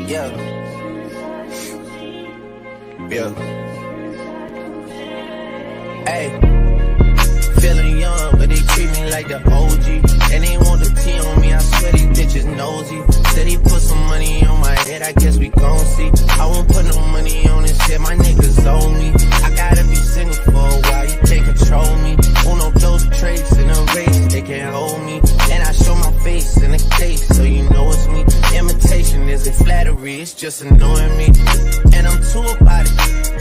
Yeah. Yeah. Hey. Feeling young, but they treat me like the OG. And they want the T on me, I swear these bitches nosy. Said he put some money on my head, I guess we gon' see. I won't put no money on this shit, my niggas owe me. I gotta be single for a while, you can't control me. Uno, those traits in a race, they can't hold me. And I show my face in the case, so you know it's me. Imitation isn't flattery, it's just annoying me. And I'm too about it.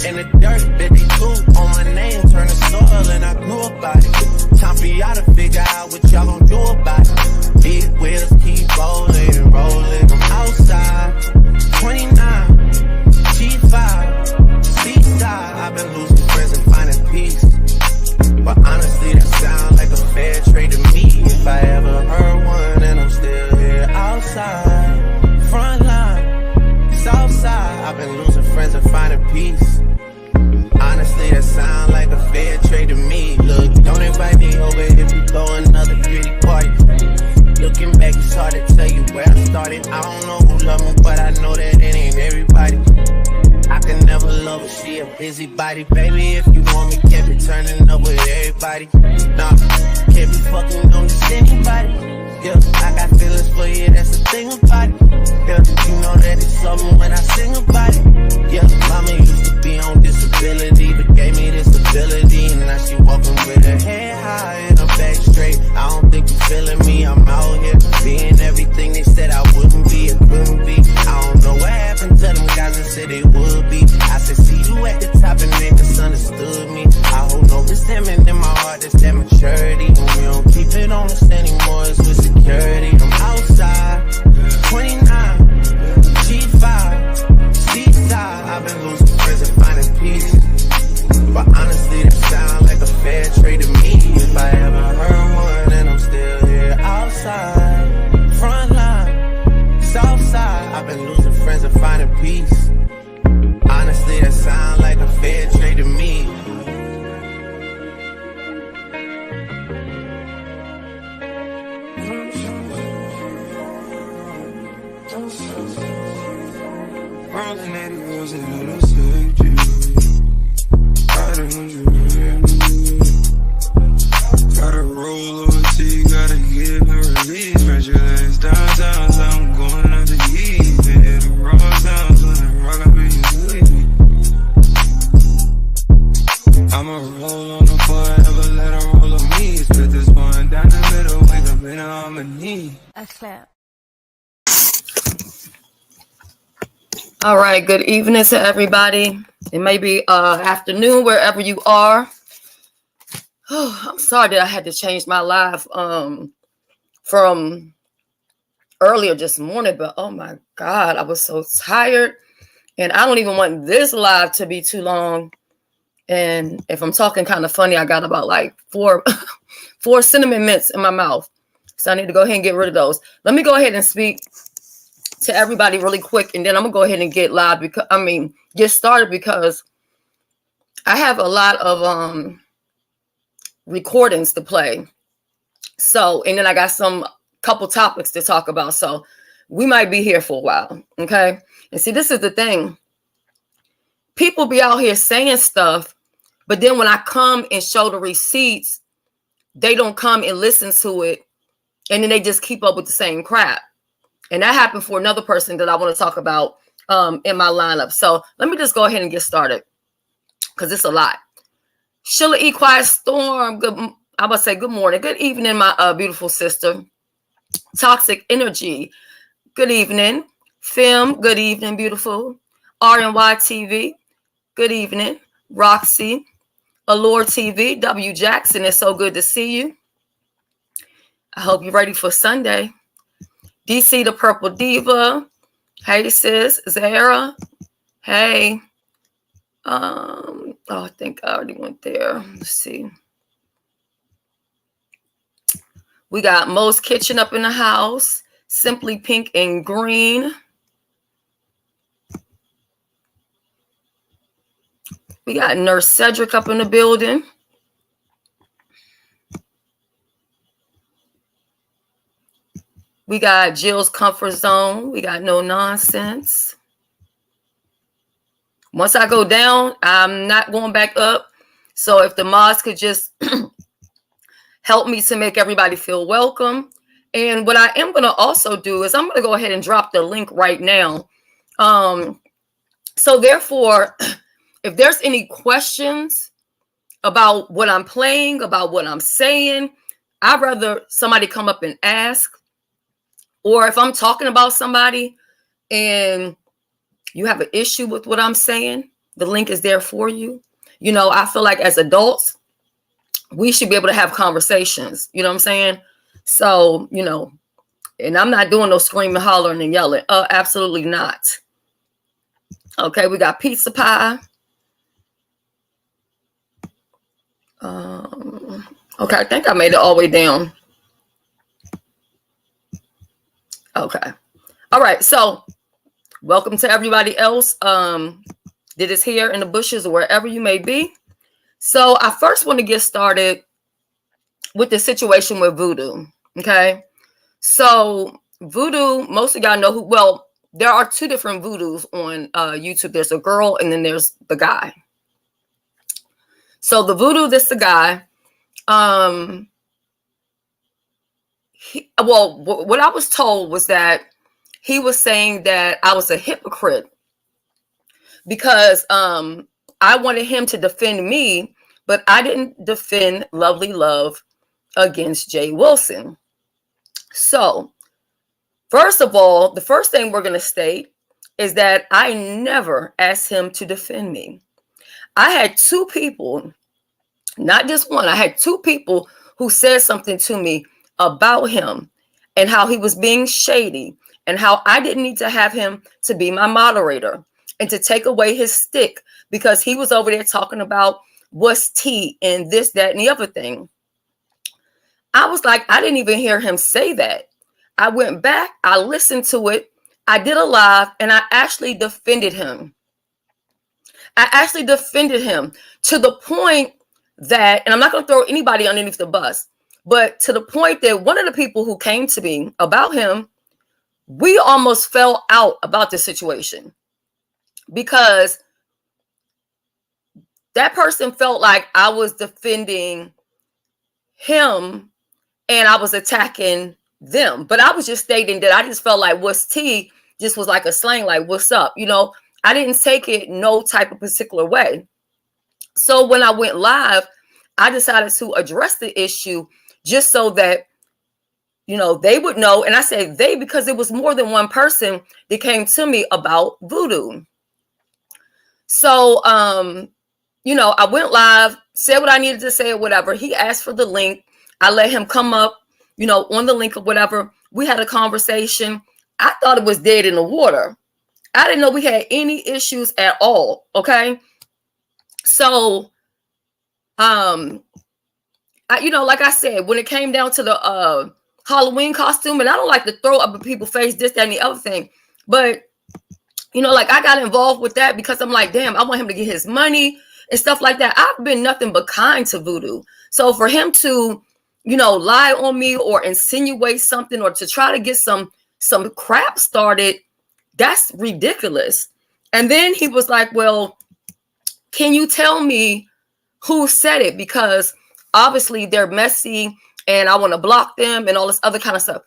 In the dirt, that they threw on my name, turn to soil, and I grew about it. Time for y'all to figure out what y'all gon' do about it. Big wheels keep rolling and rolling. I'm outside, 29, G5, seaside. I've been losing friends and finding peace. But honestly, that sound like a fair trade to me. If I ever heard one, and I'm still here outside, front line, south side. I've been losing friends and finding peace. Honestly, that sound like a fair trade to me. Look, don't invite me over if you throw another pretty party. Looking back, it's hard to tell you where I started. I don't know who love me, but I know that it ain't everybody. I can never love her, she a busybody. Baby, if you want me, can't be turning up with everybody. Nah, can't be fucking on just anybody. Yeah, I got feelings for you, that's the thing about it. Yeah, you know that it's something when I sing about it. Yeah, mama used to be on disability, but gave me this ability. And now she walking with her head high and her back straight. I don't think you feeling me, I'm out here being everything they said I wouldn't be or couldn't be. I don't know what happened to them guys that said they would be. I said, see you at the top and they misunderstood me. I hold no resentment in my heart, that's that maturity. And we don't keep it on us anymore, it's with security. I'm outside, 29, G5, seaside. I've been losing friends and finding peace. But honestly, that sound like a fair trade to me. If I ever heard one, and I'm still here outside, front line, south side. I've been losing friends and finding peace. Honestly, that sound like a fair trade to me. Rolling 80 wheels and it'll save you. Riding when you gotta roll over till you gotta give and release. Spread your legs downtown, so I'm going out to eat. And hit the raw sounds when I rock up in your sleep. I'ma roll on the boy, never let her roll on me. Split this one down the middle, wake up in on my knee. A clap. All right, good evening to everybody. It may be afternoon wherever you are. Oh, I'm sorry that I had to change my live from earlier this morning, but oh my God, I was so tired. And I don't even want this live to be too long. And if I'm talking kind of funny, I got about like four cinnamon mints in my mouth. So I need to go ahead and get rid of those. Let me go ahead and speak to everybody really quick, and then I'm gonna go ahead and get live get started because I have a lot of recordings to play. So, and then I got some couple topics to talk about. So we might be here for a while. Okay. And see, this is the thing. People be out here saying stuff, but then when I come and show the receipts, they don't come and listen to it. And then they just keep up with the same crap. And that happened for another person that I want to talk about in my lineup. So let me just go ahead and get started because it's a lot. Shelly, Quiet Storm. I must say good morning. Good evening, my beautiful sister. Toxic Energy. Good evening. Film. Good evening, beautiful. RNY TV. Good evening. Roxy. Allure TV. W Jackson. It's so good to see you. I hope you're ready for Sunday. DC the Purple Diva. Hey sis, Zara. Hey. I think I already went there. Let's see. We got Mo's Kitchen up in the house. Simply Pink and Green. We got Nurse Cedric up in the building. We got Jill's Comfort Zone. We got No Nonsense. Once I go down, I'm not going back up. So if the mods could just help me to make everybody feel welcome. And what I am going to also do is I'm going to go ahead and drop the link right now. So therefore, if there's any questions about what I'm playing, about what I'm saying, I'd rather somebody come up and ask. Or if I'm talking about somebody and you have an issue with what I'm saying, the link is there for you. You know, I feel like as adults, we should be able to have conversations. You know what I'm saying? So, you know, and I'm not doing no screaming, hollering, and yelling. Absolutely not. Okay, we got pizza pie. Okay, I think I made it all the way down. Okay. All right, so welcome to everybody else that is here in the bushes or wherever you may be. So I first want to get started with the situation with Voodoo. Okay. So Voodoo, most of y'all know who, well, there are two different Voodoos on YouTube. There's a girl and then there's the guy. So the Voodoo, this the guy. What I was told was that he was saying that I was a hypocrite because I wanted him to defend me, but I didn't defend Lovely Love against Jay Wilson. So, first of all, the first thing we're going to state is that I never asked him to defend me. I had two people, not just one, I had two people who said something to me about him and how he was being shady and how I didn't need to have him to be my moderator and to take away his stick because he was over there talking about what's tea and this, that, and the other thing. I was like, I didn't even hear him say that. I went back, I listened to it, I did a live, and I actually defended him. I actually defended him to the point that, and I'm not going to throw anybody underneath the bus, but to the point that one of the people who came to me about him, we almost fell out about the situation because that person felt like I was defending him and I was attacking them. But I was just stating that I just felt like what's tea just was like a slang, like what's up? You know, I didn't take it no type of particular way. So when I went live, I decided to address the issue just so that, you know, they would know. And I said they because it was more than one person that came to me about Voodoo. So, you know, I went live, said what I needed to say or whatever. He asked for the link. I let him come up, you know, on the link or whatever. We had a conversation. I thought it was dead in the water. I didn't know we had any issues at all. Okay. So, you know, like I said, when it came down to the Halloween costume, and I don't like to throw up in people's face, this, that, and the other thing. But, you know, like I got involved with that because I'm like, damn, I want him to get his money and stuff like that. I've been nothing but kind to Voodoo. So for him to, you know, lie on me or insinuate something or to try to get some crap started, that's ridiculous. And then he was like, well, can you tell me who said it? Because obviously they're messy and I want to block them and all this other kind of stuff.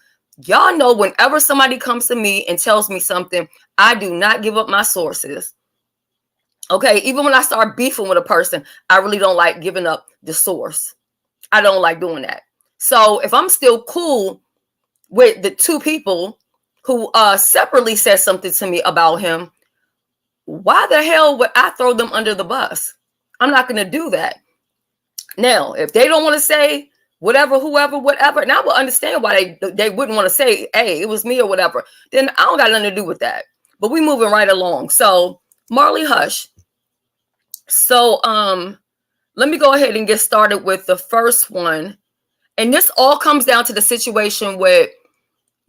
Y'all know whenever somebody comes to me and tells me something, I do not give up my sources. Okay, even when I start beefing with a person, I really don't like giving up the source. I don't like doing that. So if I'm still cool with the two people who separately said something to me about him, why the hell would I throw them under the bus? I'm not going to do that. Now, if they don't want to say whatever, whoever, whatever, and I will understand why they wouldn't want to say, hey, it was me or whatever, then I don't got nothing to do with that. But we moving right along. So Marley Hush. So let me go ahead and get started with the first one. And this all comes down to the situation with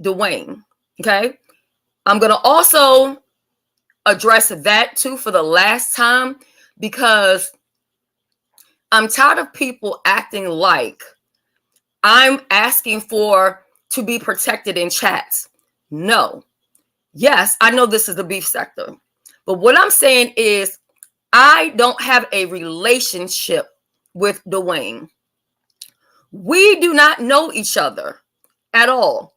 Dwayne. Okay. I'm going to also address that too for the last time because I'm tired of people acting like I'm asking for to be protected in chats? No. Yes, I know this is the beef sector. But what I'm saying is I don't have a relationship with Dwayne. We do not know each other at all.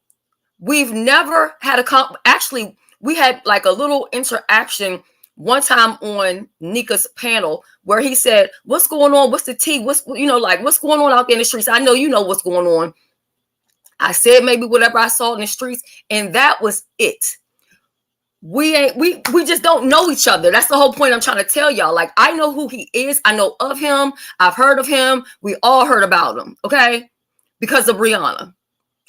We've never had actually, we had like a little interaction one time on Nika's panel where he said, what's going on? What's the tea? What's, like, what's going on out there in the streets? I know you know what's going on. I said maybe whatever I saw in the streets, and that was it. We just don't know each other. That's the whole point I'm trying to tell y'all. Like, I know who he is. I know of him. I've heard of him. We all heard about him, okay? Because of Brianna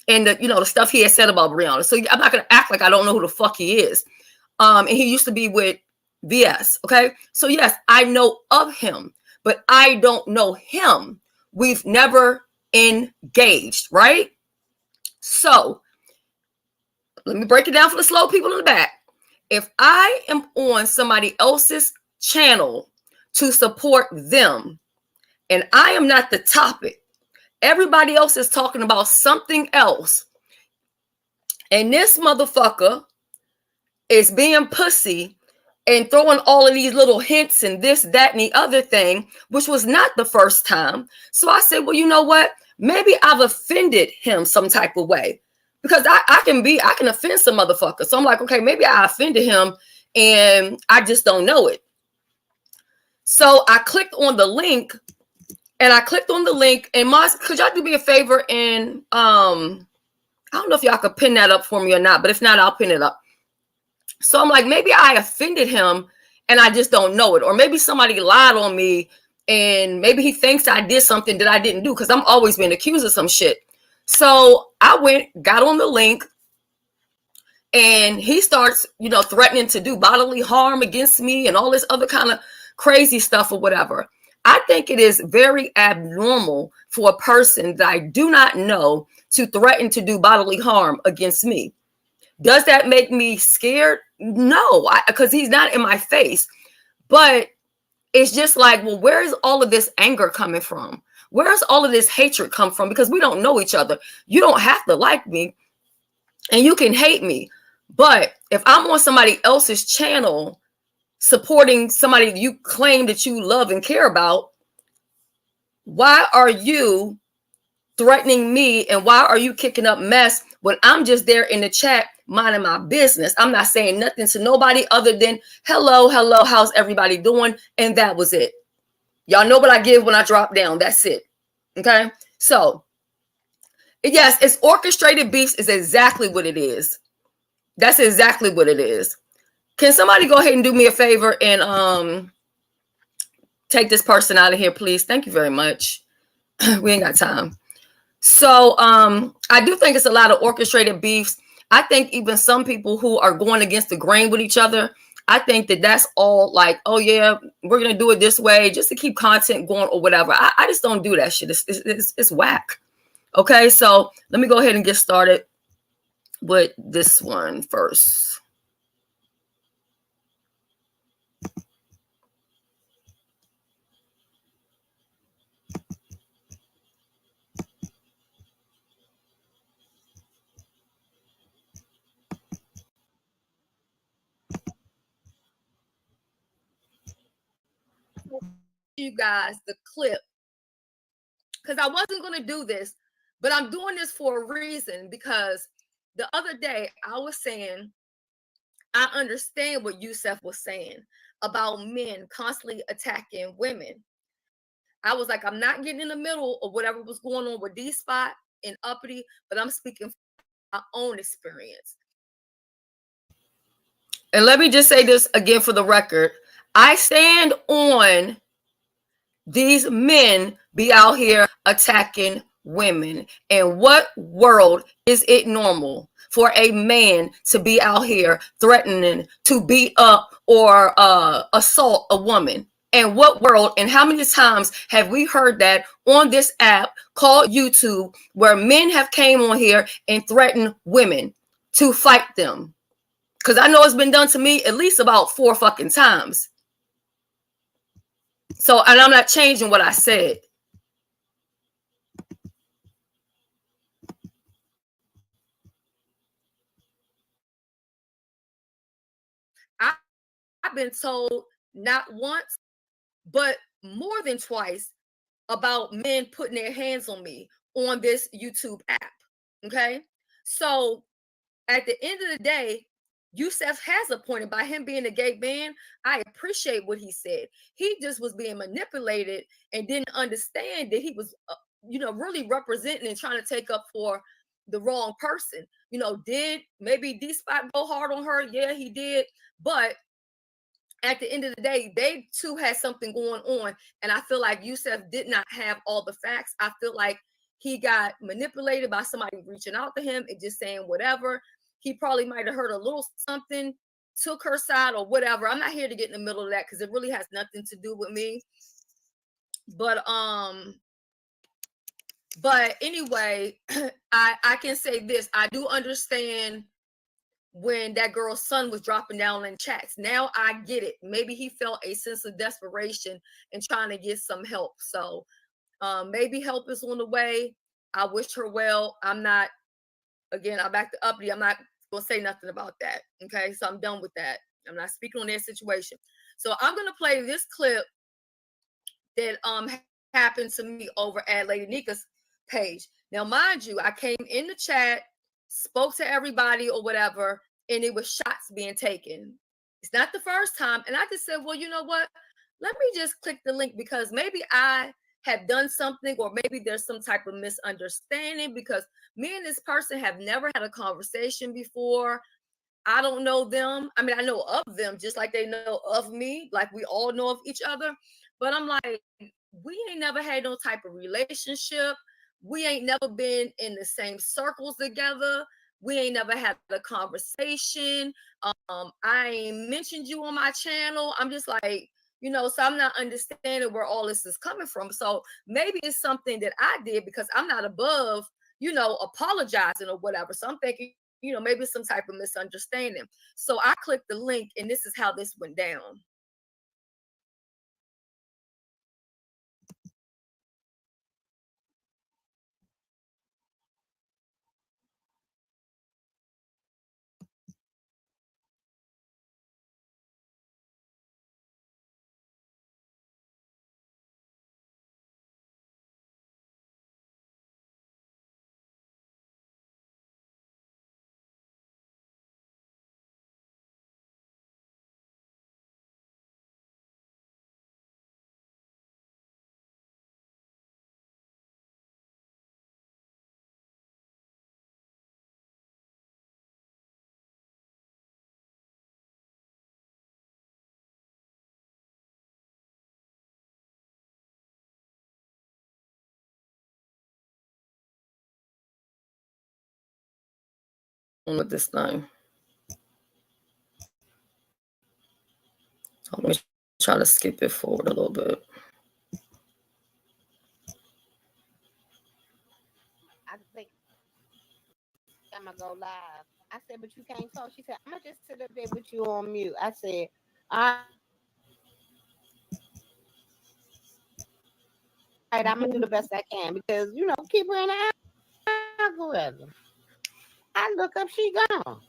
and the stuff he had said about Brianna. So I'm not gonna act like I don't know who the fuck he is. And he used to be with VS, okay? So yes, I know of him, but I don't know him. We've never engaged, right? So let me break it down for the slow people in the back. If I am on somebody else's channel to support them and I am not the topic, everybody else is talking about something else, and this motherfucker is being pussy and throwing all of these little hints and this, that, and the other thing, which was not the first time. So I said, well, you know what? Maybe I've offended him some type of way. Because I can offend some motherfucker. So I'm like, okay, maybe I offended him and I just don't know it. So I clicked on the link and could y'all do me a favor and I don't know if y'all could pin that up for me or not, but if not, I'll pin it up. So I'm like, maybe I offended him and I just don't know it. Or maybe somebody lied on me and maybe he thinks I did something that I didn't do because I'm always being accused of some shit. So I got on the link, and he starts, threatening to do bodily harm against me and all this other kind of crazy stuff or whatever. I think it is very abnormal for a person that I do not know to threaten to do bodily harm against me. Does that make me scared? No, because he's not in my face. But it's just like, well, where is all of this anger coming from? Where's all of this hatred come from? Because we don't know each other. You don't have to like me and you can hate me. But if I'm on somebody else's channel supporting somebody you claim that you love and care about, why are you threatening me and why are you kicking up mess when I'm just there in the chat minding my business? I'm not saying nothing to nobody other than hello, how's everybody doing? And that was it. Y'all know what I give when I drop down. That's it. Okay. So yes, it's orchestrated beefs is exactly what it is. That's exactly what it is. Can somebody go ahead and do me a favor and take this person out of here, please? Thank you very much. We ain't got time. So I do think it's a lot of orchestrated beefs. I think even some people who are going against the grain with each other, I think that that's all like, oh yeah, we're gonna do it this way just to keep content going or whatever. I just don't do that shit. It's whack. Okay, so let me go ahead and get started with this one first. You guys the clip because I wasn't going to do this, but I'm doing this for a reason, because the other day I was saying I understand what Yusef was saying about men constantly attacking women. I was like, I'm not getting in the middle of whatever was going on with D-Spot and Uppity, but I'm speaking from my own experience. And let me just say this again for the record. I stand on these men be out here attacking women. In what world is it normal for a man to be out here threatening to beat up or assault a woman? In what world and how many times have we heard that on this app called YouTube, where men have came on here and threatened women to fight them? Because I know it's been done to me at least about 4 fucking times. So, and I'm not changing what I said. I've been told not once, but more than twice about men putting their hands on me on this YouTube app. Okay. So at the end of the day, Yusef has a point about him being a gay man. I appreciate what he said. He just was being manipulated and didn't understand that he was, really representing and trying to take up for the wrong person. Did maybe D-Spot go hard on her? Yeah, he did. But at the end of the day, they too had something going on. And I feel like Yusef did not have all the facts. I feel like he got manipulated by somebody reaching out to him and just saying whatever. He probably might have heard a little something, took her side or whatever. I'm not here to get in the middle of that because it really has nothing to do with me. But anyway, I can say this. I do understand when that girl's son was dropping down in chats. Now I get it. Maybe he felt a sense of desperation and trying to get some help. So maybe help is on the way. I wish her well. I'm not, again, I'm back to uppity. I'm not going to say nothing about that. Okay. So I'm done with that. I'm not speaking on their situation. So I'm going to play this clip that happened to me over at Lady Nika's page. Now, mind you, I came in the chat, spoke to everybody or whatever, and it was shots being taken. It's not the first time. And I just said, well, you know what? Let me just click the link because maybe I have done something or maybe there's some type of misunderstanding because me and this person have never had a conversation before. I don't know them. I mean, I know of them just like they know of me, like we all know of each other. But I'm like, we ain't never had no type of relationship. We ain't never been in the same circles together. We ain't never had a conversation. I ain't mentioned you on my channel. I'm just like, so I'm not understanding where all this is coming from. So maybe it's something that I did because I'm not above, apologizing or whatever. So I'm thinking, maybe some type of misunderstanding. So I clicked the link and this is how this went down. With this thing. Let me try to skip it forward a little bit. I think I'm gonna go live. I said, but you can't talk. She said, I'm gonna just sit up there with you on mute. I said, all right, I'm gonna do the best I can because keep her in the algorithm. I look up, she gone.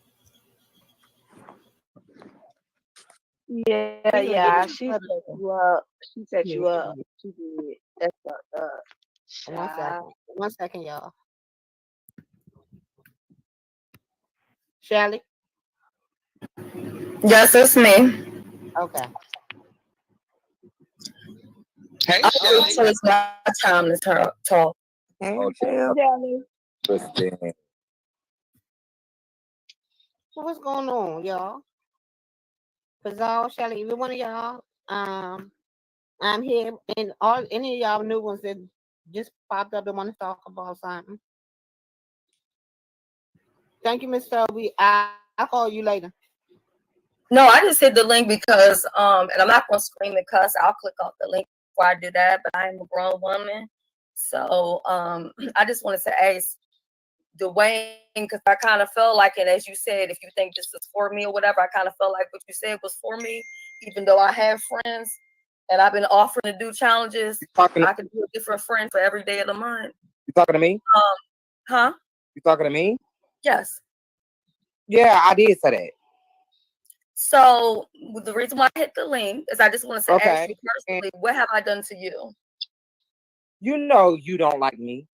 Yeah. She set you up. She set you up. She did. That's fucked up. One second, y'all. Shelly? Yes, it's me. Okay. Hey, I'll Shelly. it's my time to talk. Hey, Shelly. So what's going on, y'all? Pizarro, Shelly, every one of y'all. I'm here, and any of y'all new ones that just popped up and want to talk about something. Thank you, Miss Toby. I'll call you later. No, I just hit the link because and I'm not gonna scream and cuss. I'll click off the link before I do that, but I am a grown woman. So I just wanted to ask Dwayne, because I kind of felt like, and as you said, if you think this is for me or whatever, I kind of felt like what you said was for me, even though I have friends and I've been offering to do challenges. I could do a different friend for every day of the month. You talking to me? Huh? You talking to me? Yes. Yeah, I did say that. So the reason why I hit the link is I just want to ask Okay. you personally, what have I done to you? You know you don't like me.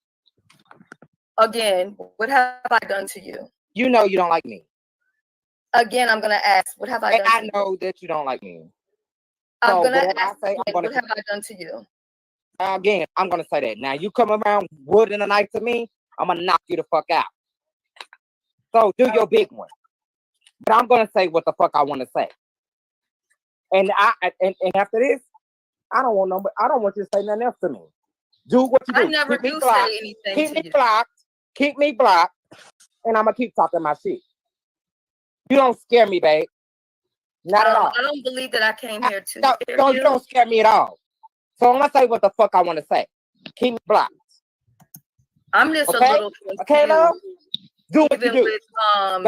Again, what have I done to you? You know you don't like me. Again, I'm gonna ask, what have I done to you? I know that you don't like me. I'm So gonna whatever I ask, say, I'm gonna what have I done to you? again, I'm gonna say that. Now you come around wood in the night to me, I'm gonna knock you the fuck out. So do your big one. But I'm gonna say what the fuck I want to say. And and after this, I don't want you to say nothing else to me. Do what you do. I never Keep me do blocked. say anything Keep to me you. blocked. Keep me blocked. And I'm gonna keep talking my shit. You don't scare me, babe. Not at all. I don't believe that I came here to scare You you. don't scare me at all. So I'm gonna say what the fuck I want to say. Keep me blocked. I'm just Okay? a little confused. Okay, love? Do what you Even do. with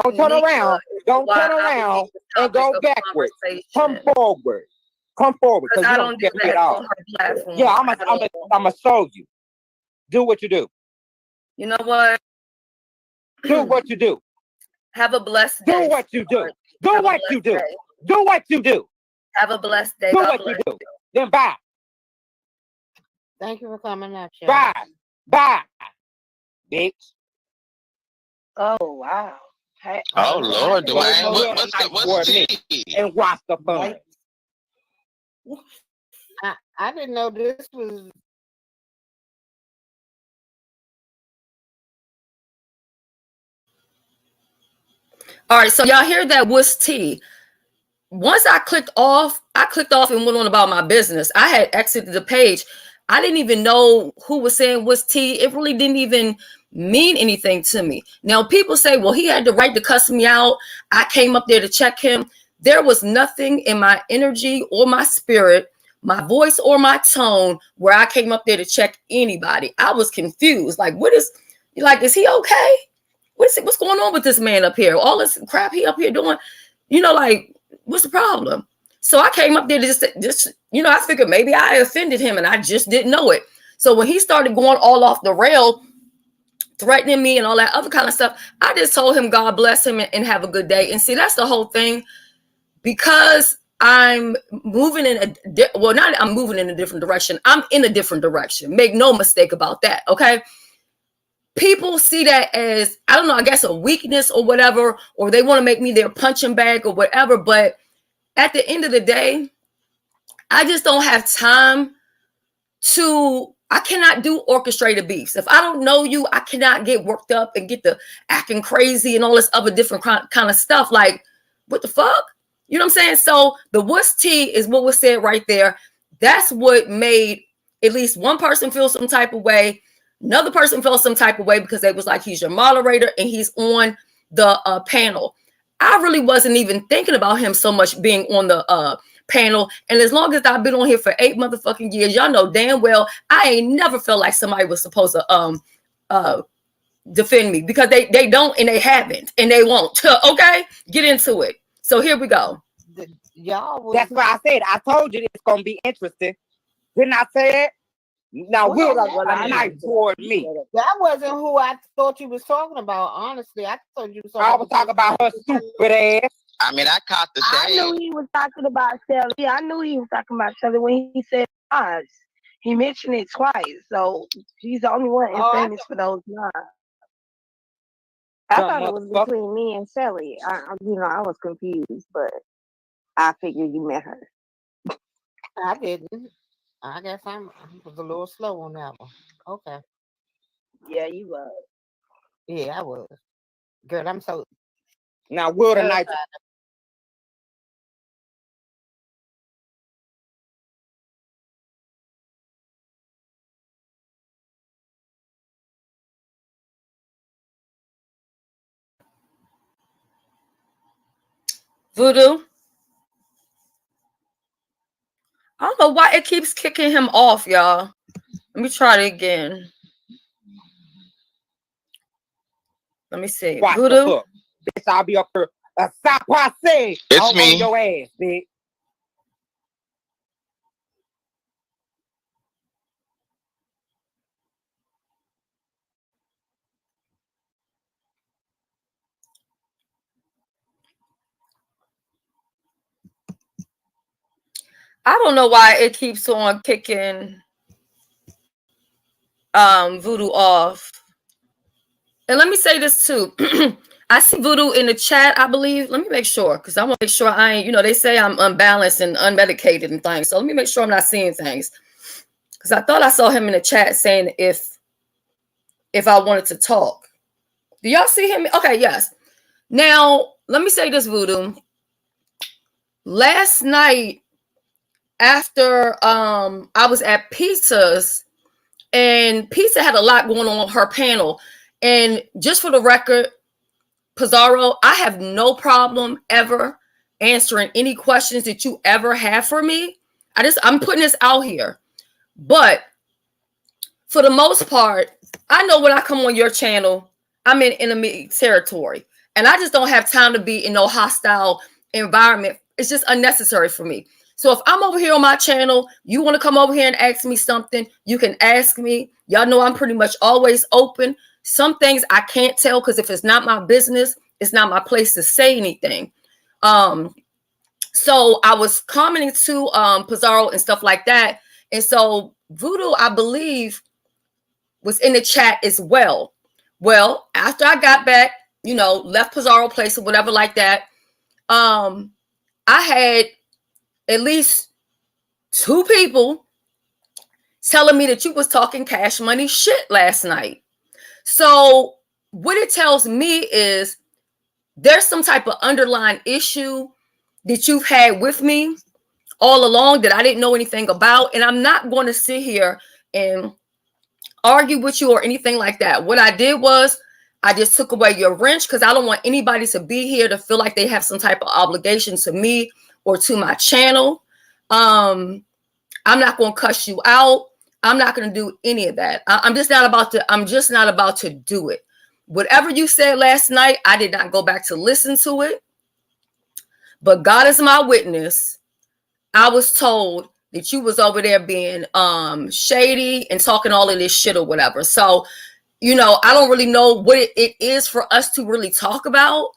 Don't turn Nika, around. Don't why turn I was around the and topic go of backwards. Come conversation. forward. Come forward. Because Because you I don't don't do scare me at that all. on her platform. Yeah, I'm gonna show you. Do what you do. You know what? Do what you do. Have a blessed day. Do what you do. Do Have a what you blessed do. day. Do what you do. Have a blessed day. Do God what you bless do. Then bye. Thank you for coming up, Shelly. Bye. Bye. Bitch. Oh wow. Hey, Oh okay. Lord, So Dwayne, real what's nice what's toward the me tea? and watch the fun. Right. I didn't know this was. All right, so y'all hear that? What's tea? Once I clicked off and went on about my business. I had exited the page. I didn't even know who was saying what's tea. It really didn't even mean anything to me. Now people say, well, he had the right to cuss me out. I came up there to check him. There was nothing in my energy or my spirit, my voice or my tone where I came up there to check anybody. I was confused. Like, is he okay? What's going on with this man up here? All this crap he up here doing, like, what's the problem? So I came up there to just I figured maybe I offended him and I just didn't know it. So when he started going all off the rail, threatening me and all that other kind of stuff, I just told him God bless him and have a good day. And see, that's the whole thing. Because I'm moving I'm moving in a different direction. I'm in a different direction. Make no mistake about that. Okay. People see that as, I don't know, I guess a weakness or whatever, or they want to make me their punching bag or whatever. But at the end of the day, I just don't have time I cannot do orchestrated beefs. If I don't know you, I cannot get worked up and get the acting crazy and all this other different kind of stuff. Like, what the fuck? You know what I'm saying? So the what's tea is what was said right there. That's what made at least one person feel some type of way. Another person felt some type of way because they was like, he's your moderator and he's on the panel. I really wasn't even thinking about him so much being on the panel. And as long as I've been on here for 8 motherfucking years, y'all know damn well I ain't never felt like somebody was supposed to defend me, because they don't and they haven't and they won't. Okay, get into it. So here we go. That's why I said, I told you it's gonna be interesting. Didn't I say it? Now we're nice toward me. That wasn't who I thought you was talking about. Honestly, I thought you was talking. I was talking about her stupid ass. I mean, I caught the shade. I knew he was talking about Shelly. I knew he was talking about Shelly when he said lies. He mentioned it twice, so he's the only one famous for those lies. I thought it was between me and Shelly. I was confused, but I figured you met her. I didn't. I guess I was a little slow on that one. Okay. Yeah, you was. Yeah, I was. Girl, I'm so. Now, will the night. Voodoo. I don't know why it keeps kicking him off, y'all. Let me try it again. Let me see. Watch Voodoo. Bitch, I'll be up here. Stop what I say. It's me. On your ass, bitch. I don't know why it keeps on kicking Voodoo off. And let me say this too. I see Voodoo in the chat, I believe. Let me make sure, because I want to make sure I ain't, they say I'm unbalanced and unmedicated and things. So let me make sure I'm not seeing things. Because I thought I saw him in the chat saying if I wanted to talk. Do y'all see him? Okay, yes. Now, let me say this, Voodoo. Last night, after I was at Pizza's, and Pizza had a lot going on her panel. And just for the record, Pizarro, I have no problem ever answering any questions that you ever have for me. I'm putting this out here. But for the most part, I know when I come on your channel, I'm in enemy territory. And I just don't have time to be in no hostile environment. It's just unnecessary for me. So if I'm over here on my channel, you want to come over here and ask me something, you can ask me. Y'all know I'm pretty much always open. Some things I can't tell because if it's not my business, it's not my place to say anything. So I was commenting to Pizarro and stuff like that. And so Voodoo, I believe, was in the chat as well. Well, after I got back, left Pizarro place or whatever like that, I had at least 2 people telling me that you was talking Cash Money shit last night. So what it tells me is there's some type of underlying issue that you've had with me all along that I didn't know anything about. And I'm not going to sit here and argue with you or anything like that. What I did was I just took away your wrench because I don't want anybody to be here to feel like they have some type of obligation to me or to my channel. I'm not going to cuss you out. I'm not going to do any of that. I'm just not about to do it. Whatever you said last night, I did not go back to listen to it. But God is my witness. I was told that you was over there being shady and talking all of this shit or whatever. So, I don't really know what it is for us to really talk about.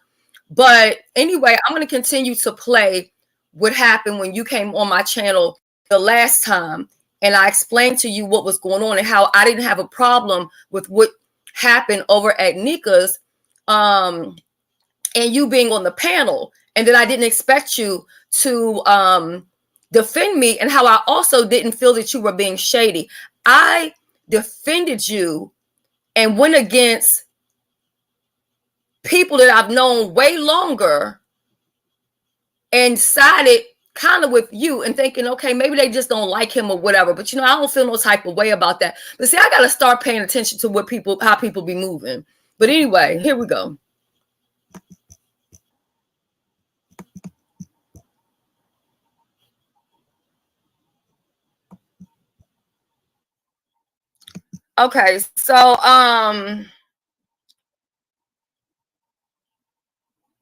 But anyway, I'm going to continue to play what happened when you came on my channel the last time. And I explained to you what was going on and how I didn't have a problem with what happened over at Nika's and you being on the panel. And then I didn't expect you to defend me and how I also didn't feel that you were being shady. I defended you and went against people that I've known way longer and sided kind of with you and thinking, okay, maybe they just don't like him or whatever. But I don't feel no type of way about that. But see, I got to start paying attention to how people be moving. But anyway, here we go. Okay, so all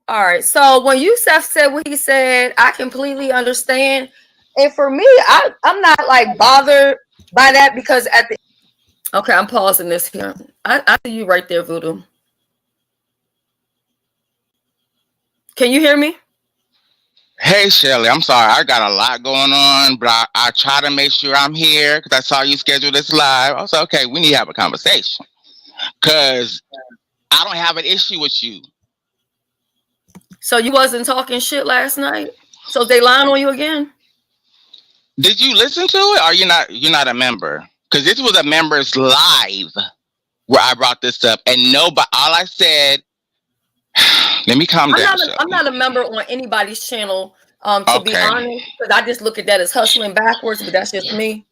right. So when Yusef said what he said, I completely understand. And for me, I'm not like bothered by that because okay, I'm pausing this here. I see you right there, Voodoo. Can you hear me? Hey, Shelly, I'm sorry. I got a lot going on, but I try to make sure I'm here because I saw you schedule this live. I was like, okay, we need to have a conversation because I don't have an issue with you. So you wasn't talking shit last night? So they lying on you again? Did you listen to it? Or you're not a member? Because this was a members live where I brought this up, and nobody. All I said. Let me calm down. I'm not a member on anybody's channel. To be honest, because I just look at that as hustling backwards, but that's just me.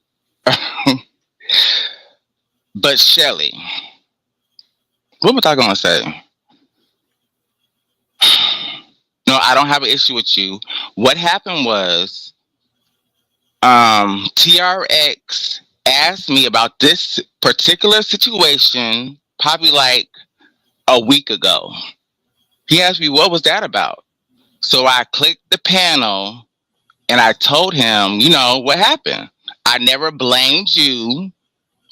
But Shelly, what was I gonna say? No, I don't have an issue with you. What happened was, TRX asked me about this particular situation probably like a week ago. He asked me, what was that about? So I clicked the panel and I told him, what happened. I never blamed you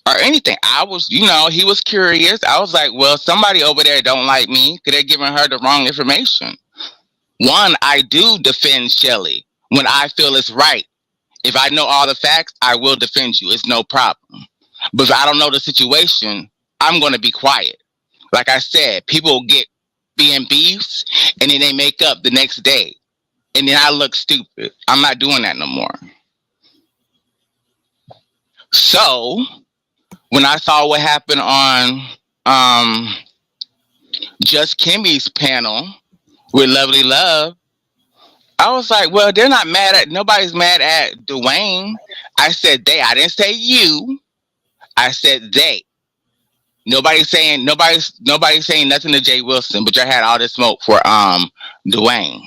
or anything. I was, he was curious. I was like, well, somebody over there don't like me because they're giving her the wrong information. One, I do defend Shelly when I feel it's right. If I know all the facts, I will defend you. It's no problem. But if I don't know the situation, I'm going to be quiet. Like I said, people get being beefs and then they make up the next day. And then I look stupid. I'm not doing that no more. So when I saw what happened on Just Kimmy's panel with Lovely Love, I was like, well, they're not mad at, nobody's mad at Dwayne. I said they. I didn't say you. I said they. Nobody's saying nothing to Jay Wilson, but you had all this smoke for Dwayne.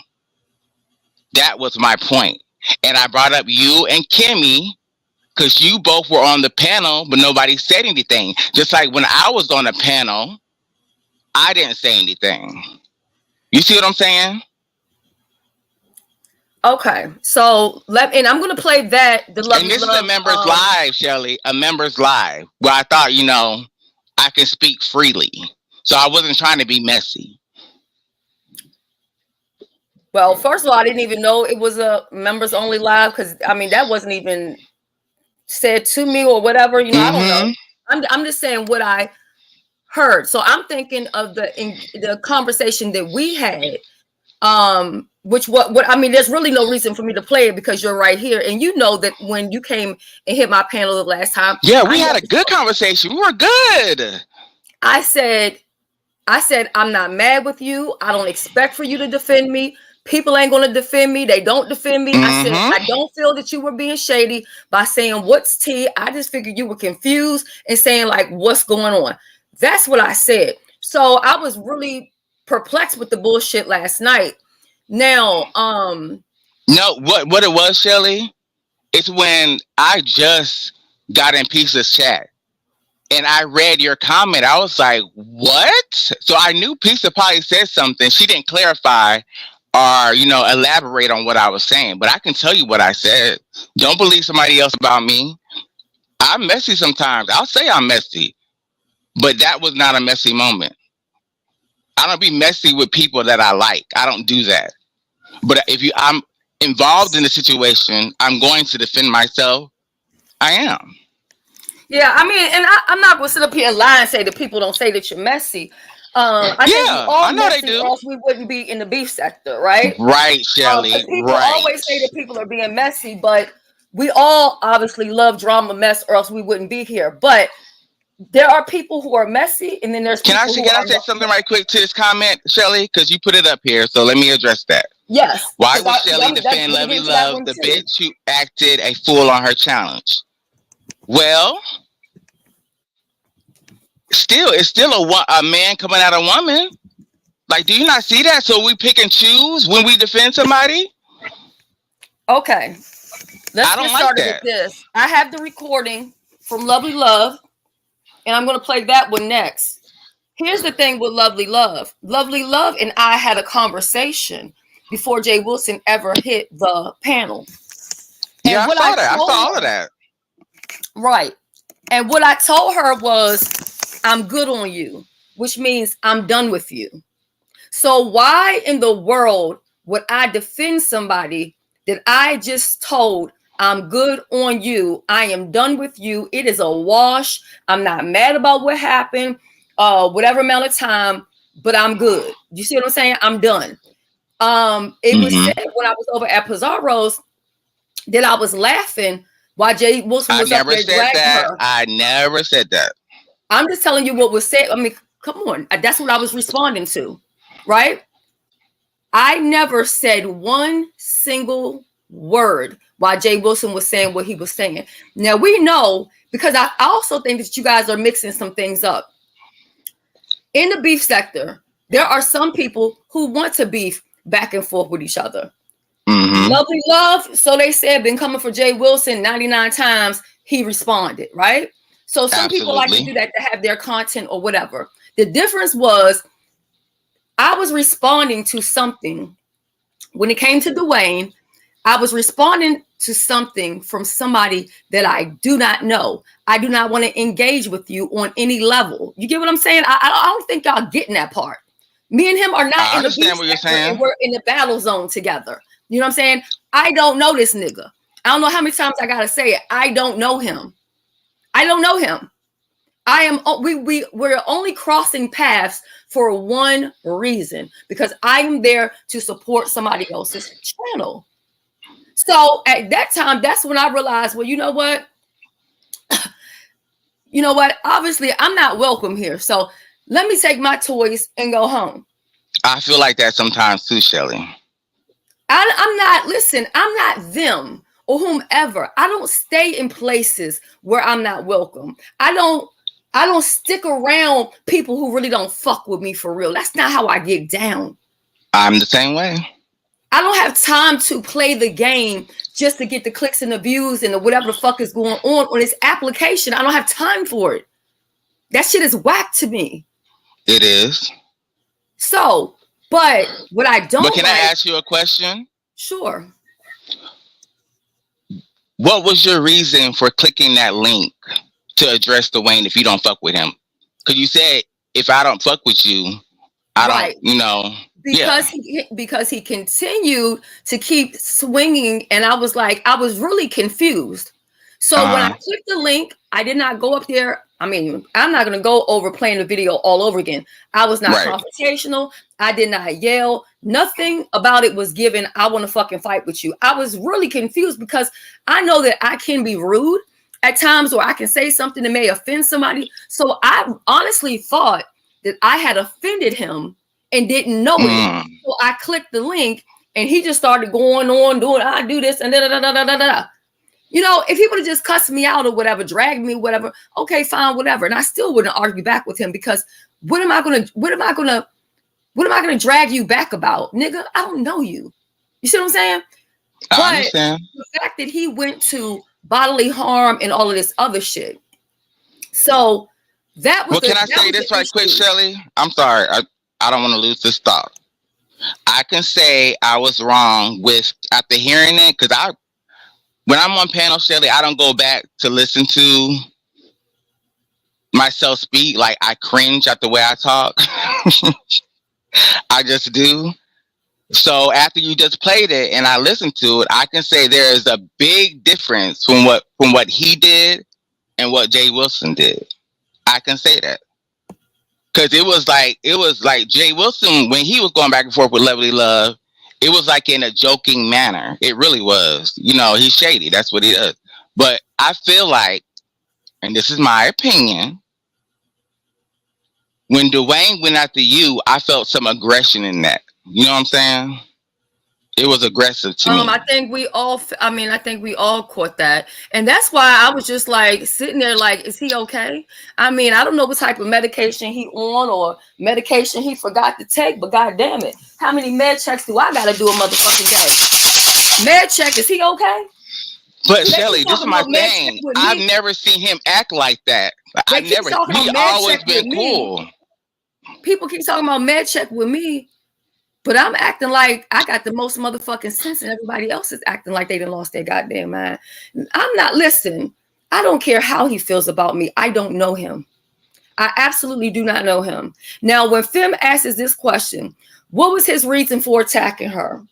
That was my point. And I brought up you and Kimmy because you both were on the panel, but nobody said anything. Just like when I was on the panel, I didn't say anything. You see what I'm saying? Okay, so and I'm gonna play that. And this is a members live, Shelly. A members live. Where I thought, I can speak freely, so I wasn't trying to be messy. Well, first of all, I didn't even know it was a members only live because that wasn't even said to me or whatever. I don't know. I'm just saying what I heard. So I'm thinking of the conversation that we had. Which there's really no reason for me to play it because you're right here. And you know that when you came and hit my panel the last time. Yeah, we had a good conversation. We were good. I said, I'm not mad with you. I don't expect for you to defend me. People ain't going to defend me. They don't defend me. I said, I don't feel that you were being shady by saying what's tea. I just figured you were confused and saying like, what's going on? That's what I said. So I was really perplexed with the bullshit last night. Now, no, what it was, Shelly, it's when I just got in Pisa's chat and I read your comment. I was like, what? So I knew Pisa probably said something. She didn't clarify or, elaborate on what I was saying, but I can tell you what I said. Don't believe somebody else about me. I'm messy sometimes. I'll say I'm messy, but that was not a messy moment. I don't be messy with people that I like. I don't do that. But if I'm involved in the situation, I'm going to defend myself. I am. Yeah, and I'm not going to sit up here and lie and say that people don't say that you're messy. I know they do. Or else we wouldn't be in the beef sector, right? Right, Shelly. People always say that people are being messy, but we all obviously love drama, mess, or else we wouldn't be here. But there are people who are messy, and then there's Can I say something right quick to this comment, Shelly? Because you put it up here, so let me address that. Yes. Why would Shelly defend Lovely Love, the bitch who acted a fool on her challenge? Well, it's still a man coming at a woman. Like, do you not see that? So we pick and choose when we defend somebody? Okay. Let's get started with this. I have the recording from Lovely Love. And I'm going to play that one next. Here's the thing with Lovely Love. Lovely Love and I had a conversation before Jay Wilson ever hit the panel. And yeah, I saw all of that. Right. And what I told her was, I'm good on you, which means I'm done with you. So why in the world would I defend somebody that I just told I'm good on you. I am done with you. It is a wash. I'm not mad about what happened, whatever amount of time, but I'm good. You see what I'm saying? I'm done. It was said when I was over at Pizarro's that I was laughing while Jay Wilson was up there dragging her. I never said that. I'm just telling you what was said. Come on. That's what I was responding to, right? I never said one single word while Jay Wilson was saying what he was saying. Now we know, because I also think that you guys are mixing some things up. In the beef sector, there are some people who want to beef back and forth with each other. Lovely Love, so they said, been coming for Jay Wilson 99 times. He responded, right? So some people like to do that to have their content or whatever. The difference was I was responding to something. When it came to Dwayne, I was responding to something from somebody that I do not know. I do not want to engage with you on any level. You get what I'm saying? I don't think y'all getting that part. Me and him are not in the beef sector, and we're in the battle zone together. You know what I'm saying? I don't know this nigga. I don't know how many times I gotta say it. I don't know him. I don't know him. We're only crossing paths for one reason, because I am there to support somebody else's channel. So at that time, that's when I realized, well, you know what? You know what? Obviously, I'm not welcome here. So let me take my toys and go home. I feel like that sometimes too, Shelly. I'm not them or whomever. I don't stay in places where I'm not welcome. I don't stick around people who really don't fuck with me for real. That's not how I get down. I'm the same way. I don't have time to play the game just to get the clicks and the views and the whatever the fuck is going on this application. I don't have time for it. That shit is whack to me. It is. So, but what I don't But can I ask you a question? Sure. What was your reason for clicking that link to address Dwayne if you don't fuck with him? Because you said, if I don't fuck with you, I don't, you know. Because he continued to keep swinging, and I was really confused. So when I clicked the link, I did not go up there. I mean, I'm not going to go over playing the video all over again. I was not confrontational. I did not yell. Nothing about it was given, I want to fucking fight with you. I was really confused because I know that I can be rude at times, or I can say something that may offend somebody. So I honestly thought that I had offended him and didn't know it. So I clicked the link and he just started going on doing, I do this and da da da da da da. You know, if he would have just cussed me out or whatever, dragged me, whatever, okay, fine, whatever. And I still wouldn't argue back with him, because what am I gonna drag you back about? Nigga, I don't know you. You see what I'm saying? I understand. The fact that he went to bodily harm and all of this other shit. So that was can I say this right quick, Shelly? I'm sorry. I don't want to lose this thought. I can say I was wrong after hearing it, because when I'm on panel, Shelly, I don't go back to listen to myself speak. Like, I cringe at the way I talk. I just do. So after you just played it and I listened to it, I can say there is a big difference from what he did and what Jay Wilson did. I can say that. Because it was like Jay Wilson, when he was going back and forth with Lovely Love, it was like in a joking manner. It really was. You know, he's shady. That's what he does. But I feel like, and this is my opinion, when Dwayne went after you, I felt some aggression in that. You know what I'm saying? It was aggressive to me. I think we all caught that. And that's why I was just like sitting there like, is he okay? I mean, I don't know what type of medication he on or medication he forgot to take, but God damn it, how many med checks do I gotta do a motherfucking day? Med check, is he okay? But Shelly, this is my thing. I've never seen him act like that. He always been cool. People keep talking about med check with me, but I'm acting like I got the most motherfucking sense, and everybody else is acting like they done lost their goddamn mind. I'm not listening. I don't care how he feels about me. I don't know him. I absolutely do not know him. Now, when Fem asks this question, what was his reason for attacking her?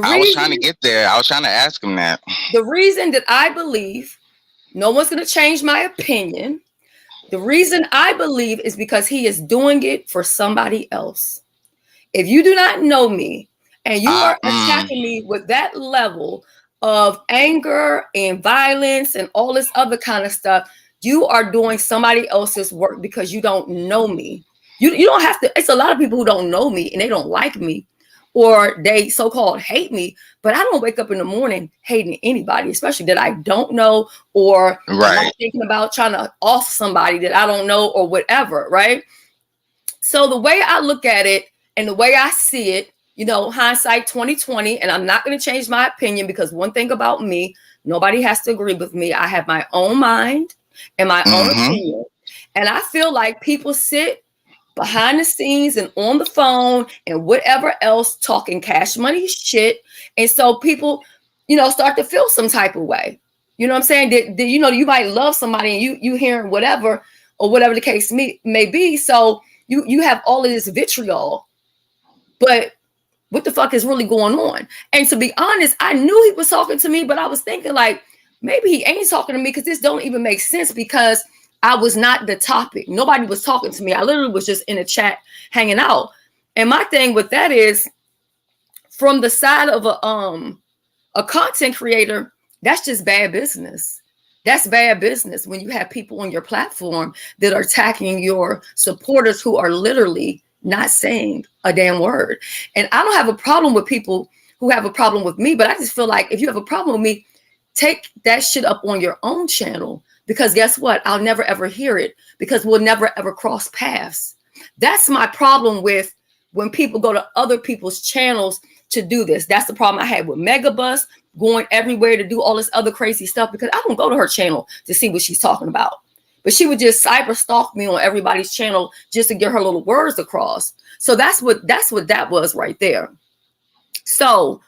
I was trying to get there. I was trying to ask him that. The reason that I believe, no one's going to change my opinion. The reason I believe is because he is doing it for somebody else. If you do not know me and you are attacking me with that level of anger and violence and all this other kind of stuff, you are doing somebody else's work because you don't know me. You don't have to. It's a lot of people who don't know me and they don't like me, or they so-called hate me, but I don't wake up in the morning hating anybody, especially that I don't know, or I'm thinking about trying to off somebody that I don't know or whatever, right? So the way I look at it and the way I see it, you know, hindsight 2020, and I'm not going to change my opinion, because one thing about me, nobody has to agree with me. I have my own mind and my own opinion. And I feel like people sit behind the scenes and on the phone and whatever else talking cash money shit. And so people, you know, start to feel some type of way. You know what I'm saying? That you know, you might love somebody and you hearing whatever, or whatever the case may be. So you have all of this vitriol. But what the fuck is really going on? And to be honest, I knew he was talking to me, but I was thinking like, maybe he ain't talking to me because this don't even make sense because I was not the topic. Nobody was talking to me. I literally was just in a chat hanging out. And my thing with that is, from the side of a content creator, that's just bad business. That's bad business when you have people on your platform that are attacking your supporters who are literally not saying a damn word. And I don't have a problem with people who have a problem with me, but I just feel like if you have a problem with me, take that shit up on your own channel, because guess what? I'll never ever hear it because we'll never ever cross paths. That's my problem with when people go to other people's channels to do this. That's the problem I had with Megabus going everywhere to do all this other crazy stuff, because I don't go to her channel to see what she's talking about. But she would just cyber stalk me on everybody's channel just to get her little words across. So that's what that was right there. So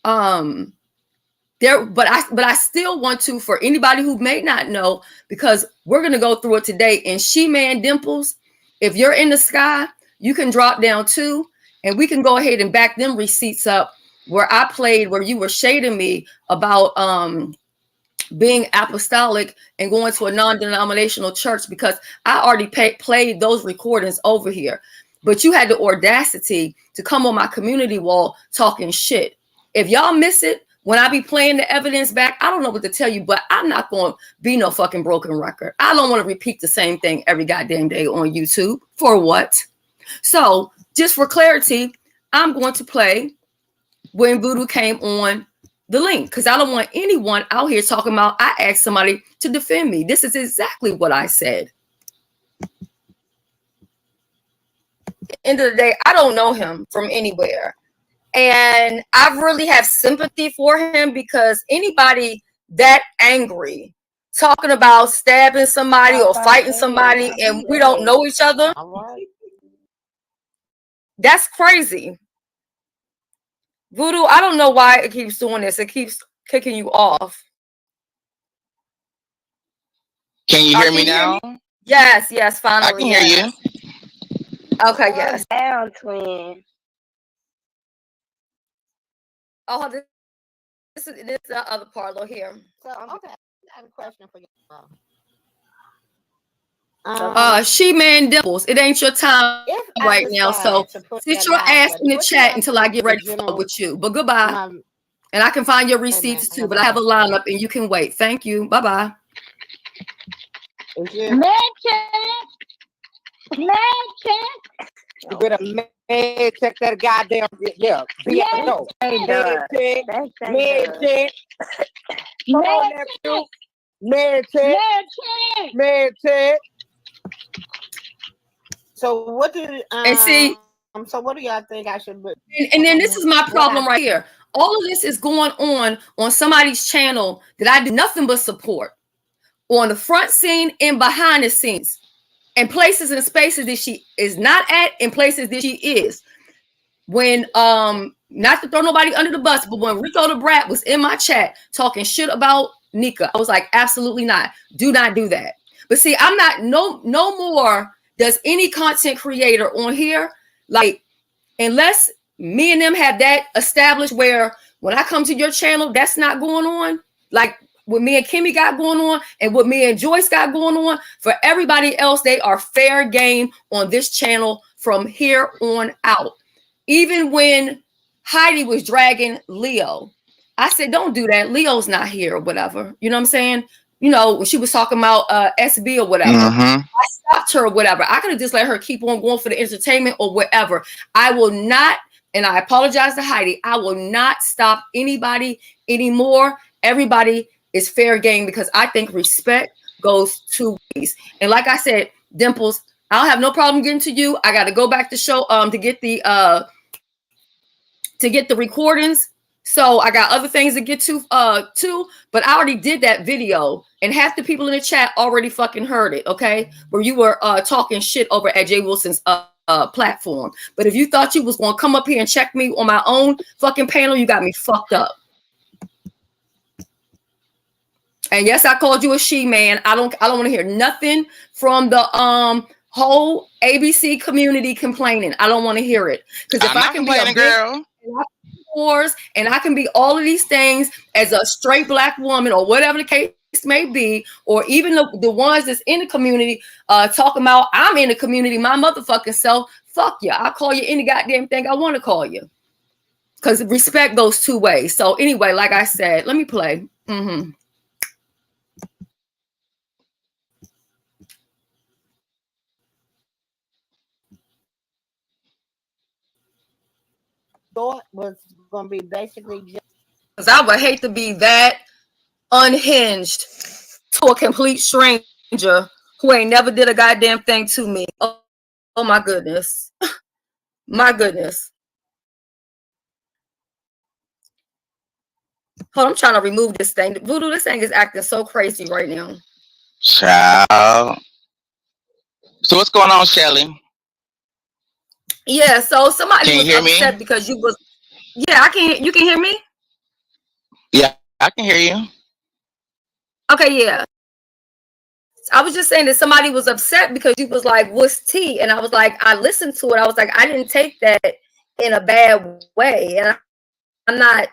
but I still want to, for anybody who may not know, because we're gonna go through it today. And She-Man Dimples, if you're in the sky, you can drop down too, and we can go ahead and back them receipts up where I played, where you were shading me about being apostolic and going to a non-denominational church, because I already played those recordings over here. But you had the audacity to come on my community wall talking shit. If y'all miss it, when I be playing the evidence back, I don't know what to tell you, but I'm not going to be no fucking broken record. I don't want to repeat the same thing every goddamn day on YouTube. For what? So just for clarity, I'm going to play when Voodoo came on the link, because I don't want anyone out here talking about I asked somebody to defend me. This is exactly what I said. End of the day, I don't know him from anywhere. And I really have sympathy for him, because anybody that angry talking about stabbing somebody or fighting somebody and we don't know each other, that's crazy. Voodoo, I don't know why it keeps doing this. It keeps kicking you off. Can you hear me now? Yes, finally. I can hear you. Okay, yes. Down, twin. Oh, this is the other parlor here. So, okay, I have a question for you. She-Man Dimples, it ain't your time right now, so sit your ass in the chat until I get ready to fuck with you. But goodbye. And I can find your receipts too, but I have a lineup and you can wait. Thank you. Bye-bye. You better man check that goddamn med check. So what do and see? So what do y'all think I should do? And then this is my problem right here. All of this is going on somebody's channel that I do nothing but support, on the front scene and behind the scenes, and places and spaces that she is not at, and places that she is. When not to throw nobody under the bus, but when Rico the Brat was in my chat talking shit about Nika, I was like, absolutely not. Do not do that. But see, I'm not no more does any content creator on here, like, unless me and them have that established where when I come to your channel, that's not going on. Like what me and Kimmy got going on and what me and Joyce got going on. For everybody else, they are fair game on this channel from here on out. Even when Heidi was dragging Leo, I said, don't do that. Leo's not here or whatever. You know what I'm saying? You know, when she was talking about SB or whatever, I stopped her or whatever. I could have just let her keep on going for the entertainment or whatever. I will not, and I apologize to Heidi, I will not stop anybody anymore. Everybody is fair game, because I think respect goes two ways. And like I said, Dimples, I don't have no problem getting to you. I got to go back to show to get the recordings. So I got other things to get to too, but I already did that video, and half the people in the chat already fucking heard it, okay? Where you were talking shit over at Jay Wilson's platform. But if you thought you was gonna come up here and check me on my own fucking panel, you got me fucked up. And yes, I called you a she-man. I don't want to hear nothing from the whole ABC community complaining. I don't want to hear it. Because if I can be a girl, wars, and I can be all of these things as a straight black woman or whatever the case may be, or even the ones that's in the community talking about I'm in the community, my motherfucking self. Fuck you. I'll call you any goddamn thing I want to call you. Because respect goes two ways. So anyway, like I said, let me play. Thought was gonna be basically just Because I would hate to be that unhinged to a complete stranger who ain't never did a goddamn thing to me. Oh my goodness. My goodness. Hold on, I'm trying to remove this thing. Voodoo, this thing is acting so crazy right now. Child. So what's going on, Shelly? Yeah, so somebody Can was you hear upset me? because you was. Yeah, I can. You can hear me? Yeah, I can hear you. Okay, yeah. I was just saying that somebody was upset because you was like, "What's tea?" And I was like, I listened to it. I was like, I didn't take that in a bad way, and I'm not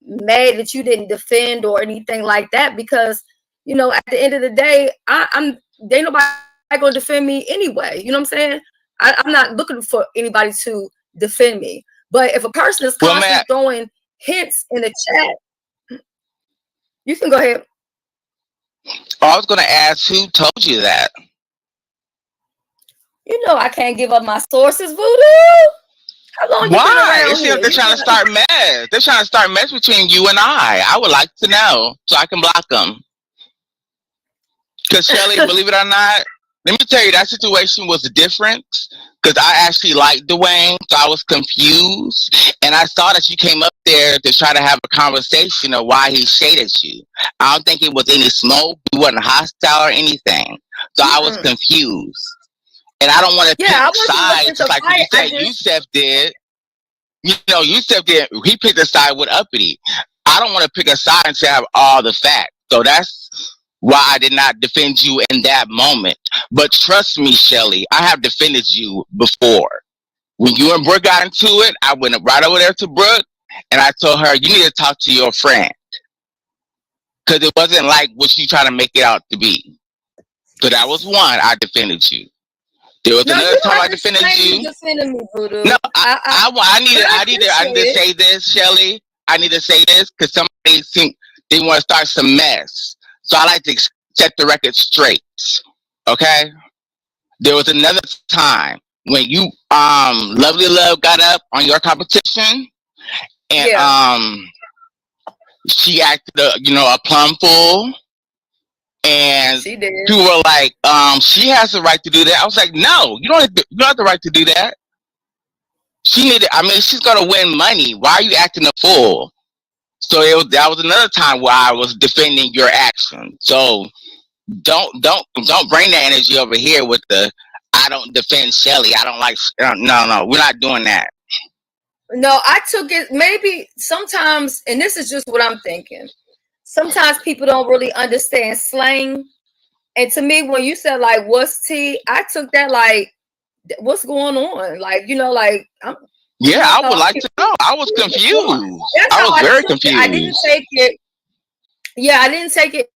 mad that you didn't defend or anything like that, because you know at the end of the day, I'm they nobody gonna defend me anyway. You know what I'm saying? I'm not looking for anybody to defend me. But if a person is Well, constantly Matt, throwing hints in the chat, you can go ahead. I was going to ask who told you that. You know I can't give up my sources, Voodoo. How long you been Why? It around seems here? like they're trying to start mess. They're trying to start mess between you and I. I would like to know so I can block them. Because Shelly, believe it or not, let me tell you, that situation was different. Because I actually liked Dwayne, so I was confused. And I saw that you came up there to try to have a conversation of why he shaded you. I don't think it was any smoke. You wasn't hostile or anything. So I was confused. And I don't want to Yeah, I pick wasn't sides, looking to just like what you fight. said. Yusef did. You know, Yusef did. He picked a side with Uppity. I don't want to pick a side and say I have all the facts. So that's why I did not defend you in that moment. But trust me, Shelly, I have defended you before. When you and Brooke got into it, I went right over there to Brooke and I told her, you need to talk to your friend. Because it wasn't like what you trying to make it out to be. So that was one, I defended you. There was No, another you don't time have I to defended explain you. you defending me, Voodoo. No, I I need to appreciate it. say this, Shelly. I need to say this because somebody think they want to start some mess. So I like to set the record straight. Okay? There was another time when you Lovely Love got up on your competition and Yeah, she acted a plum fool and she did. people were like, she has the right to do that. I was like, no, you don't have the right to do that. She's gonna win money. Why are you acting a fool? So that was another time where I was defending your action. So don't bring that energy over here with the I don't defend Shelly. I don't like no, we're not doing that. No, I took it maybe sometimes, and this is just what I'm thinking. Sometimes people don't really understand slang. And to me, when you said like what's tea, I took that like what's going on? Like, like I'm Yeah, I would like confused. to know. I was confused. That's I how was I very took it. I didn't confused. take it. Yeah, I didn't take it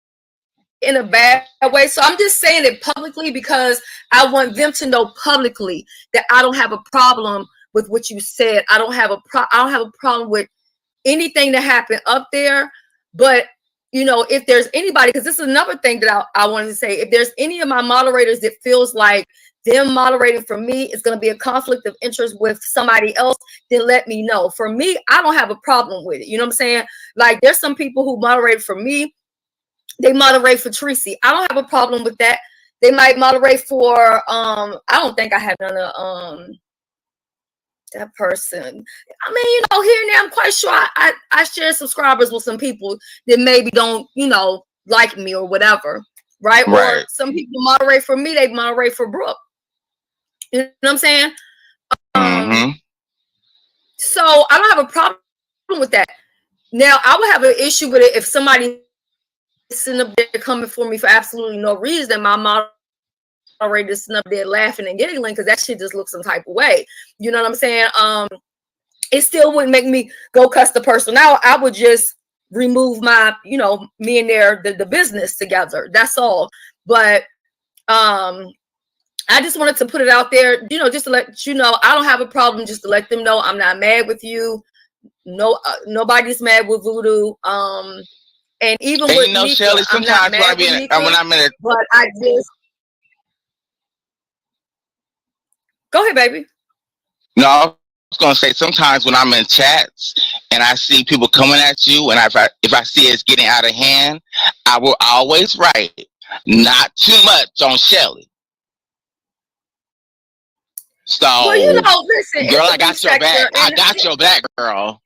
in a bad way. So I'm just saying it publicly because I want them to know publicly that I don't have a problem with what you said. I don't have a problem with anything that happened up there. But if there's anybody, because this is another thing that I wanted to say, if there's any of my moderators that feels like them moderating for me is going to be a conflict of interest with somebody else, then let me know. For me, I don't have a problem with it. You know what I'm saying? Like there's some people who moderate for me. They moderate for Tracy. I don't have a problem with that. They might moderate for I don't think I have none of that person. I mean, here and there, I'm quite sure I share subscribers with some people that maybe don't, like me or whatever. Right? Right. Or some people moderate for me, they moderate for Brooke. You know what I'm saying? So I don't have a problem with that. Now I would have an issue with it if somebody sitting up there coming for me for absolutely no reason. My moderator sitting up there laughing and giggling because that shit just looks some type of way. You know what I'm saying? it still wouldn't make me go cuss the person out. I would just remove my, you know, me and the business together. That's all. But I just wanted to put it out there, you know, just to let you know, I don't have a problem, just to let them know I'm not mad with you. No, nobody's mad with Voodoo. And even And with you know, Nika, Shelly, I'm not sometimes mad with Nika, when I'm in a but I just go ahead, baby. no, I was gonna say sometimes when I'm in chats and I see people coming at you, and if I see it's getting out of hand, I will always write not too much on Shelly. So, Well, you know, listen, girl, it's I a beef got your back. sector, I and got your back, girl.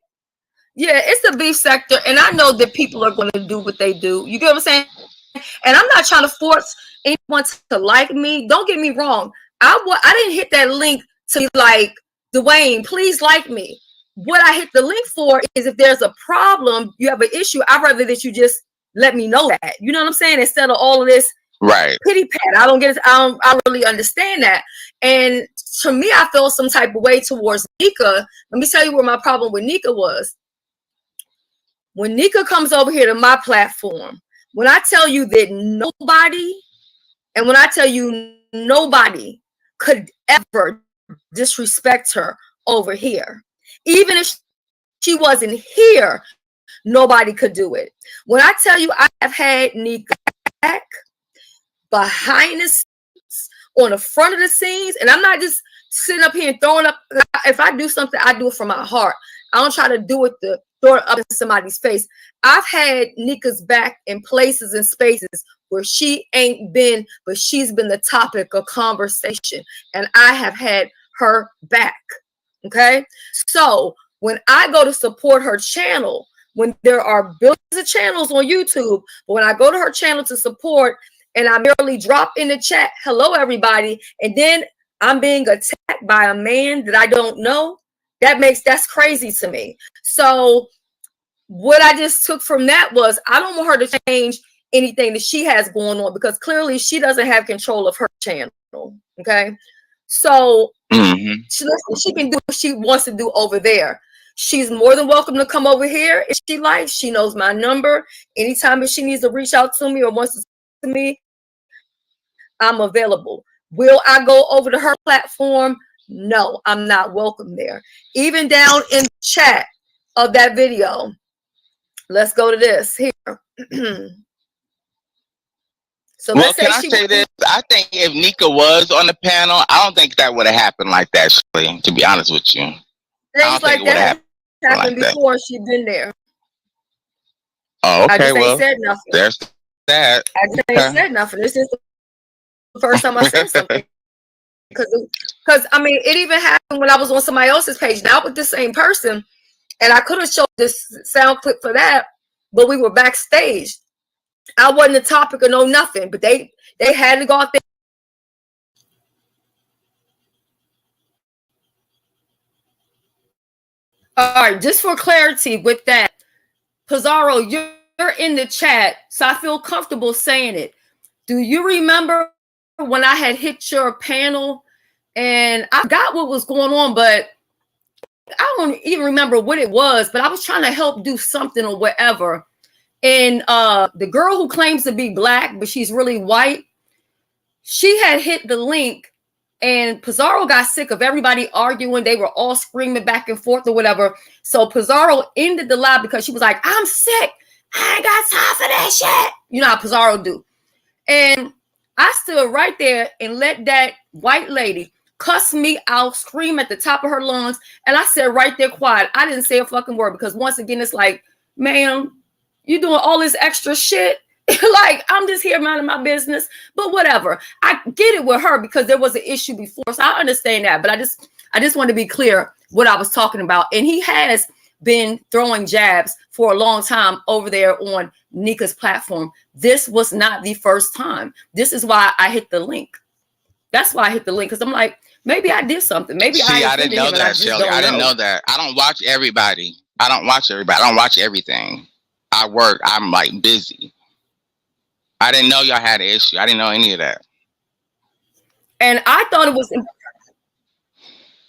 yeah, it's a beef sector, and I know that people are going to do what they do. You get what I'm saying? And I'm not trying to force anyone to like me. Don't get me wrong. I didn't hit that link to be like, Dwayne, please like me. What I hit the link for is if there's a problem, you have an issue, I'd rather that you just let me know that. You know what I'm saying? Instead of all of this Right. pity pat. I don't get it. I don't really understand that. And to me, I feel some type of way towards Nika. Let me tell you where my problem with Nika was. When Nika comes over here to my platform, when I tell you that nobody could ever disrespect her over here, even if she wasn't here, nobody could do it. When I tell you I have had Nika back, behind the scenes, on the front of the scenes, and I'm not just sitting up here and throwing up. If I do something, I do it from my heart. I don't try to do it to throw it up in somebody's face. I've had Nika's back in places and spaces where she ain't been, but she's been the topic of conversation, and I have had her back. Okay, so when I go to support her channel, when there are billions of channels on YouTube, but when I go to her channel to support, and I merely drop in the chat, hello everybody, and then I'm being attacked by a man that I don't know, that's crazy to me. So what I just took from that was, I don't want her to change anything that she has going on, because clearly she doesn't have control of her channel. Okay, so she can do what she wants to do over there. She's more than welcome to come over here if she likes. She knows my number. Anytime if she needs to reach out to me or wants to talk to me, I'm available. Will I go over to her platform? No, I'm not welcome there. Even down in the chat of that video, let's go to this here. So Well, let's say can I say this? I think if Nika was on the panel, I don't think that would have happened like that, Shelly, to be honest with you. Things like that happened before she'd been there. Oh, okay. I just well, ain't said nothing. There's that. I just ain't said nothing. This is the first time I said something. Because I mean, it even happened when I was on somebody else's page, not with the same person, and I could have showed this sound clip for that, but we were backstage. I wasn't the topic or no nothing, but they had to go out there. All right, just for clarity with that, Pizarro, you're in the chat, so I feel comfortable saying it. Do you remember when I had hit your panel and I got what was going on, but I don't even remember what it was, but I was trying to help do something or whatever. And the girl who claims to be black, but she's really white, she had hit the link, and Pizarro got sick of everybody arguing. They were all screaming back and forth or whatever. So Pizarro ended the live because she was like, I'm sick. I ain't got time for that shit. You know how Pizarro do. And I stood right there and let that white lady cuss me out, scream at the top of her lungs. And I said right there quiet. I didn't say a fucking word, because once again, it's like, ma'am, you doing all this extra shit. Like, I'm just here minding my business, but whatever. I get it with her because there was an issue before, so I understand that. But I just want to be clear what I was talking about. And he has been throwing jabs for a long time over there on Nika's platform. This was not the first time. This is why I hit the link. That's why I hit the link, because I'm like, maybe I did something. Maybe I didn't know that, Shelly. I didn't know that. I don't watch everybody. I don't watch everything. I work. I'm like busy. I didn't know y'all had an issue. I didn't know any of that. And I thought it was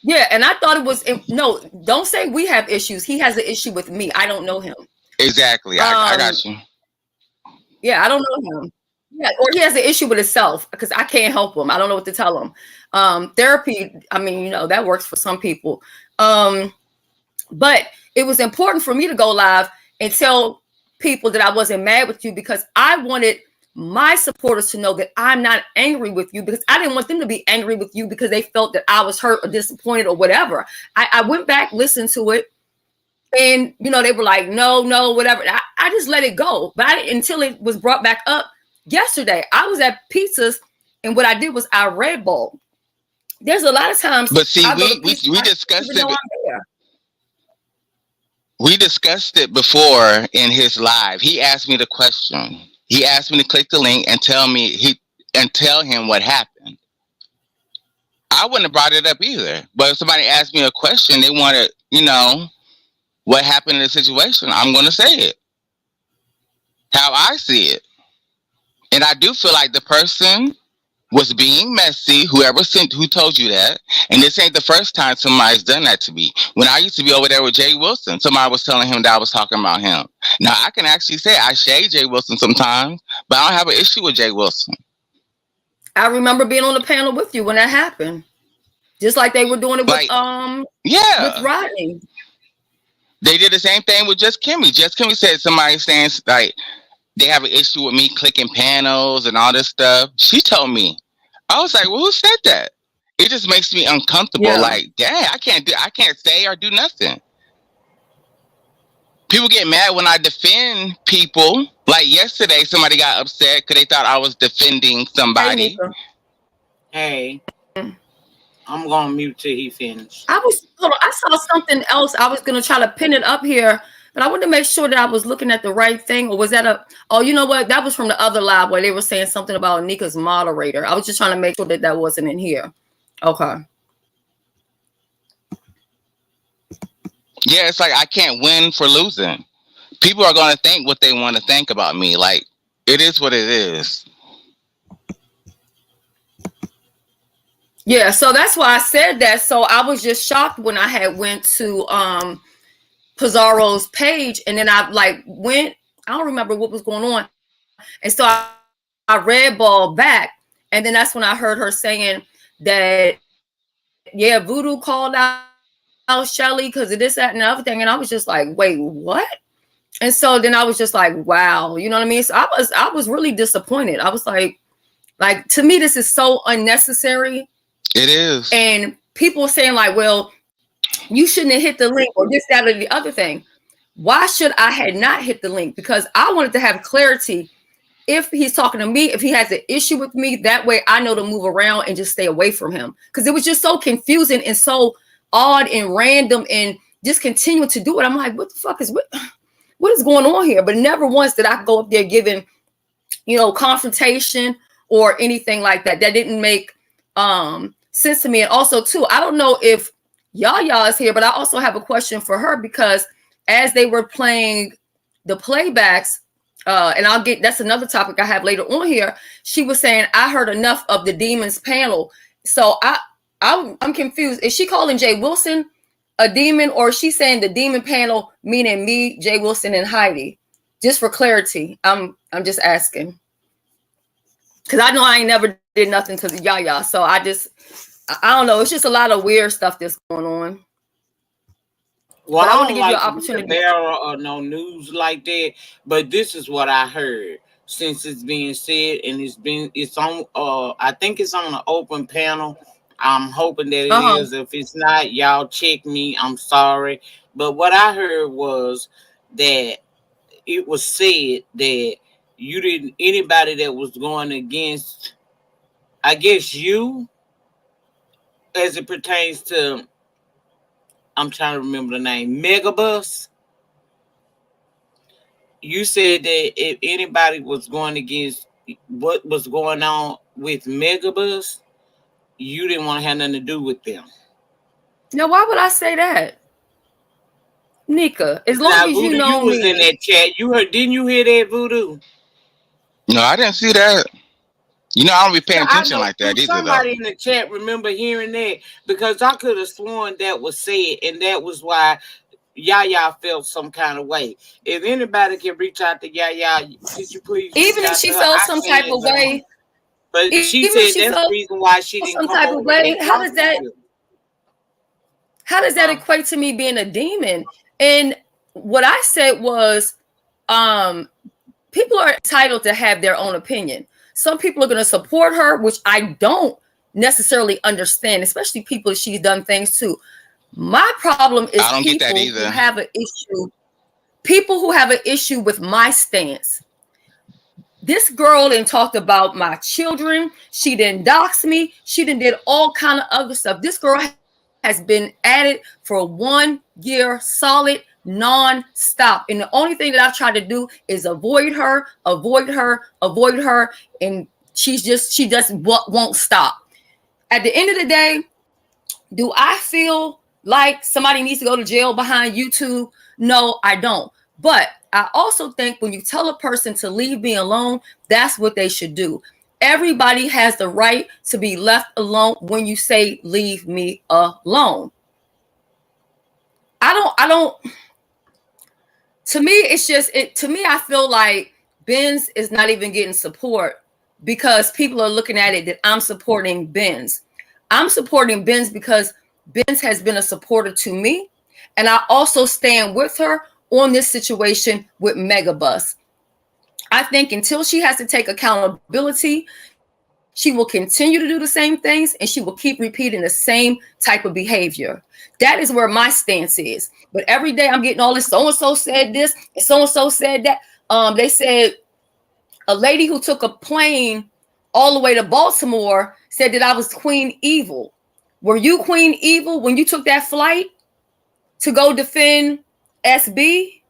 Yeah, and I thought it was no. Don't say we have issues. He has an issue with me. I don't know him. Exactly. I got you. Yeah, I don't know him. Yeah, or he has an issue with himself because I can't help him. I don't know what to tell him. Therapy, I mean, you know, that works for some people. But it was important for me to go live and tell people that I wasn't mad with you because I wanted my supporters to know that I'm not angry with you because I didn't want them to be angry with you because they felt that I was hurt or disappointed or whatever. I went back, listened to it, and you know, they were like, no, whatever. I just let it go. But until it was brought back up yesterday, I was at pizzas, and what I did was I red balled. There's a lot of times. But see, we discussed it. We discussed it before in his live. He asked me the question. He asked me to click the link and tell him what happened. I wouldn't have brought it up either. But if somebody asked me a question, they wanted, you know, what happened in the situation, I'm going to say it. How I see it. And I do feel like the person was being messy, who told you that. And this ain't the first time somebody's done that to me. When I used to be over there with Jay Wilson, somebody was telling him that I was talking about him. Now, I can actually say I shade Jay Wilson sometimes, but I don't have an issue with Jay Wilson. I remember being on the panel with you when that happened. Just like they were doing it with with Rodney. They did the same thing with Just Kimmy. Just Kimmy said somebody saying like they have an issue with me clicking panels and all this stuff. She told me. I was like, well, who said that? It just makes me uncomfortable. Yeah. Like, dang, I can't say or do nothing. People get mad when I defend people. Like yesterday, somebody got upset because they thought I was defending somebody. Hey, I'm gonna mute till he finished. I saw something else. I was gonna try to pin it up here, but I wanted to make sure that I was looking at the right thing. Or was that oh, you know what? That was from the other live where they were saying something about Nika's moderator. I was just trying to make sure that wasn't in here. Okay. Yeah, it's like I can't win for losing. People are going to think what they want to think about me. Like, it is what it is. Yeah, so that's why I said that. So I was just shocked when I had went to Pizarro's page, and then I went, I don't remember what was going on. And so I red ball back, and then that's when I heard her saying that, yeah, Voodoo called out Shelly because of this, that, and the other thing. And I was just like, wait, what? And so then I was just like, wow, you know what I mean? So I was really disappointed. I was like, to me, this is so unnecessary. It is. And people were saying like, well, you shouldn't have hit the link or this, that, or the other thing. Why should I had not hit the link? Because I wanted to have clarity. If he's talking to me, if he has an issue with me, that way I know to move around and just stay away from him. Because it was just so confusing and so odd and random and just continue to do it. I'm like, what the fuck is what is going on here? But never once did I go up there giving, you know, confrontation or anything like that. That didn't make sense to me. And also too, I don't know if Yaya is here, but I also have a question for her because as they were playing the playbacks, and that's another topic I have later on here. She was saying, I heard enough of the demons panel. So I'm confused. Is she calling Jay Wilson a demon, or is she saying the demon panel, meaning me, Jay Wilson, and Heidi? Just for clarity, I'm just asking. Because I know I ain't never did nothing to the Yaya. So I don't know. It's just a lot of weird stuff that's going on. Well, but I want to don't give you like an opportunity. There or no news like that, but this is what I heard since it's being said, and it's on. I think it's on an open panel. I'm hoping that it is. If it's not, y'all check me. I'm sorry, but what I heard was that it was said that you didn't. Anybody that was going against, I guess you, as it pertains to. I'm trying to remember the name. Megabus. You said that if anybody was going against what was going on with Megabus, you didn't want to have nothing to do with them. Now, why would I say that? Nika, as long as Voodoo, you know you was me. in that chat. You heard? Didn't you hear that, Voodoo? No, I didn't see that. You know, I don't be paying I attention know like that either, though. somebody in the chat remember hearing that, because I could have sworn that was said, and that was why Yaya felt some kind of way. If anybody can reach out to Yaya, could you please Even reach if out she to her? felt I some said type of no. way, But she even if said she that's the felt reason why she didn't some come type over of way, and how talk does to that you. equate to me being a demon? And what I said was, people are entitled to have their own opinion. Some people are going to support her, which I don't necessarily understand, especially people she's done things to. My problem is I don't get that people who either. have an issue. People who have an issue with my stance. This girl didn't talk about my children. She didn't dox me. She didn't did all kind of other stuff. This girl has been at it for 1 year solid, non-stop. And the only thing that I've tried to do is avoid her. And she just won't stop. At the end of the day, do I feel like somebody needs to go to jail behind YouTube? No, I don't. But I also think when you tell a person to leave me alone, that's what they should do. Everybody has the right to be left alone when you say leave me alone. I don't to me, it's just to me, I feel like Benz is not even getting support because people are looking at it that I'm supporting Benz. I'm supporting Benz because Benz has been a supporter to me, and I also stand with her on this situation with Megabus. I think until she has to take accountability, she will continue to do the same things, and she will keep repeating the same type of behavior. That is where my stance is. But every day I'm getting all this, so-and-so said this, and so-and-so said that. They said a lady who took a plane all the way to Baltimore said that I was Queen Evil. Were you Queen Evil when you took that flight to go defend SB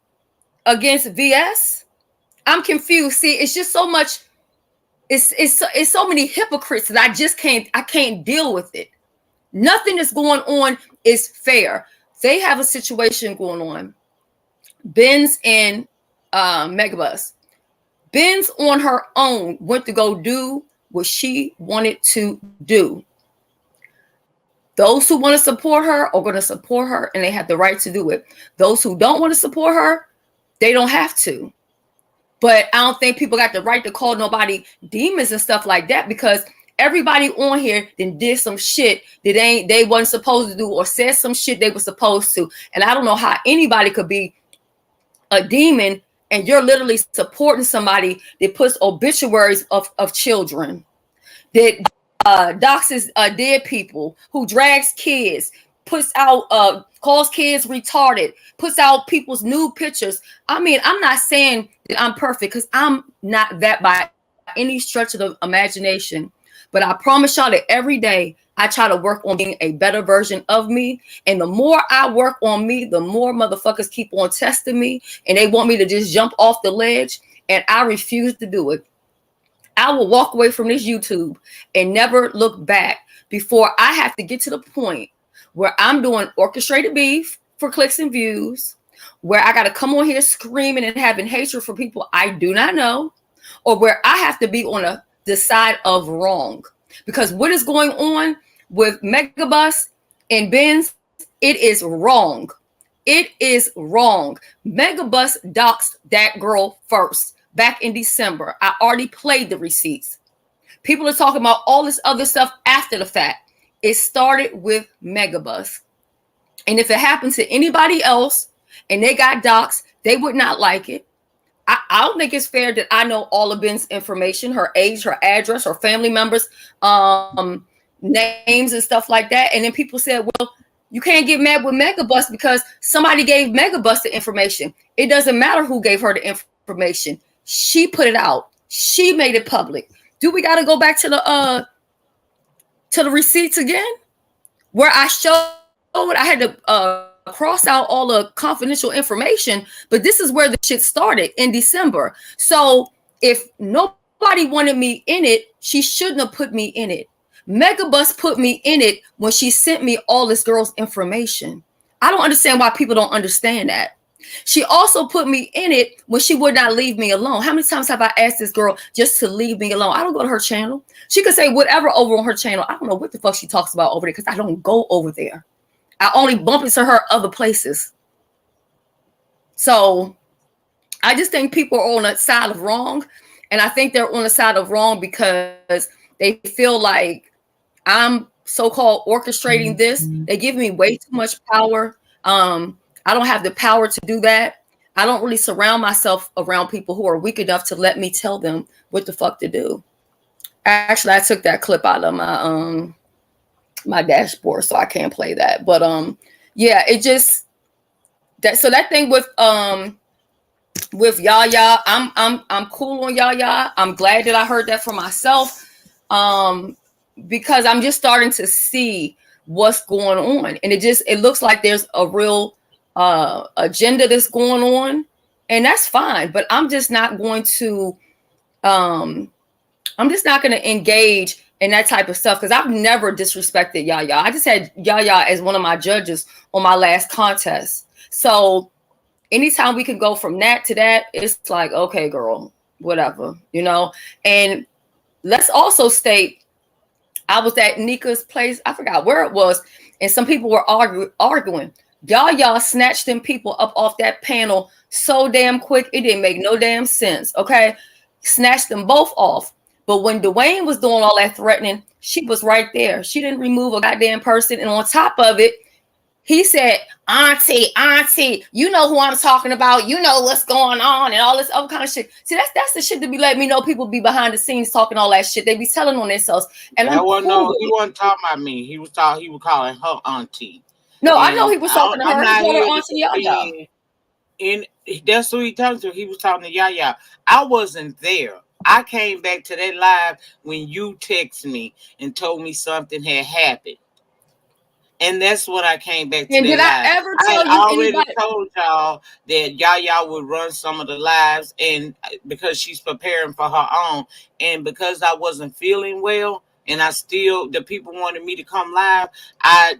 against VS? I'm confused. See, it's just so much. It's so many hypocrites that I can't deal with it. Nothing that's going on is fair. They have a situation going on. Benz and Megabus. Benz on her own went to go do what she wanted to do. Those who want to support her are going to support her, and they have the right to do it. Those who don't want to support her, they don't have to. But I don't think people got the right to call nobody demons and stuff like that, because everybody on here then did some shit that they wasn't supposed to do, or said some shit they were supposed to. And I don't know how anybody could be a demon and you're literally supporting somebody that puts obituaries of children, that doxes dead people, who drags kids, puts out calls kids retarded, puts out people's nude pictures. I mean, I'm not saying that I'm perfect, because I'm not that by any stretch of the imagination. But I promise y'all that every day I try to work on being a better version of me. And the more I work on me, the more motherfuckers keep on testing me, and they want me to just jump off the ledge. And I refuse to do it. I will walk away from this YouTube and never look back before I have to get to the point where I'm doing orchestrated beef for clicks and views, where I got to come on here screaming and having hatred for people I do not know, or where I have to be on the side of wrong. Because what is going on with Megabus and Benz, it is wrong. It is wrong. Megabus doxed that girl first. Back in December, I already played the receipts. People are talking about all this other stuff after the fact. It started with Megabus. And if it happened to anybody else and they got doxed, they would not like it. I don't think it's fair that I know all of Ben's information, her age, her address, her family members, names and stuff like that. And then people said, well, you can't get mad with Megabus because somebody gave Megabus the information. It doesn't matter who gave her the information. She put it out. She made it public. Do we got to go back to the receipts again, where I showed I had to cross out all the confidential information? But this is where the shit started in December. So if nobody wanted me in it, she shouldn't have put me in it. Megabus put me in it when she sent me all this girl's information. I don't understand why people don't understand that. She also put me in it when she would not leave me alone. How many times have I asked this girl just to leave me alone? I don't go to her channel. She could say whatever over on her channel. I don't know what the fuck she talks about over there because I don't go over there. I only bump into her other places. So I just think people are on the side of wrong. And I think they're on the side of wrong because they feel like I'm so-called orchestrating this. They give me way too much power. I don't have the power to do that. I don't really surround myself around people who are weak enough to let me tell them what the fuck to do. Actually, I took that clip out of my my dashboard, so I can't play that. But yeah, it just that thing with Yaya, I'm cool on Yaya. I'm glad that I heard that for myself. Because I'm just starting to see what's going on. And it looks like there's a real agenda that's going on. And that's fine. But I'm just not going to engage in that type of stuff because I've never disrespected Yaya. I just had Yaya as one of my judges on my last contest. So anytime we can go from that to that, it's like, okay, girl, whatever, you know. And let's also state, I was at Nika's place. I forgot where it was. And some people were arguing. Y'all snatched them people up off that panel so damn quick. It didn't make no damn sense. Okay. Snatched them both off. But when Dwayne was doing all that threatening, she was right there. She didn't remove a goddamn person. And on top of it, he said, Auntie, you know who I'm talking about. You know what's going on and all this other kind of shit. See, that's the shit to be letting me know people be behind the scenes talking all that shit. They be telling on themselves. And he wasn't talking about me. He was calling her auntie. No, I know he was talking to her. He told her auntie Yaya. And that's who he talking to. He was talking to Yaya. I wasn't there. I came back to that live when you texted me and told me something had happened. And that's what I came back to. And did I ever tell you? I already told y'all that Yaya would run some of the lives, and because she's preparing for her own, and because I wasn't feeling well, and the people wanted me to come live.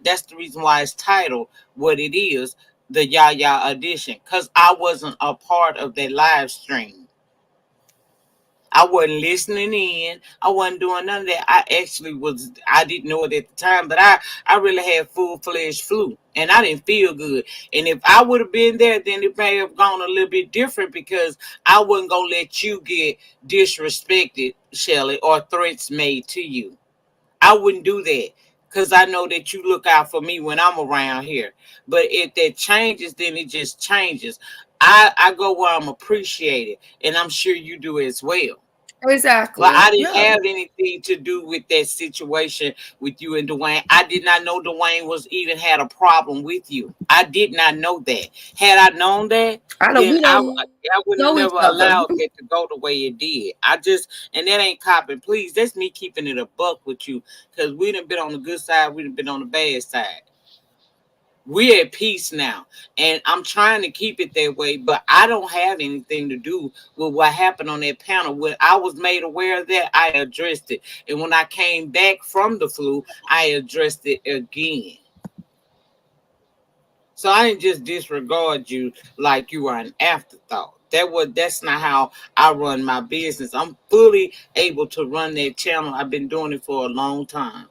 That's the reason why it's titled what it is, the Yaya edition, because I wasn't a part of that live stream. I wasn't listening in. I wasn't doing none of that. I didn't know it at the time, but I really had full-fledged flu, and I didn't feel good. And if I would have been there, then it may have gone a little bit different because I wasn't going to let you get disrespected, Shelly, or threats made to you. I wouldn't do that because I know that you look out for me when I'm around here. But if that changes, then it just changes. I go where I'm appreciated, and I'm sure you do as well. Exactly. Well, I didn't have anything to do with that situation with you and Dwayne. I did not know Dwayne had a problem with you. I did not know that. Had I known that, I would have never allowed it to go the way it did. And that ain't copping. Please, that's me keeping it a buck with you because we done been on the good side. We done been on the bad side. We're at peace now, and I'm trying to keep it that way, but I don't have anything to do with what happened on that panel. When I was made aware of that, I addressed it. And when I came back from the flu, I addressed it again. So I didn't just disregard you like you were an afterthought. That's not how I run my business. I'm fully able to run that channel. I've been doing it for a long time.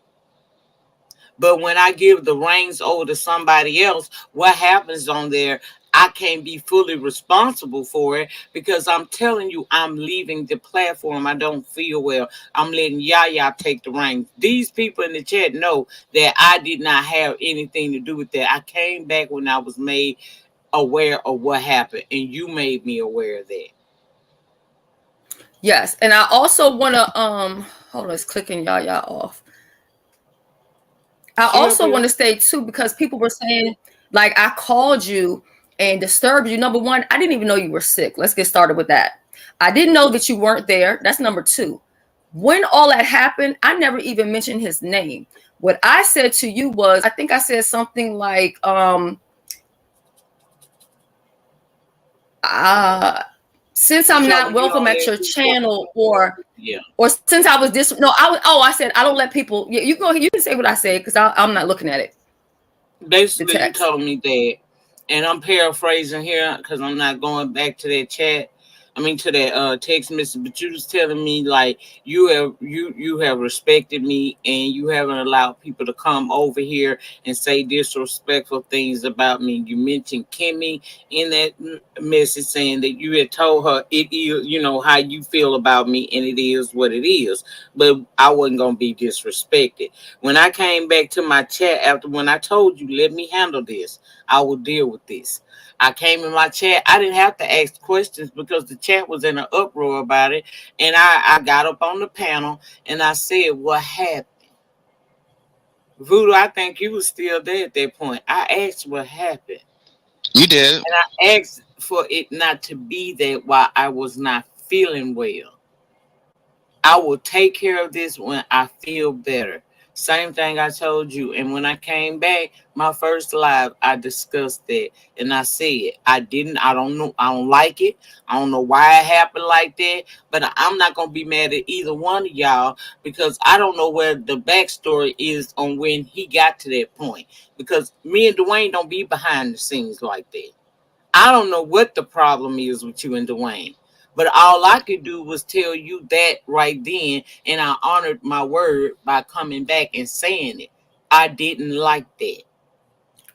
But when I give the reins over to somebody else, what happens on there, I can't be fully responsible for it because I'm telling you, I'm leaving the platform. I don't feel well. I'm letting Yaya take the reins. These people in the chat know that I did not have anything to do with that. I came back when I was made aware of what happened, and you made me aware of that. Yes, and I also want to hold on, it's clicking Yaya off. I also want to say too, because people were saying, like, I called you and disturbed you. Number one, I didn't even know you were sick. Let's get started with that. I didn't know that you weren't there. That's number two. When all that happened, I never even mentioned his name. What I said to you was, I think I said something like, since I'm not welcome at your channel, or since I was I said I don't let people. You can say what I said because I'm not looking at it. Basically, you told me that and I'm paraphrasing here because I'm not going back to that chat. I mean to that text message, but you was telling me like you have respected me and you haven't allowed people to come over here and say disrespectful things about me. You mentioned Kimmy in that message saying that you had told her it is, you know, how you feel about me and it is what it is. But I wasn't gonna be disrespected. When I came back to my chat after when I told you, let me handle this, I will deal with this. I came in my chat. I didn't have to ask questions because the chat was in an uproar about it. And I got up on the panel and I said, what happened? Voodoo, I think you was still there at that point. I asked what happened. You did. And I asked for it not to be that while I was not feeling well. I will take care of this when I feel better. Same thing I told you. And when I came back, my first live, I discussed that. And I said, I don't know. I don't like it. I don't know why it happened like that. But I'm not going to be mad at either one of y'all because I don't know where the backstory is on when he got to that point. Because me and Dwayne don't be behind the scenes like that. I don't know what the problem is with you and Dwayne. But all I could do was tell you that right then, and I honored my word by coming back and saying it. I didn't like that.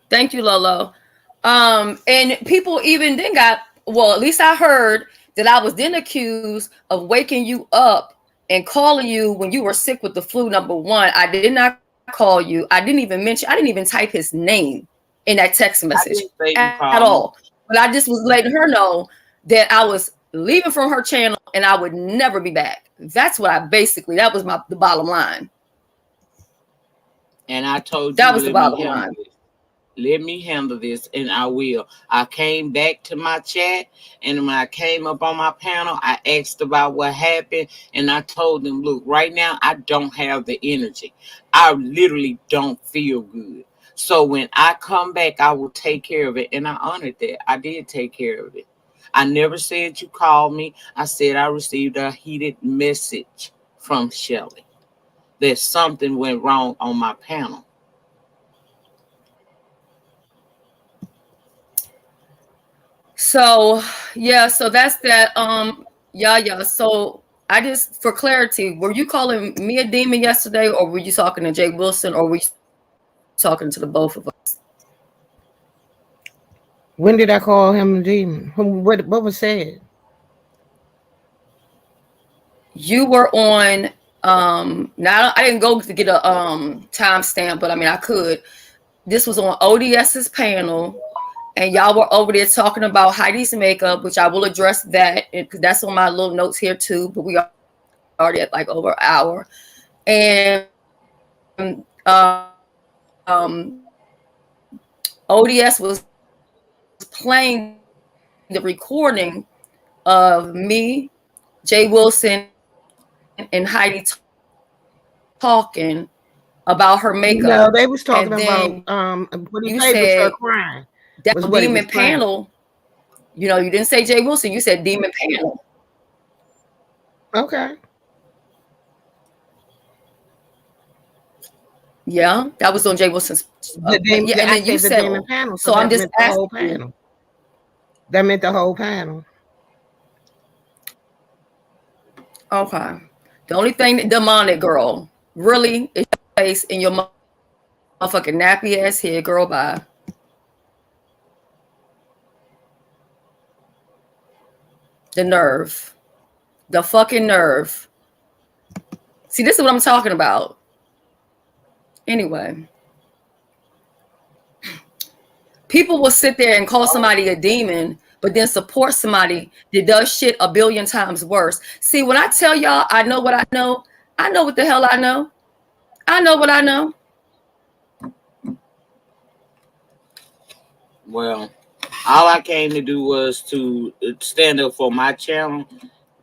Thank you, Lolo. And people even then got, well, at least I heard that I was then accused of waking you up and calling you when you were sick with the flu. Number one, I did not call you. I didn't even type his name in that text message at all. But I just was letting her know that I was leaving from her channel and I would never be back. That's what that was the bottom line. And I told you that was the bottom line. Let me handle this, and I will. I came back to my chat, and when I came up on my panel, I asked about what happened, and I told them, look, right now, I don't have the energy. I literally don't feel good. So when I come back, I will take care of it, and I honored that. I did take care of it. I never said you called me. I said I received a heated message from Shelly that something went wrong on my panel. So yeah, so that's that. Yeah. So I just, for clarity, were you calling me a demon yesterday, or were you talking to Jay Wilson, or were you talking to the both of us? When did I call him a demon? What was said? You were on. Now I didn't go to get a timestamp, but I mean I could. This was on ODS's panel. And y'all were over there talking about Heidi's makeup, which I will address that because that's on my little notes here too. But we are already at like over an hour. And ODS was playing the recording of me, Jay Wilson, and Heidi talking about her makeup. No, they was talking about what he said was her crying. That was demon panel. You know, you didn't say Jay Wilson, you said demon panel. Okay. Yeah, that was on Jay Wilson's. And then you said demon panel. So I'm just asking. Whole panel. That meant the whole panel. Okay. The only thing that demonic, girl, really is your face in your motherfucking nappy ass head, girl. Bye. The nerve. The fucking nerve. See, this is what I'm talking about. Anyway. People will sit there and call somebody a demon, but then support somebody that does shit a billion times worse. See, when I tell y'all I know what I know what the hell I know. I know what I know. Well, all I came to do was to stand up for my channel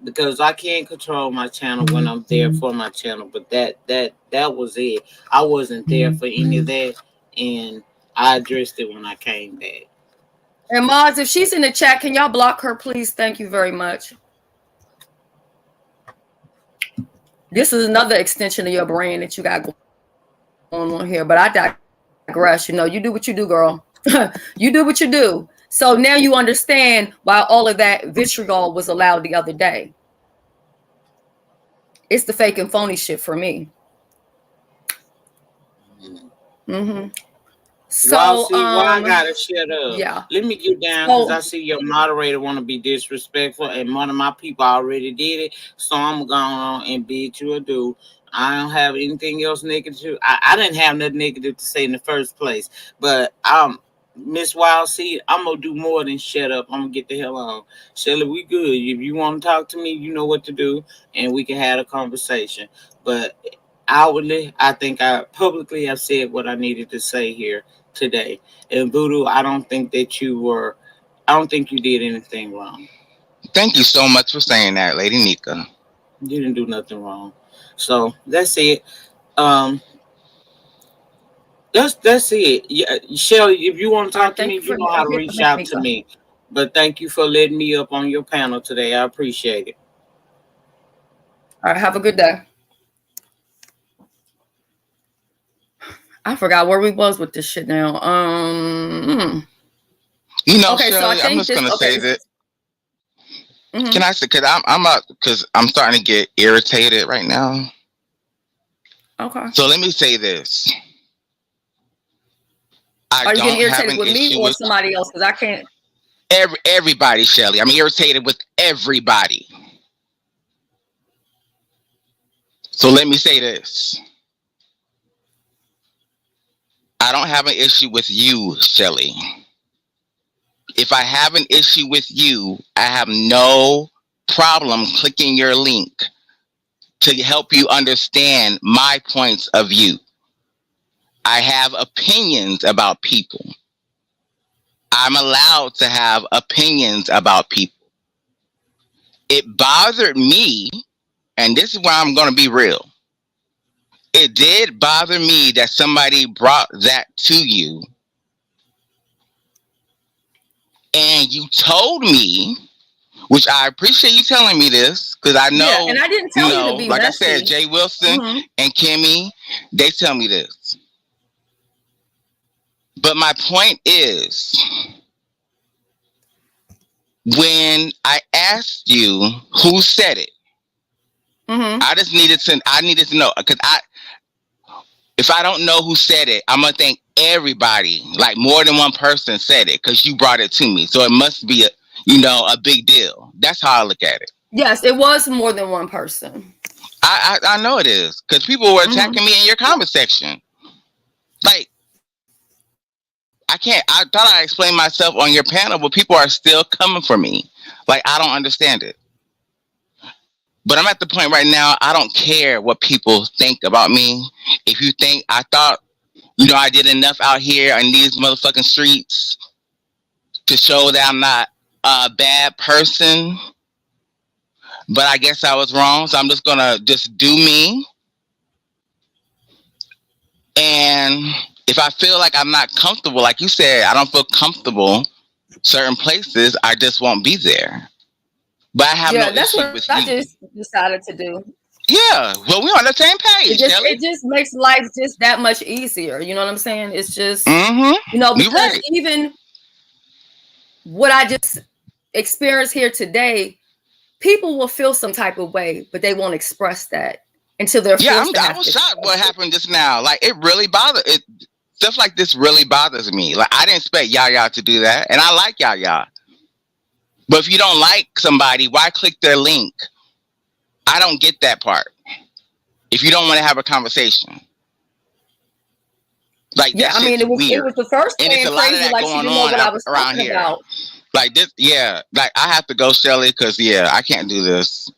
because I can't control my channel when I'm there for my channel. But that was it. I wasn't there for any of that, and I addressed it when I came back. And Moz, if she's in the chat, can y'all block her, please? Thank you very much. This is another extension of your brand that you got going on here, but I digress. You know, you do what you do, girl. You do what you do. So now you understand why all of that vitriol was allowed the other day. It's the fake and phony shit for me. Mm-hmm. So, well, see, I gotta shut up. Yeah. Let me get down because I see your moderator want to be disrespectful, and one of my people already did it. So I'm going on and bid you adieu. I don't have anything else negative. I didn't have nothing negative to say in the first place, but Miss Wild Seed, I'm gonna do more than shut up. I'm gonna get the hell on. Shelly, we good. If you want to talk to me, you know what to do, and we can have a conversation. But outwardly, I think I publicly have said what I needed to say here today. And Voodoo, I don't think you did anything wrong. Thank you so much for saying that, Lady Nika. You didn't do nothing wrong. So that's it. That's it. Yeah, Shelly, if you want to talk to me, you know how to reach out to me. But thank you for letting me up on your panel today. I appreciate it. All right, have a good day. I forgot where we was with this shit now. You know, okay, Shelly, so I think I'm just gonna say that. Mm-hmm. Can I say? Because I'm starting to get irritated right now. Okay. So let me say this. Are you getting irritated with me or somebody else? Because I can't. Everybody, Shelly. I'm irritated with everybody. So let me say this. I don't have an issue with you, Shelly. If I have an issue with you, I have no problem clicking your link to help you understand my points of view. I have opinions about people. I'm allowed to have opinions about people. It bothered me, and this is where I'm going to be real. It did bother me that somebody brought that to you. And you told me, which I appreciate you telling me this, because I know, yeah, and I didn't tell you to be like messy. I said, Jay Wilson and Kimmy, they tell me this. But my point is, when I asked you who said it, I needed to know, because if I don't know who said it, I'm gonna think everybody, like more than one person said it, because you brought it to me. So it must be a big deal. That's how I look at it. Yes, it was more than one person. I know it is, because people were attacking me in your comment section. Like, I thought I explained myself on your panel, but people are still coming for me. Like, I don't understand it. But I'm at the point right now, I don't care what people think about me. If you think I thought, I did enough out here in these motherfucking streets to show that I'm not a bad person, but I guess I was wrong. So I'm just gonna just do me. And if I feel like I'm not comfortable, like you said, I don't feel comfortable certain places, I just won't be there. But I have no issue with you. I just decided to do. Yeah, well, we're on the same page. It just makes life just that much easier. You know what I'm saying? It's just, because right. Even what I just experienced here today, people will feel some type of way, but they won't express that until they're forced to have I was shocked what happened just now. Like, it really bothered it. Stuff like this really bothers me. Like, I didn't expect Yaya to do that, and I like Yaya. But if you don't like somebody, why click their link? I don't get that part. If you don't want to have a conversation. Like, yeah, I mean, it was the first thing crazy, like she didn't know what I was talking about. Like this, yeah. Like, I have to go, Shelly, because I can't do this.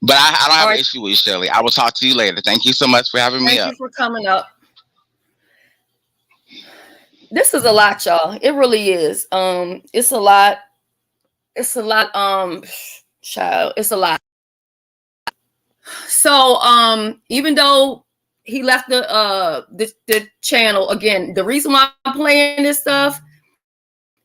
But I don't have an issue with you, Shelly. I will talk to you later. Thank you so much for having me up. Thank you for coming up. This is a lot, y'all. It really is. It's a lot. It's a lot. Child, it's a lot. So, even though he left the channel again, the reason why I'm playing this stuff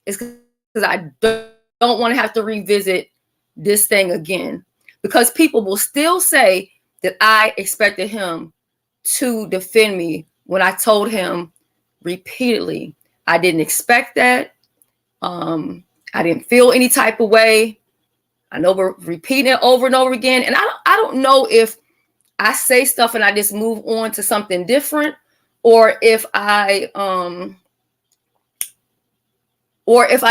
is because I don't want to have to revisit this thing again, because people will still say that I expected him to defend me when I told him repeatedly I didn't expect that. I didn't feel any type of way. I know we're repeating it over and over again. And I don't know if I say stuff and I just move on to something different, or if I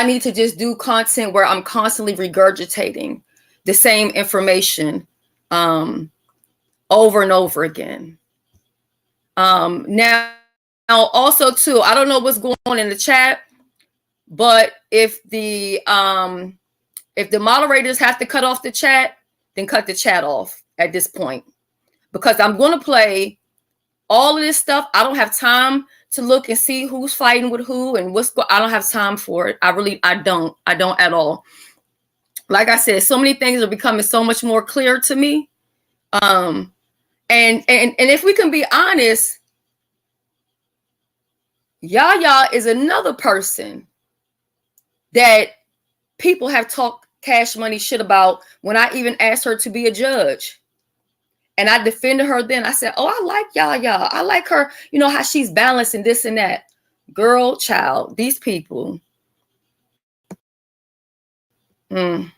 need to just do content where I'm constantly regurgitating the same information over and over again. Now also too, I don't know what's going on in the chat, but if the moderators have to cut off the chat, then cut the chat off at this point, because I'm going to play all of this stuff. I don't have time to look and see who's fighting with who and I don't have time for it. I don't at all. Like I said, so many things are becoming so much more clear to me. And if we can be honest, Yaya is another person that people have talked Cash Money shit about when I even asked her to be a judge. And I defended her then. I said, oh, I like Yaya. I like her, you know, how she's balancing this and that. Girl, child, these people. Let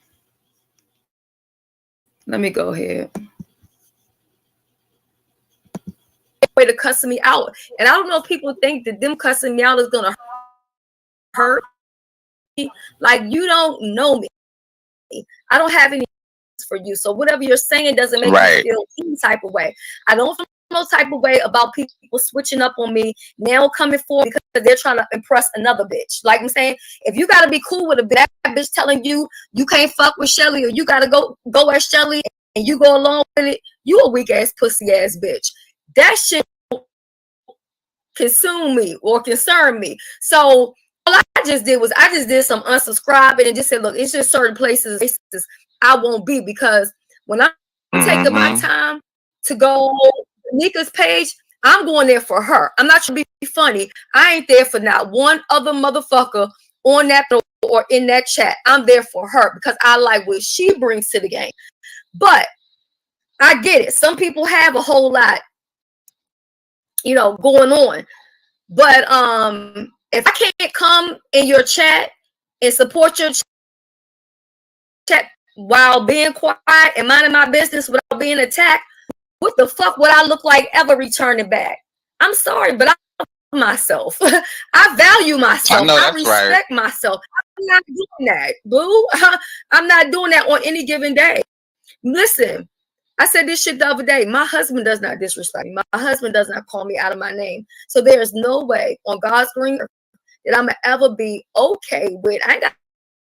me go ahead. Way to cussing me out. And I don't know if people think that them cussing me out is gonna hurt me. Like, you don't know me. I don't have any for you. So whatever you're saying doesn't make me feel any type of way. I don't feel no type of way about people switching up on me now, coming forward because they're trying to impress another bitch. Like I'm saying, if you gotta be cool with that bitch telling you you can't fuck with Shelly, or you gotta go at Shelly and you go along with it, you a weak ass pussy ass bitch. That shit consume me or concern me. So all I just did was I just did some unsubscribing and just said, look, it's just certain places I won't be, because when I'm taking my time to go Nika's page, I'm going there for her. I'm not trying to be funny. I ain't there for not one other motherfucker on that or in that chat. I'm there for her because I like what she brings to the game. But I get it. Some people have a whole lot, you know, going on. But if I can't come in your chat and support your chat while being quiet and minding my business without being attacked, what the fuck would I look like ever returning back? I'm sorry, but I love myself. I value myself. I respect myself. I'm not doing that, boo. I'm not doing that on any given day. Listen, I said this shit the other day. My husband does not disrespect me. My husband does not call me out of my name. So there is no way on God's green earth that I'm gonna ever be okay with. I ain't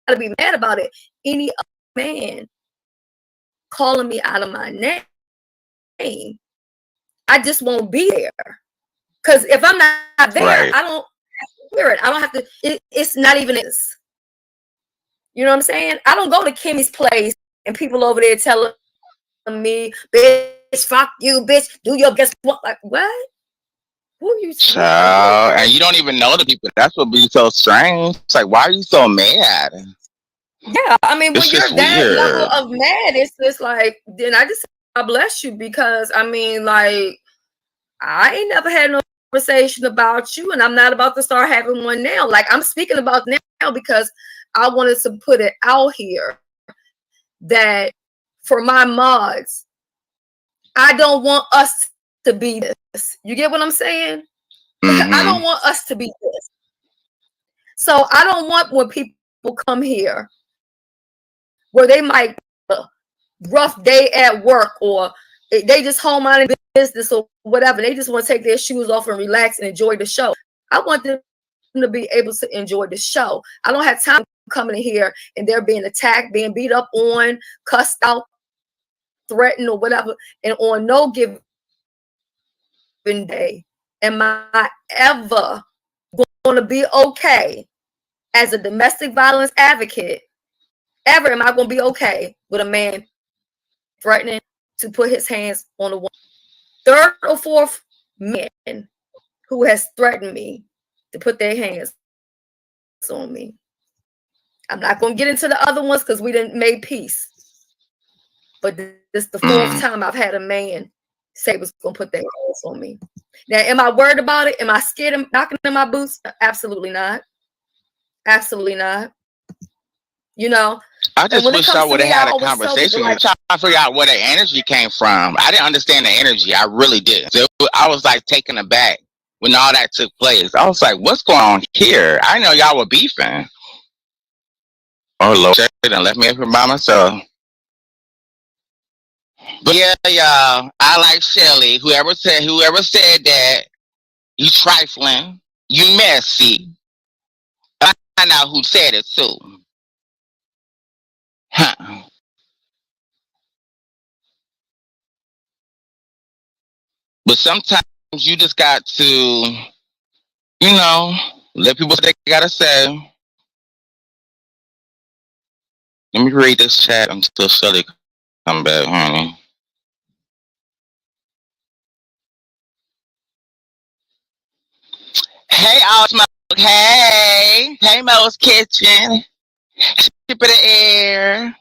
gotta be mad about it. Any other man calling me out of my name, I just won't be there. Because if I'm not there, I don't have to hear it. I don't have to. It's not even this. You know what I'm saying? I don't go to Kimmy's place and people over there telling me, bitch, fuck you, bitch, do your guess what? Like, what? Who are you? Child, and you don't even know the people. That's what be so strange. It's like, why are you so mad? Yeah, I mean, when you're that level of mad, it's just like, then I just say, God bless you, because I mean, like, I ain't never had no conversation about you, and I'm not about to start having one now. Like, I'm speaking about now because I wanted to put it out here that for my mods, I don't want us to be this. You get what I'm saying? I don't want us to be this. So I don't want when people come here where they might rough day at work, or they just home out in business or whatever. They just want to take their shoes off and relax and enjoy the show. I want them to be able to enjoy the show. I don't have time coming in here and they're being attacked, being beat up on, cussed out, threatened, or whatever. And on no given day am I ever going to be okay as a domestic violence advocate. Ever am I going to be okay with a man threatening to put his hands on a woman? Third or fourth man who has threatened me to put their hands on me. I'm not going to get into the other ones because we didn't make peace. But this is the fourth time I've had a man say it was gonna put their hands on me. Now, am I worried about it? Am I scared of knocking in my boots? Absolutely not. Absolutely not. You know. I just wish I would have had a always conversation and try to figure out where the energy came from. I didn't understand the energy. I really did. So I was like taken aback when all that took place. I was like, what's going on here? I know y'all were beefing. Oh, Lord, they done left me up here by myself. But yeah, y'all, I like Shelly. Whoever said that, you trifling, you messy. I find out who said it too. Huh. But sometimes you just got to, you know, let people say what they gotta say. Let me read this chat until Shelly come back, honey. Hey, all smoke. Hey, Mo's Kitchen. Tip of the air.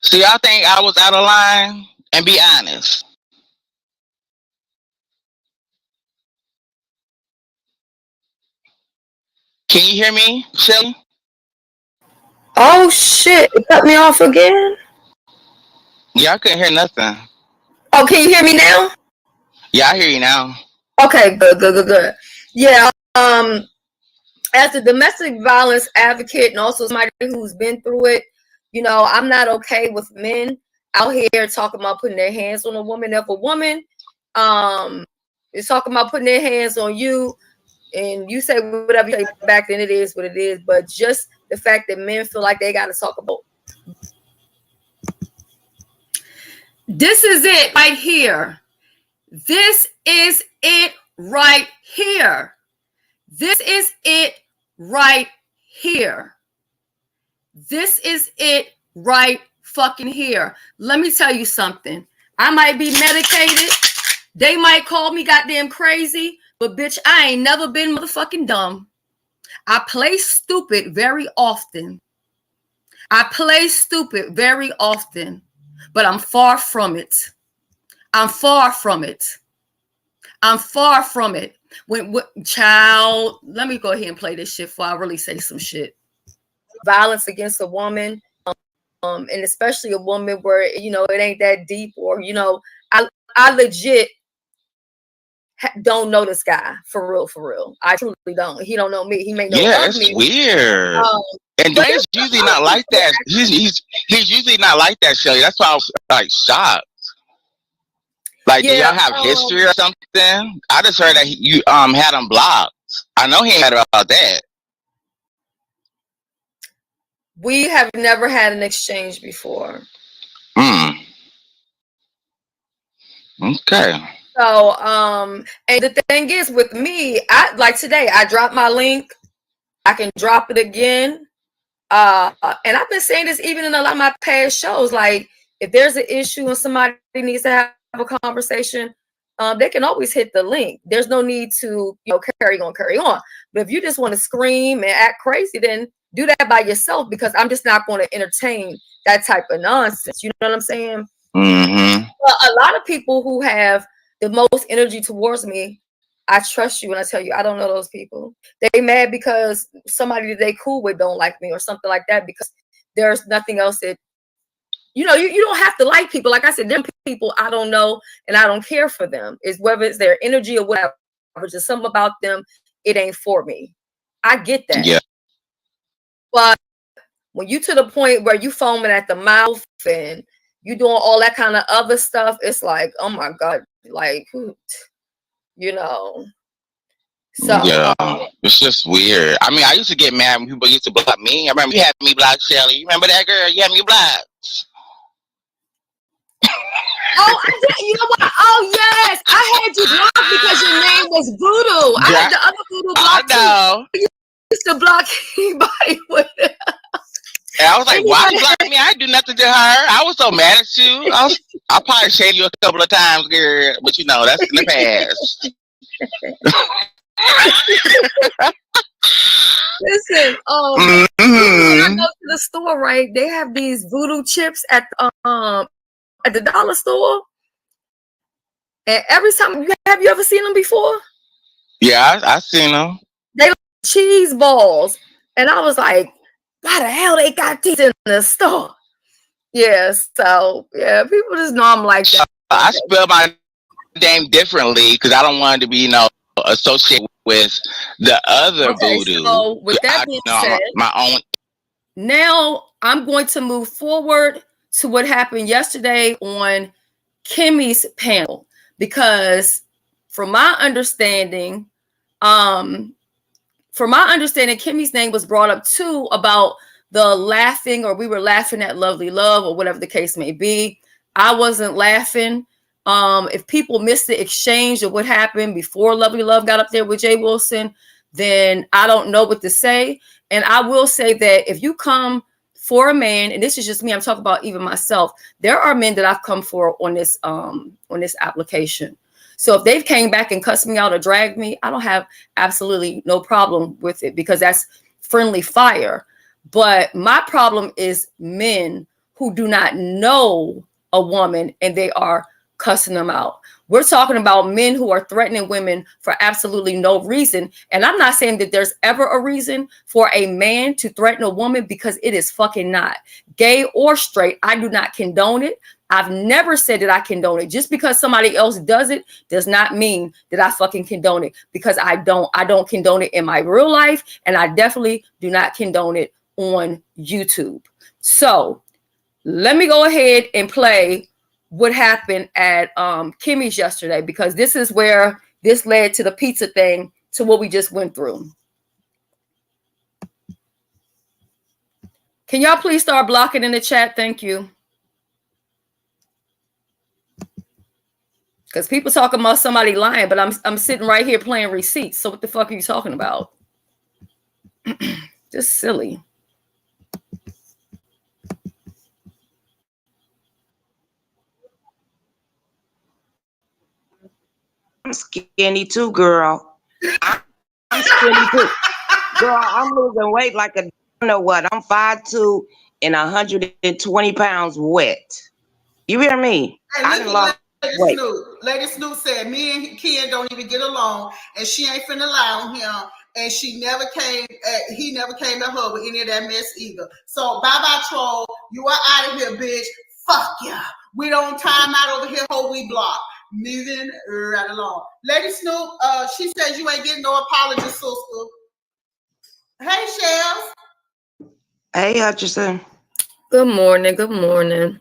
So y'all think I was out of line? And be honest. Can you hear me, Shelly? Oh shit! It cut me off again. Yeah, I couldn't hear nothing. Oh, can you hear me now? Yeah, I hear you now. Okay, good. Yeah. As a domestic violence advocate and also somebody who's been through it, you know, I'm not okay with men out here talking about putting their hands on a woman. If a woman is talking about putting their hands on you and you say whatever you say back, then it is what it is. But just the fact that men feel like they got to talk about. This is it right here. This is it right here. This is it right here. This is it right fucking here. Let me tell you something. I might be medicated. They might call me goddamn crazy, but bitch, I ain't never been motherfucking dumb. I play stupid very often. But I'm far from it. Child, let me go ahead and play this shit before I really say some shit. Violence against a woman, and especially a woman where, you know, it ain't that deep, or, you know, I legit don't know this guy for real. I truly don't. He don't know me. He may know of me. Yeah, it's weird. And Dwayne's usually not like that. He's usually not like that, Shelly. That's why I was like shocked. Like, do y'all have history or something? I just heard that you had him blocked. I know he ain't mad about that. We have never had an exchange before. Okay. So, and the thing is with me, I like today, I dropped my link. I can drop it again. And I've been saying this even in a lot of my past shows. Like, if there's an issue and somebody needs to have a conversation, they can always hit the link. There's no need to, you know, carry on. But if you just want to scream and act crazy, then do that by yourself, because I'm just not going to entertain that type of nonsense. You know what I'm saying? Mm-hmm. Well, a lot of people who have the most energy towards me, I trust you when I tell you I don't know those people. They mad because somebody that they cool with don't like me or something like that, because there's nothing else that, you know, you don't have to like people. Like I said, them people I don't know and I don't care for them. It's whether it's their energy or whatever, just something about them, it ain't for me. I get that. Yeah. But when you to the point where you foaming at the mouth and you doing all that kind of other stuff, it's like, oh my God, like, you know. So yeah, it's just weird. I mean, I used to get mad when people used to block me. I remember you had me blocked, Shelly. You remember that girl? You had me blocked. Oh, I did. You know what? Oh, yes. I had you blocked because your name was Voodoo. I had the other Voodoo blocked. I know. You used to block anybody with it. And I was like, why you block me? I didn't do nothing to her. I was so mad at you. I probably shaded you a couple of times, girl. But you know, that's in the past. Listen, when I go to the store, right? They have these voodoo chips at at the dollar store. And every time, have you ever seen them before? Yeah, I seen them. They like cheese balls. And I was like, why the hell they got these in the store? Yeah, so yeah, people just know I'm like that. I spell my name differently because I don't want it to be, associated with the other voodoo. So with that being said, my own. Now I'm going to move forward to what happened yesterday on Kimmy's panel, because from my understanding, Kimmy's name was brought up too about the laughing, or we were laughing at Lovely Love, or whatever the case may be. I wasn't laughing. If people missed the exchange of what happened before Lovely Love got up there with Jay Wilson, then I don't know what to say. And I will say that if you come for a man, and this is just me, I'm talking about even myself, there are men that I've come for on this application. So if they've came back and cussed me out or dragged me, I don't have absolutely no problem with it, because that's friendly fire. But my problem is men who do not know a woman and they are cussing them out. We're talking about men who are threatening women for absolutely no reason. And I'm not saying that there's ever a reason for a man to threaten a woman, because it is fucking not. Gay or straight, I do not condone it. I've never said that I condone it. Just because somebody else does it does not mean that I fucking condone it, because I don't condone it in my real life, and I definitely do not condone it on YouTube. So let me go ahead and play what happened at Kimmy's yesterday, because this is where this led to the pizza thing, to what we just went through. Can y'all please start blocking in the chat? Thank you. Because people talking about somebody lying, but I'm sitting right here playing receipts. So what the fuck are you talking about? Just silly. I'm skinny too, girl. I'm skinny too. Girl, I'm losing weight like a, you know what? I'm 5'2" and 120 pounds wet. You hear me? I done lost weight. Lady Snoop said, me and Ken don't even get along, and she ain't finna lie on him. And he never came to her with any of that mess either. So bye-bye, troll. You are out of here, bitch. Fuck yeah. We don't time out over here, ho, we block. Moving right along. Lady Snoop, she says you ain't getting no apology, sister. Hey, Shells. Hey, Hutchinson. Good morning. Good morning.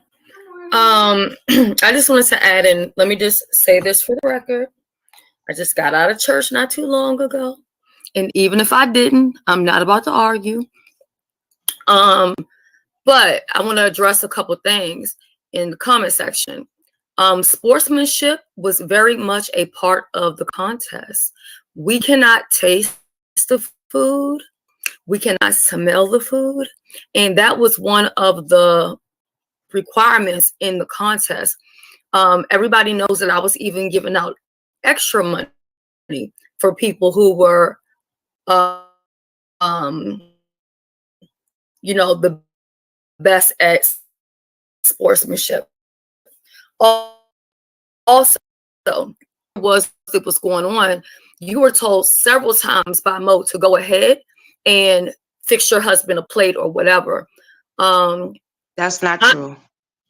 I just wanted to add in, let me just say this for the record. I just got out of church not too long ago. And even if I didn't, I'm not about to argue. But I want to address a couple things in the comment section. Sportsmanship was very much a part of the contest. We cannot taste the food. We cannot smell the food. And that was one of the requirements in the contest. Everybody knows that I was even giving out extra money for people who were, the best at sportsmanship. Also, what's going on, you were told several times by Mo to go ahead and fix your husband a plate or whatever. That's not true.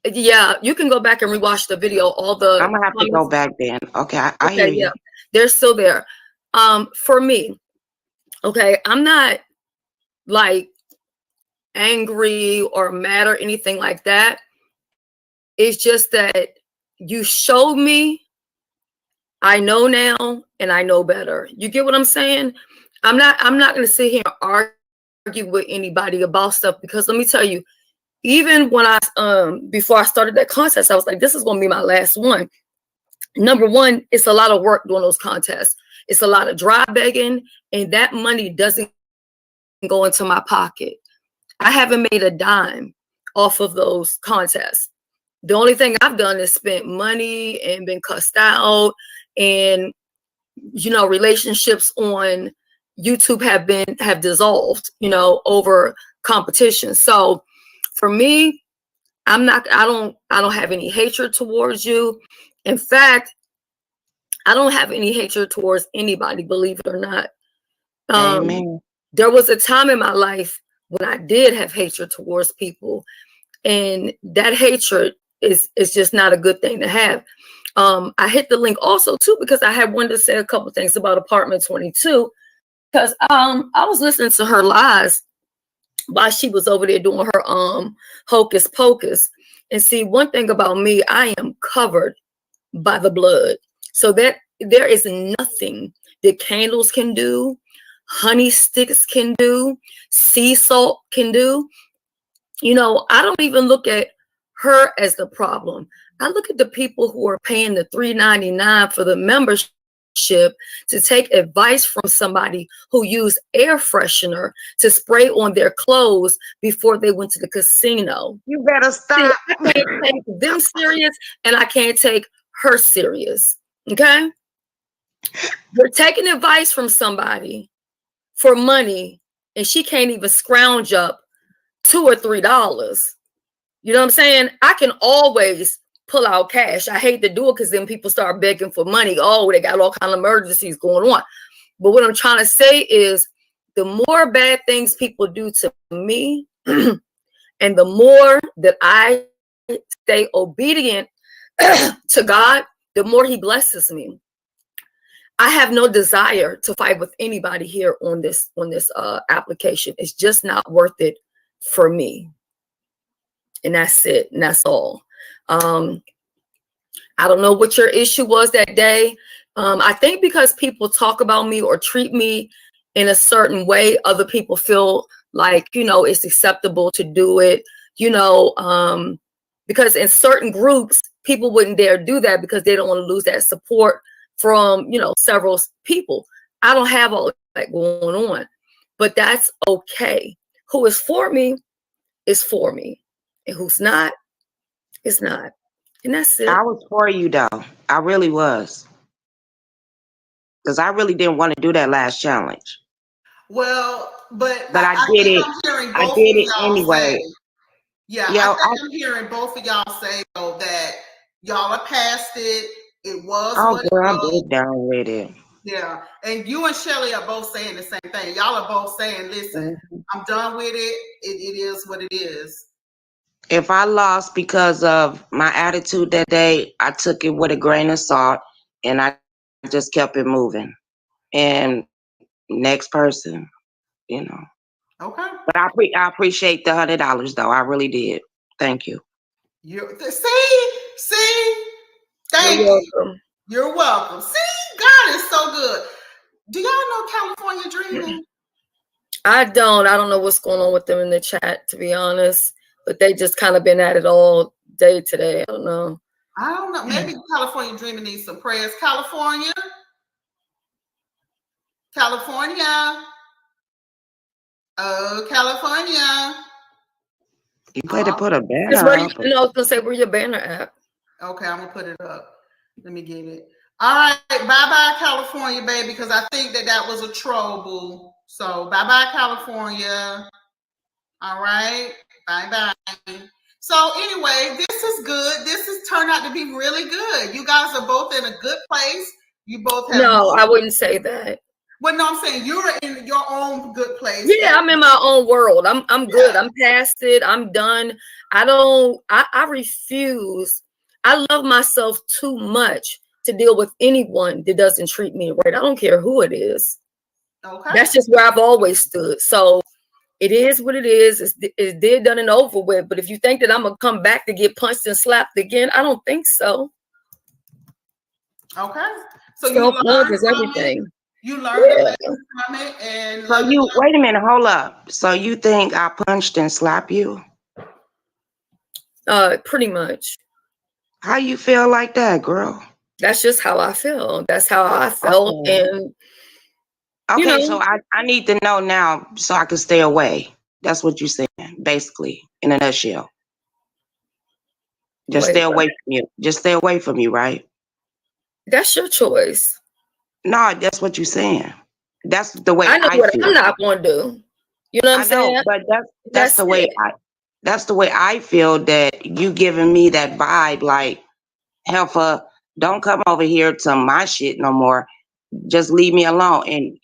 Yeah, you can go back and rewatch the video. I'm gonna have to go back then. Okay, I hear you. Yeah, they're still there. For me, okay, I'm not like angry or mad or anything like that. It's just that you showed me, I know now, and I know better. You get what I'm saying? I'm not going to sit here and argue with anybody about stuff, because let me tell you, even when before I started that contest, I was like, this is going to be my last one. Number one, it's a lot of work doing those contests. It's a lot of dry begging, and that money doesn't go into my pocket. I haven't made a dime off of those contests. The only thing I've done is spent money and been cussed out, and relationships on YouTube have dissolved, over competition. So for me, I don't have any hatred towards you. In fact, I don't have any hatred towards anybody, believe it or not. Amen. There was a time in my life when I did have hatred towards people, and that hatred is just not a good thing to have. I hit the link also too because I had wanted to say a couple things about apartment 22 because I was listening to her lies while she was over there doing her hocus pocus. And see, one thing about me, I am covered by the blood, so that there is nothing that candles can do, honey sticks can do, sea salt can do. You know, I don't even look at her as the problem. I look at the people who are paying the $3.99 for the membership to take advice from somebody who used air freshener to spray on their clothes before they went to the casino. You better stop. See, I can't take them serious, and I can't take her serious. Okay? You're taking advice from somebody for money, and she can't even scrounge up $2 or $3. You know what I'm saying? I can always pull out cash. I hate to do it because then people start begging for money. Oh, they got all kind of emergencies going on. But what I'm trying to say is the more bad things people do to me and the more that I stay obedient to God, the more he blesses me. I have no desire to fight with anybody here on this application. It's just not worth it for me. And that's it. And that's all. I don't know what your issue was that day. I think because people talk about me or treat me in a certain way, other people feel like, you know, it's acceptable to do it, you know, because in certain groups, people wouldn't dare do that because they don't want to lose that support from, you know, several people. I don't have all that going on, but that's okay. Who is for me is for me, and who's not is not. And that's it. I was for you though. I really was. Because I really didn't want to do that last challenge. Well, but I did it. I'm hearing I both did of it y'all anyway. say, yeah, Yo, I'm hearing both of y'all say though that y'all are past it. It was oh what girl, it I'm was. big down with it. Yeah, and you and Shelly are both saying the same thing. Y'all are both saying, listen, I'm done with it. It is what it is. If I lost because of my attitude that day, I took it with a grain of salt and I just kept it moving. And next person, you know. Okay. But I appreciate the $100 though. I really did. Thank you. See, thank you. You're welcome. See, God is so good. Do y'all know California Dreaming? I don't know what's going on with them in the chat, to be honest, but they just kind of been at it all day today. I don't know. Maybe California Dreaming needs some prayers. California. Oh, California. You better put a banner up. up. I was gonna say, where your banner at? Okay, I'm gonna put it up. Let me get it. All right, bye-bye California, baby, because I think that was a troll, boo. So bye-bye California. All right, bye-bye. So anyway, this is good. This has turned out to be really good. You guys are both in a good place. You both have I wouldn't say that. Well, no, I'm saying you're in your own good place. Yeah, I'm in my own world. I'm good. I'm past it. I'm done. I refuse. I love myself too much to deal with anyone that doesn't treat me right. I don't care who it is. Okay. That's just where I've always stood. So it is what it is. It's dead, done, and over with. But if you think that I'm gonna come back to get punched and slapped again, I don't think so. Okay. So self-love is everything. You learned a lesson from it, and so you wait a minute, hold up. So you think I punched and slapped you? Pretty much. How you feel like that, girl? That's just how I feel. That's how I felt. Okay. And okay, so I need to know now so I can stay away. That's what you're saying, basically, in a nutshell. Just stay away from you. Just stay away from you, right? That's your choice. No, that's what you're saying. That's the way I know what feel. I'm not going to do. You know what I'm saying? But that's the way that's the way I feel, that you giving me that vibe, like, Heifer, don't come over here to my shit no more. Just leave me alone. And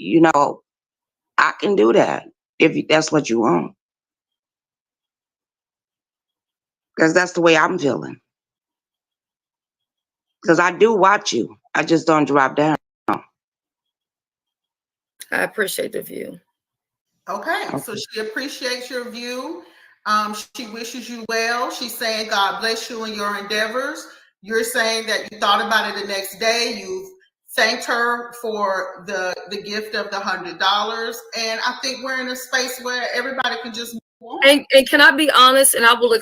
I can do that if that's what you want. Because that's the way I'm feeling. Because I do watch you. I just don't drop down. I appreciate the view. Okay, so she appreciates your view. She wishes you well. She's saying God bless you in your endeavors. You're saying that you thought about it the next day. You've thanked her for the gift of the $100. And I think we're in a space where everybody can just move on. And can I be honest? And I will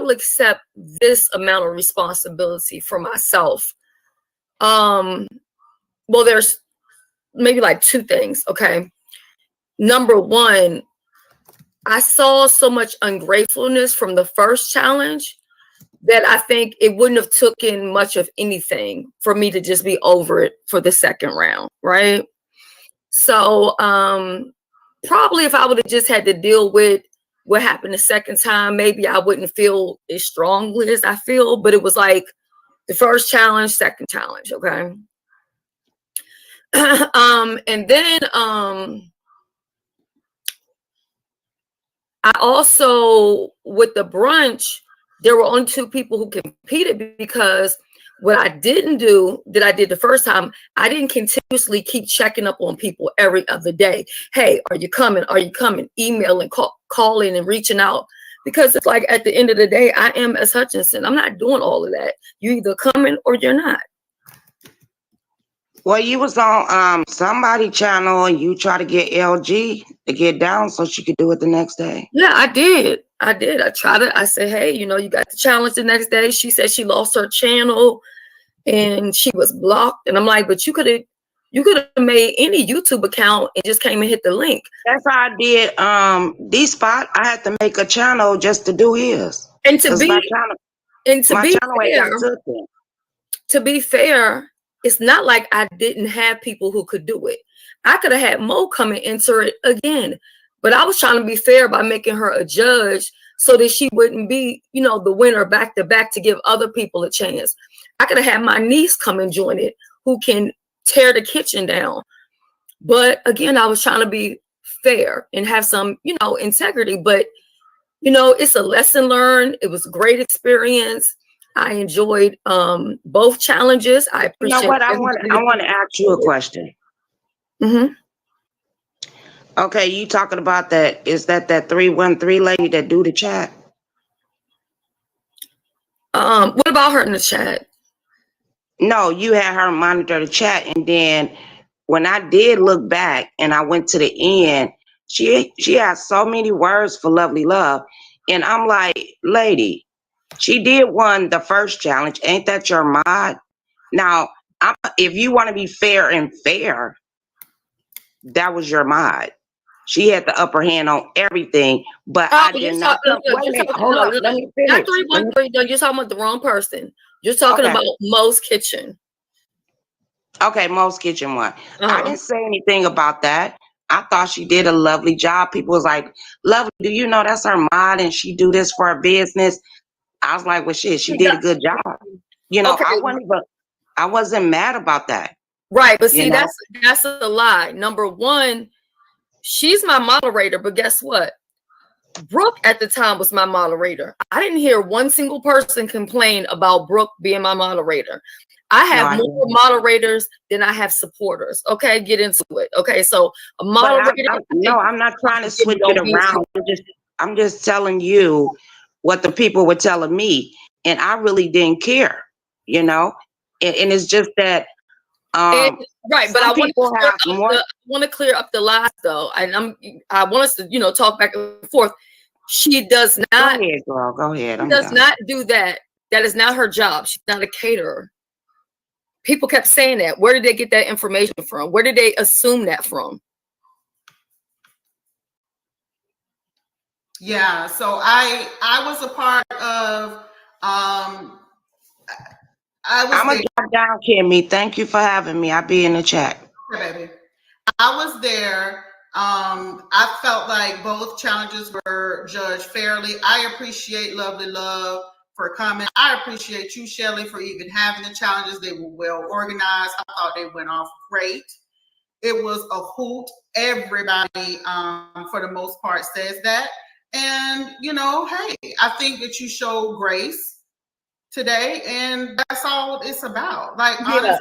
accept this amount of responsibility for myself. Well, there's maybe like two things. Okay. Number one, I saw so much ungratefulness from the first challenge that I think it wouldn't have taken much of anything for me to just be over it for the second round, right? So probably if I would have just had to deal with what happened the second time, maybe I wouldn't feel as strongly as I feel, but it was like the first challenge, second challenge, okay? And then I also, with the brunch, there were only two people who competed because what I didn't do that I did the first time, I didn't continuously keep checking up on people every other day. Hey, are you coming? Are you coming? Emailing, calling and reaching out. Because it's like at the end of the day, I am S. Hutchinson. I'm not doing all of that. You either coming or you're not. Well, you was on somebody channel and you try to get LG to get down so she could do it the next day. Yeah, I did. I tried it. I said, hey, you got the challenge the next day. She said she lost her channel and she was blocked. And I'm like, but you could have made any YouTube account and just came and hit the link. That's how I did D-Spot. I had to make a channel just to do his. And to be fair, it's not like I didn't have people who could do it. I could have had Mo come and enter it again. But I was trying to be fair by making her a judge so that she wouldn't be, the winner back to back to give other people a chance. I could have had my niece come and join it who can tear the kitchen down. But again, I was trying to be fair and have some, integrity. But, it's a lesson learned. It was a great experience. I enjoyed both challenges. I appreciate. You know what? I want to ask you a question. Mm-hmm. Okay, you talking about that? Is that 313 lady that do the chat? What about her in the chat? No, you had her monitor the chat, and then when I did look back and I went to the end, she has so many words for Lovely Love, and I'm like, lady, she did won the first challenge. Ain't that your mod? Now, if you want to be fair, that was your mod. She had the upper hand on everything, but I did not. Hold on, let me finish. Not 313. No, you're talking about the wrong person. You're talking about Mo's Kitchen. Okay, Mo's Kitchen one. I didn't say anything about that. I thought she did a lovely job. People was like, "Lovely, do you know that's her mod and she do this for her business?" I was like, "Well, shit, she did a good job." I wasn't mad about that. Right, but see, that's a lie. Number one, she's my moderator, but guess what? Brooke at the time was my moderator. I didn't hear one single person complain about Brooke being my moderator. I have more moderators than I have supporters. Okay, get into it. Okay, so a moderator. I'm not trying to switch it around. I'm just telling you what the people were telling me, and I really didn't care, and it's just that. Right, but I want to clear up the lies though, and I want us to talk back and forth. She does not. Go ahead, girl. Go ahead. She does not do that. That is not her job. She's not a caterer. People kept saying that. Where did they get that information from? Where did they assume that from? Yeah, so I was a part of I'm gonna drop down, Kimmy. Thank you for having me. I'll be in the chat. Okay, baby. I was there I felt like both challenges were judged fairly. I appreciate Lovely Love for coming. I appreciate you, Shelly, for even having the challenges. They were well organized. I thought they went off great. It was a hoot. Everybody, for the most part, says that. And, you know, hey, I think that you showed grace today, and that's all it's about. Like, honestly.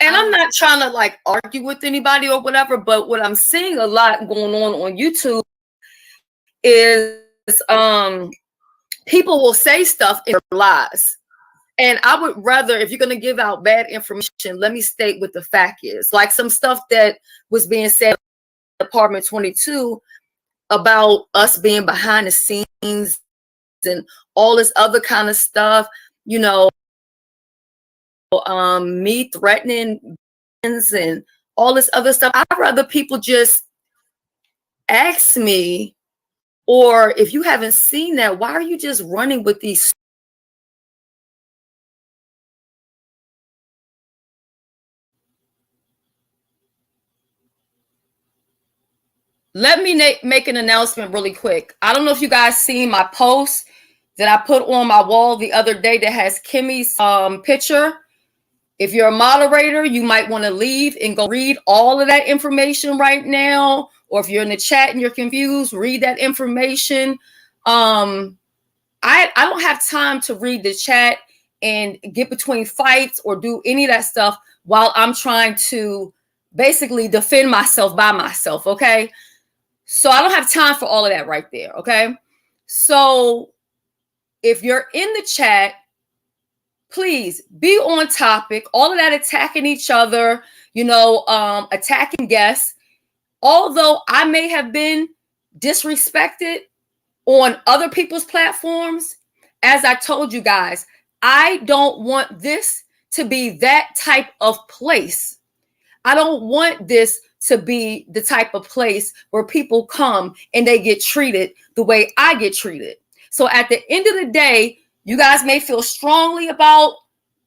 And I'm not trying to like argue with anybody or whatever, but what I'm seeing a lot going on YouTube is people will say stuff in lies. And I would rather, if you're going to give out bad information, let me state what the fact is. Like some stuff that was being said in Apartment 22 about us being behind the scenes and all this other kind of stuff, you know, me threatening and all this other stuff. I'd rather people just ask me, or if you haven't seen that, why are you just running with these? Let me make an announcement really quick. I don't know if you guys seen my post that I put on my wall the other day that has Kimmy's picture. If you're a moderator, you might want to leave and go read all of that information right now. Or if you're in the chat and you're confused, read that information. I don't have time to read the chat and get between fights or do any of that stuff while I'm trying to basically defend myself by myself, okay? So I don't have time for all of that right there, okay? So if you're in the chat, please be on topic. All of that attacking each other, you know, attacking guests. Although I may have been disrespected on other people's platforms, as I told you guys, I don't want this to be that type of place. I don't want this to be the type of place where people come and they get treated the way I get treated. So at the end of the day, you guys may feel strongly about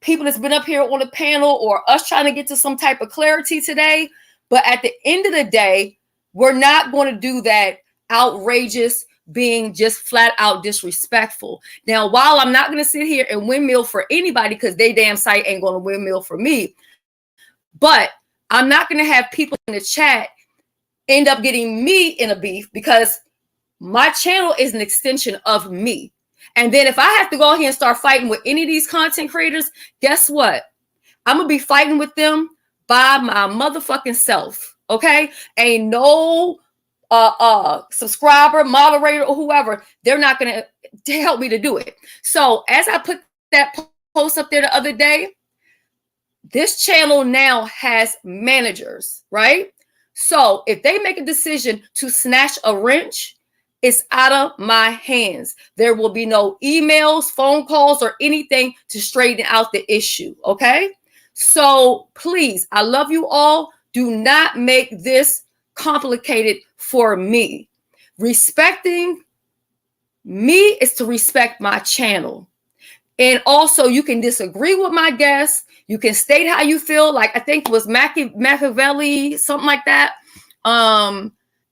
people that's been up here on the panel or us trying to get to some type of clarity today. But at the end of the day, we're not going to do that outrageous, being just flat out disrespectful. Now, while I'm not going to sit here and windmill for anybody because they damn site ain't going to windmill for me, but I'm not going to have people in the chat end up getting me in a beef because my channel is an extension of me. And then if I have to go ahead and start fighting with any of these content creators, guess what? I'm going to be fighting with them by my motherfucking self, okay? Ain't no subscriber, moderator, or whoever, they're not going to help me to do it. So as I put that post up there the other day, this channel now has managers, right? So if they make a decision to snatch a wrench, it's out of my hands. There will be no emails, phone calls, or anything to straighten out the issue, okay? So please, I love you all. Do not make this complicated for me. Respecting me is to respect my channel. And also, you can disagree with my guests. You can state how you feel. Like, I think it was Machiavelli, something like that.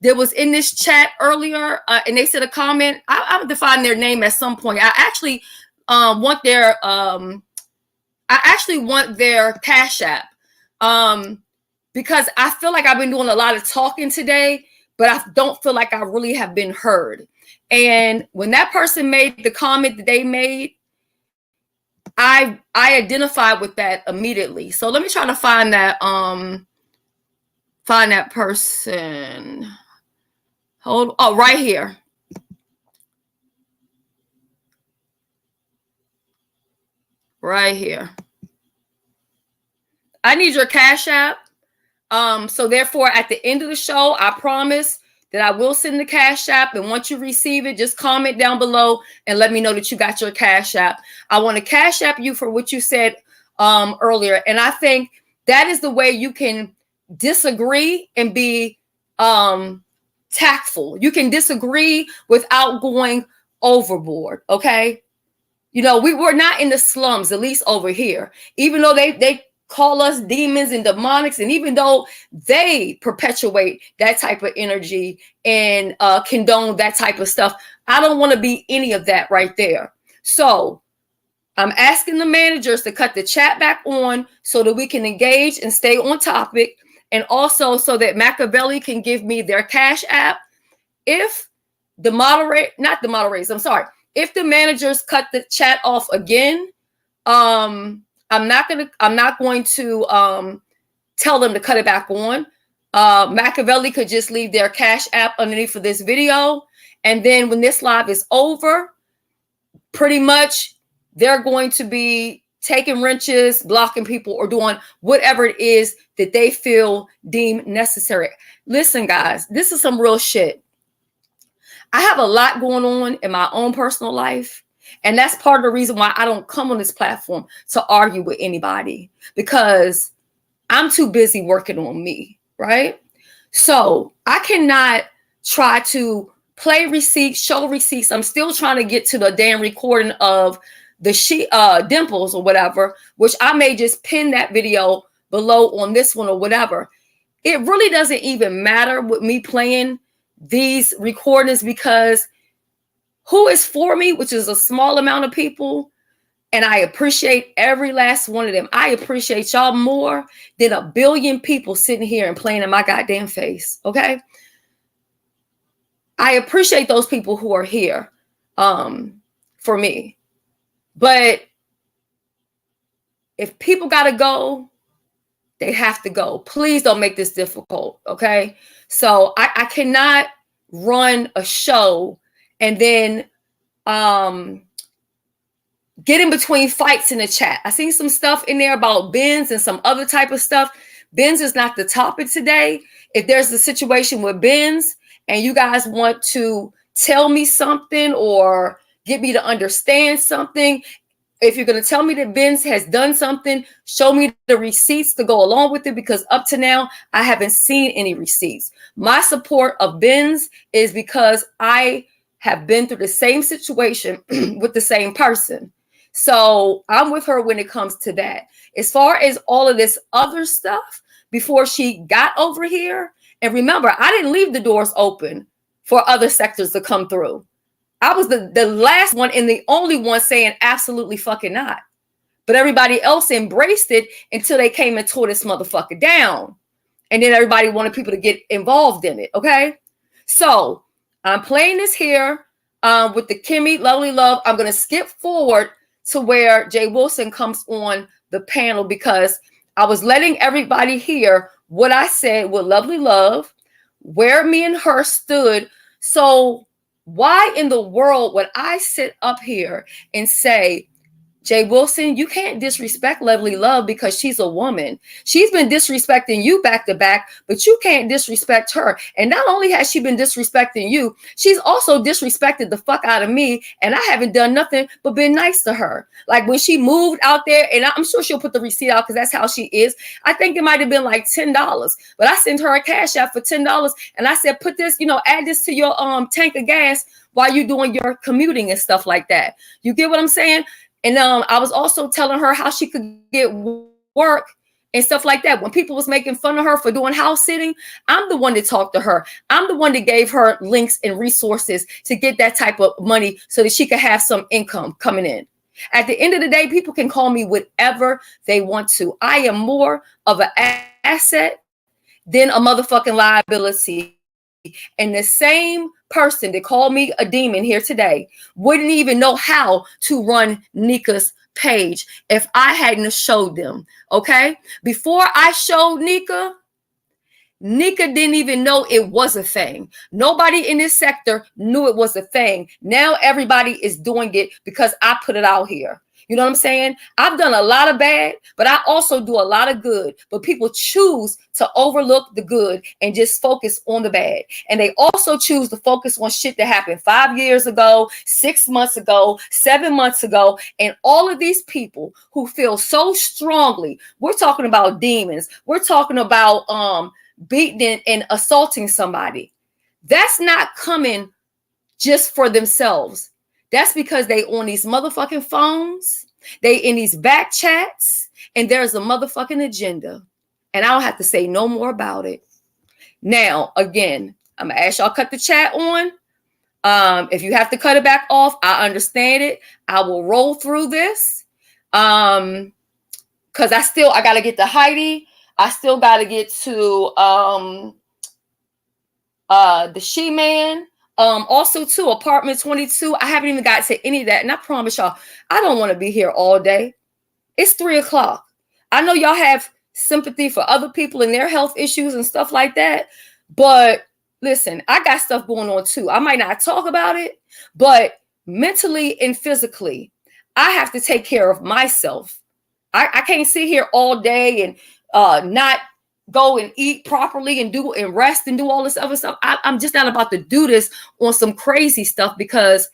There was in this chat earlier, and they said a comment. I would define their name at some point. I actually want their Cash App because I feel like I've been doing a lot of talking today, but I don't feel like I really have been heard. And when that person made the comment that they made, I identified with that immediately. So let me try to find that person. Right here. Right here. I need your Cash App. So therefore, at the end of the show, I promise that I will send the Cash App. And once you receive it, just comment down below and let me know that you got your Cash App. I want to Cash App you for what you said earlier. And I think that is the way you can disagree and be tactful. You can disagree without going overboard, okay? You know, we're not in the slums, at least over here. Even though they call us demons and demonics, and even though they perpetuate that type of energy and condone that type of stuff, I don't want to be any of that right there. So I'm asking the managers to cut the chat back on so that we can engage and stay on topic, and also so that Machiavelli can give me their Cash App. If the if the managers cut the chat off again, I'm not going to tell them to cut it back on. Machiavelli could just leave their Cash App underneath for this video, and then when this live is over, pretty much they're going to be taking wrenches, blocking people, or doing whatever it is that they feel deemed necessary. Listen, guys, this is some real shit. I have a lot going on in my own personal life, and that's part of the reason why I don't come on this platform to argue with anybody, because I'm too busy working on me, right? So I cannot try to play receipts, show receipts. I'm still trying to get to the damn recording of the dimples or whatever, which I may just pin that video below on this one or whatever. It really doesn't even matter with me playing these recordings, because who is for me, which is a small amount of people, and I appreciate every last one of them. I appreciate y'all more than a billion people sitting here and playing in my goddamn face, okay? I appreciate those people who are here for me. But if people got to go, they have to go. Please don't make this difficult, okay? So I cannot run a show and then get in between fights in the chat. I seen some stuff in there about Benz and some other type of stuff. Benz is not the topic today. If there's a situation with Benz and you guys want to tell me something or get me to understand something, if you're going to tell me that Benz has done something, show me the receipts to go along with it, because up to now, I haven't seen any receipts. My support of Benz is because I have been through the same situation with the same person. So I'm with her when it comes to that. As far as all of this other stuff, before she got over here, and remember, I didn't leave the doors open for other sectors to come through. I was the last one and the only one saying absolutely fucking not. But everybody else embraced it until they came and tore this motherfucker down. And then everybody wanted people to get involved in it, okay? So I'm playing this here with the Kimmy Lovely Love. I'm going to skip forward to where Jay Wilson comes on the panel, because I was letting everybody hear what I said with Lovely Love, where me and her stood. So why in the world would I sit up here and say, Jay Wilson, you can't disrespect Lovely Love because she's a woman. She's been disrespecting you back to back, but you can't disrespect her. And not only has she been disrespecting you, she's also disrespected the fuck out of me. And I haven't done nothing but been nice to her. Like when she moved out there, and I'm sure she'll put the receipt out because that's how she is. I think it might have been like $10, but I sent her a Cash App for $10. And I said, put this, add this to your tank of gas while you're doing your commuting and stuff like that. You get what I'm saying? And I was also telling her how she could get work and stuff like that. When people was making fun of her for doing house sitting, I'm the one that talked to her. I'm the one that gave her links and resources to get that type of money so that she could have some income coming in. At the end of the day, people can call me whatever they want to. I am more of an asset than a motherfucking liability. And the same person that called me a demon here today wouldn't even know how to run Nika's page if I hadn't showed them. Okay. Before I showed Nika didn't even know it was a thing. Nobody in this sector knew it was a thing. Now everybody is doing it because I put it out here. You know what I'm saying? I've done a lot of bad, but I also do a lot of good. But people choose to overlook the good and just focus on the bad. And they also choose to focus on shit that happened 5 years ago, 6 months ago, 7 months ago. And all of these people who feel so strongly, we're talking about demons. We're talking about beating and assaulting somebody. That's not coming just for themselves. That's because they on these motherfucking phones, they in these back chats, and there's a motherfucking agenda, and I don't have to say no more about it. Now, again, I'm gonna ask y'all cut the chat on. If you have to cut it back off, I understand it. I will roll through this. Because I gotta get to Heidi. I still gotta get to the She-Man. Also too, apartment 22. I haven't even got to any of that. And I promise y'all, I don't want to be here all day. It's 3 o'clock. I know y'all have sympathy for other people and their health issues and stuff like that. But listen, I got stuff going on too. I might not talk about it, but mentally and physically, I have to take care of myself. I can't sit here all day and not go and eat properly and do and rest and do all this other stuff. I'm just not about to do this on some crazy stuff, because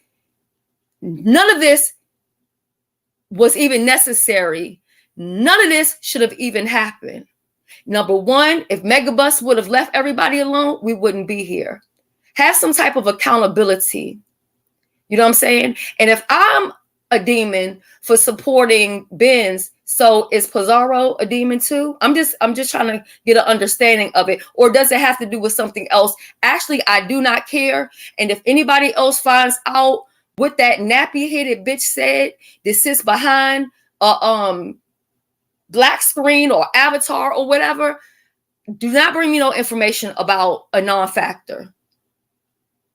none of this was even necessary. None of this should have even happened. Number one, if Megabus would have left everybody alone, we wouldn't be here. Have some type of accountability. You know what I'm saying? And if I'm a demon for supporting Benz, so is Pizarro a demon too? I'm just trying to get an understanding of it. Or does it have to do with something else? Actually, I do not care. And if anybody else finds out what that nappy-headed bitch said that sits behind a black screen or avatar or whatever, do not bring me no information about a non-factor.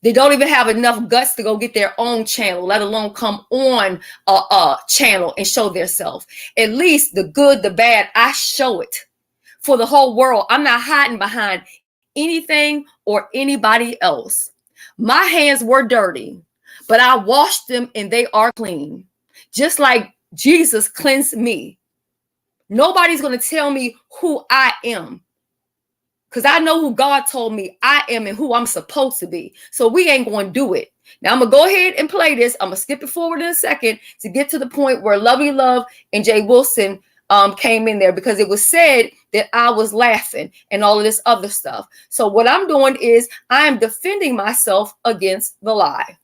They don't even have enough guts to go get their own channel, let alone come on a channel and show their self. At least the good, the bad, I show it for the whole world. I'm not hiding behind anything or anybody else. My hands were dirty, but I washed them and they are clean. Just like Jesus cleansed me. Nobody's going to tell me who I am, because I know who God told me I am and who I'm supposed to be. So we ain't going to do it. Now I'm going to go ahead and play this. I'm going to skip it forward in a second to get to the point where Lovey Love and Jay Wilson came in there, because it was said that I was laughing and all of this other stuff. So what I'm doing is I'm defending myself against the lie.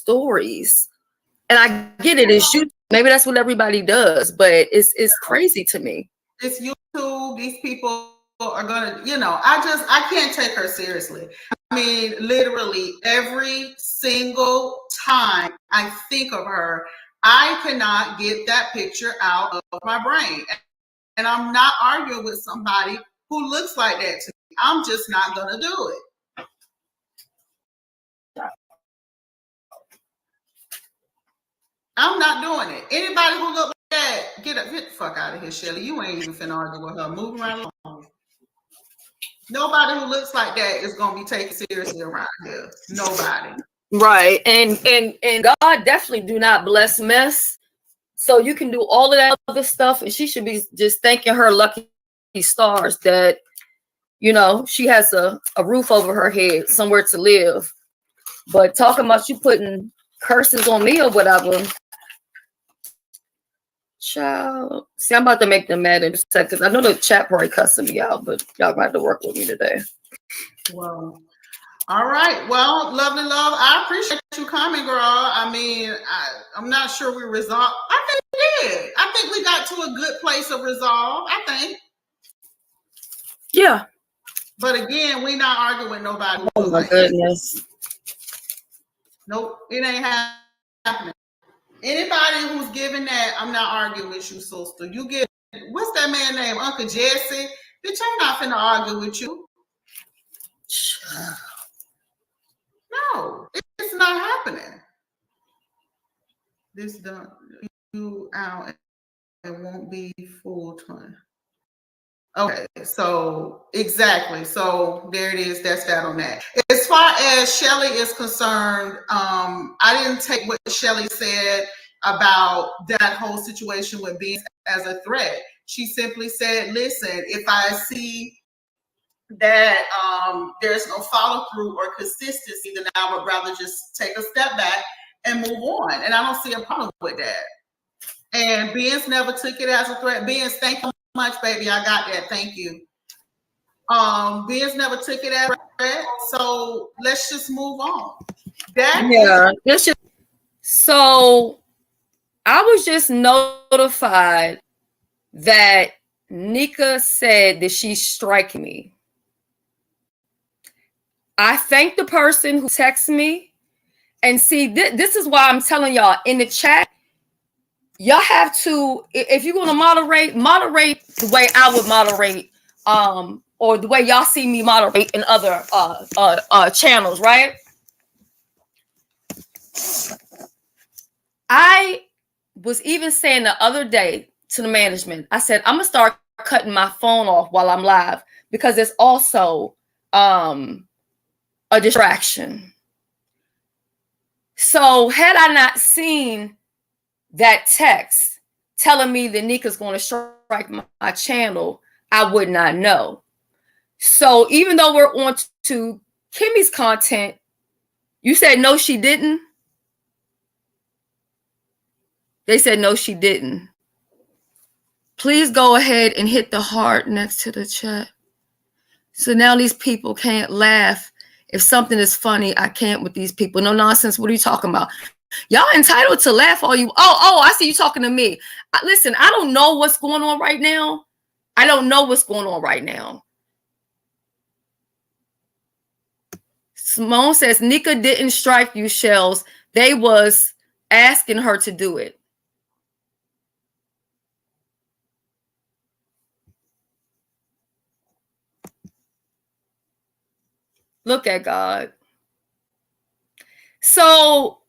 Stories, and I get it. It's YouTube. Maybe that's what everybody does, but it's crazy to me. It's YouTube. These people are gonna, I can't take her seriously. I mean, literally every single time I think of her, I cannot get that picture out of my brain. And I'm not arguing with somebody who looks like that to me. I'm just not gonna do it. I'm not doing it. Anybody who look like that, get the fuck out of here, Shelly. You ain't even finna argue with her. Moving right along. Nobody who looks like that is gonna be taken seriously around here. Nobody. Right. And God definitely do not bless mess. So you can do all of that other stuff, and she should be just thanking her lucky stars that, she has a roof over her head, somewhere to live. But talking about you putting curses on me or whatever. Child. See, I'm about to make them mad in a second, because I know the chat probably cussing me out, but y'all might have to work with me today. Well, all right. Well, Lovely Love, I appreciate you coming, girl. I mean, I'm not sure we resolved. I think we did. I think we got to a good place of resolve, I think. Yeah. But again, we not arguing with nobody. Oh my goodness. Nope, it ain't happening. Anybody who's giving that, I'm not arguing with you, sister. You get, what's that man name? Uncle Jesse? Bitch, I'm not finna argue with you. No, it's not happening. This done you out and won't be full time. Okay, so exactly. So there it is. That's that on that. As far as Shelly is concerned, I didn't take what Shelly said about that whole situation with being as a threat. She simply said, listen, if I see that there's no follow through or consistency, then I would rather just take a step back and move on. And I don't see a problem with that. And Benz never took it as a threat. Benz, thank you much, baby. I got that. Thank you. Benz never took it as So let's just move on. That yeah, let's just. So I was just notified that Nika said that she's striking me. I thank the person who texted me. And see, this is why I'm telling y'all in the chat, y'all have to, if you're going to moderate the way I would moderate, or the way y'all see me moderate in other channels, right? I was even saying the other day to the management, I said, I'm going to start cutting my phone off while I'm live because it's also a distraction. So had I not seen that text telling me that Nika's going to strike my channel, I would not know. So even though we're on to Kimmy's content, you said no, she didn't. They said no, she didn't. Please go ahead and hit the heart next to the chat. So now these people can't laugh. If something is funny, I can't with these people. No nonsense. What are you talking about? Y'all entitled to laugh all you. Oh, I see you talking to me. Listen, I don't know what's going on right now. I don't know what's going on right now. Simone says, Nika didn't strike you, Shells. They was asking her to do it. Look at God. So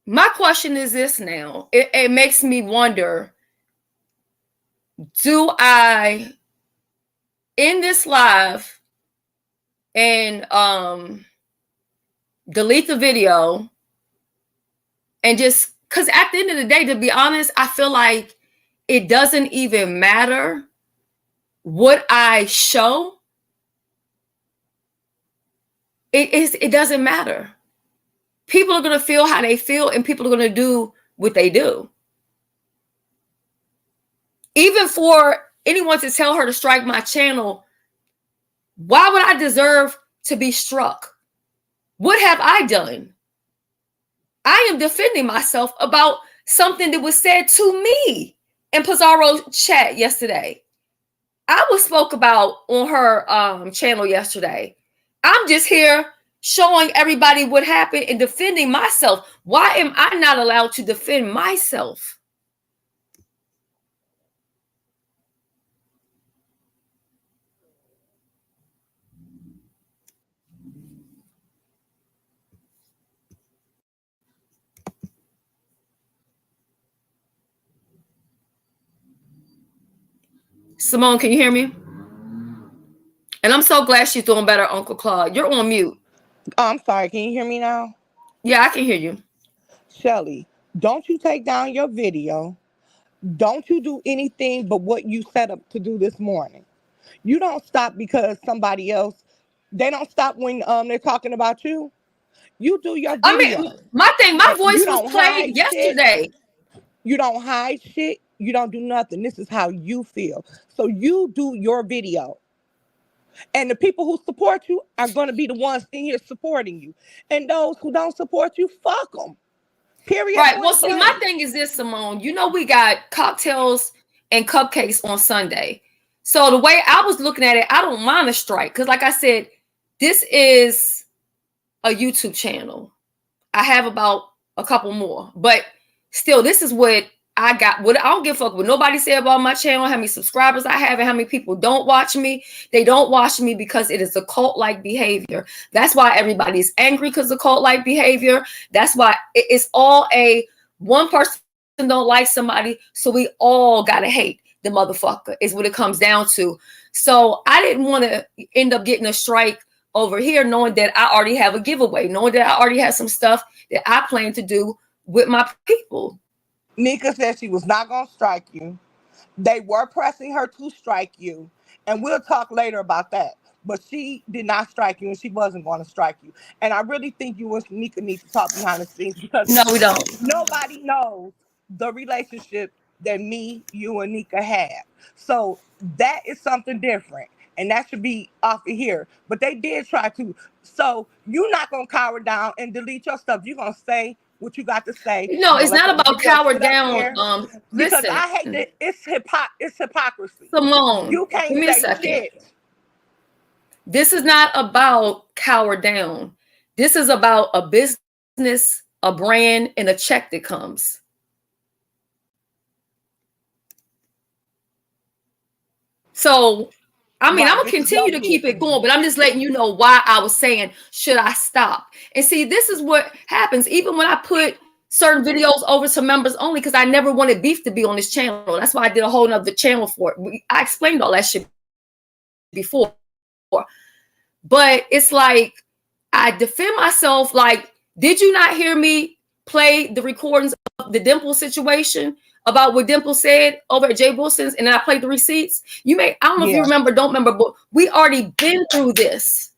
my question is this now. It makes me wonder, do I end this live and delete the video and just, because at the end of the day, to be honest, I feel like it doesn't even matter what I show. It doesn't matter. People are going to feel how they feel, and people are going to do what they do. Even for anyone to tell her to strike my channel, why would I deserve to be struck? What have I done? I am defending myself about something that was said to me in Pizarro's chat yesterday. I was spoke about on her channel yesterday. I'm just here showing everybody what happened and defending myself. Why am I not allowed to defend myself? Simone, can you hear me? And I'm so glad she's doing better, Uncle Claude. You're on mute. Oh, I'm sorry. Can you hear me now? Yeah, I can hear you. Shelly, don't you take down your video. Don't you do anything but what you set up to do this morning. You don't stop because somebody else, they don't stop when they're talking about you. You do your video. I mean, my voice you was played yesterday. Shit. You don't hide shit. You don't do nothing. This is how you feel. So you do your video. And the people who support you are going to be the ones in here supporting you. And those who don't support you, fuck them. Period. Right. Well, see, my thing is this, Simone. You know, we got cocktails and cupcakes on Sunday. So the way I was looking at it, I don't mind a strike. Because like I said, this is a YouTube channel. I have about a couple more. But still, this is what I got. What I don't give a fuck what nobody say about my channel, how many subscribers I have, and how many people don't watch me. They don't watch me because it is a cult-like behavior. That's why everybody's angry, because of cult-like behavior. That's why it's all one person don't like somebody, so we all gotta hate the motherfucker, is what it comes down to. So I didn't want to end up getting a strike over here, knowing that I already have a giveaway, knowing that I already have some stuff that I plan to do with my people. Nika said she was not going to strike you. They were pressing her to strike you. And we'll talk later about that. But she did not strike you, and she wasn't going to strike you. And I really think you and Nika need to talk behind the scenes, because no, we don't. Nobody knows the relationship that me, you, and Nika have. So that is something different. and that should be off of here. But they did try to. So you're not gonna cower down and delete your stuff. You're gonna say what you got to say. No, it's not about cower down. Because Listen, I hate that it's hypocrisy. Simone, You can't give me a say second. shit. This is not about cower down. This is about a business, a brand, and a check that comes. So, I mean, I'm going to continue to keep it going, but I'm just letting you know why I was saying, should I stop? And see, this is what happens even when I put certain videos over to members only, because I never wanted beef to be on this channel. That's why I did a whole nother channel for it. I explained all that shit before. But it's like, I defend myself. Like, did you not hear me play the recordings of the Dimple situation about what Dimple said over at Jay Wilson's, and then I played the receipts? I don't know if you remember, don't remember, but we already been through this.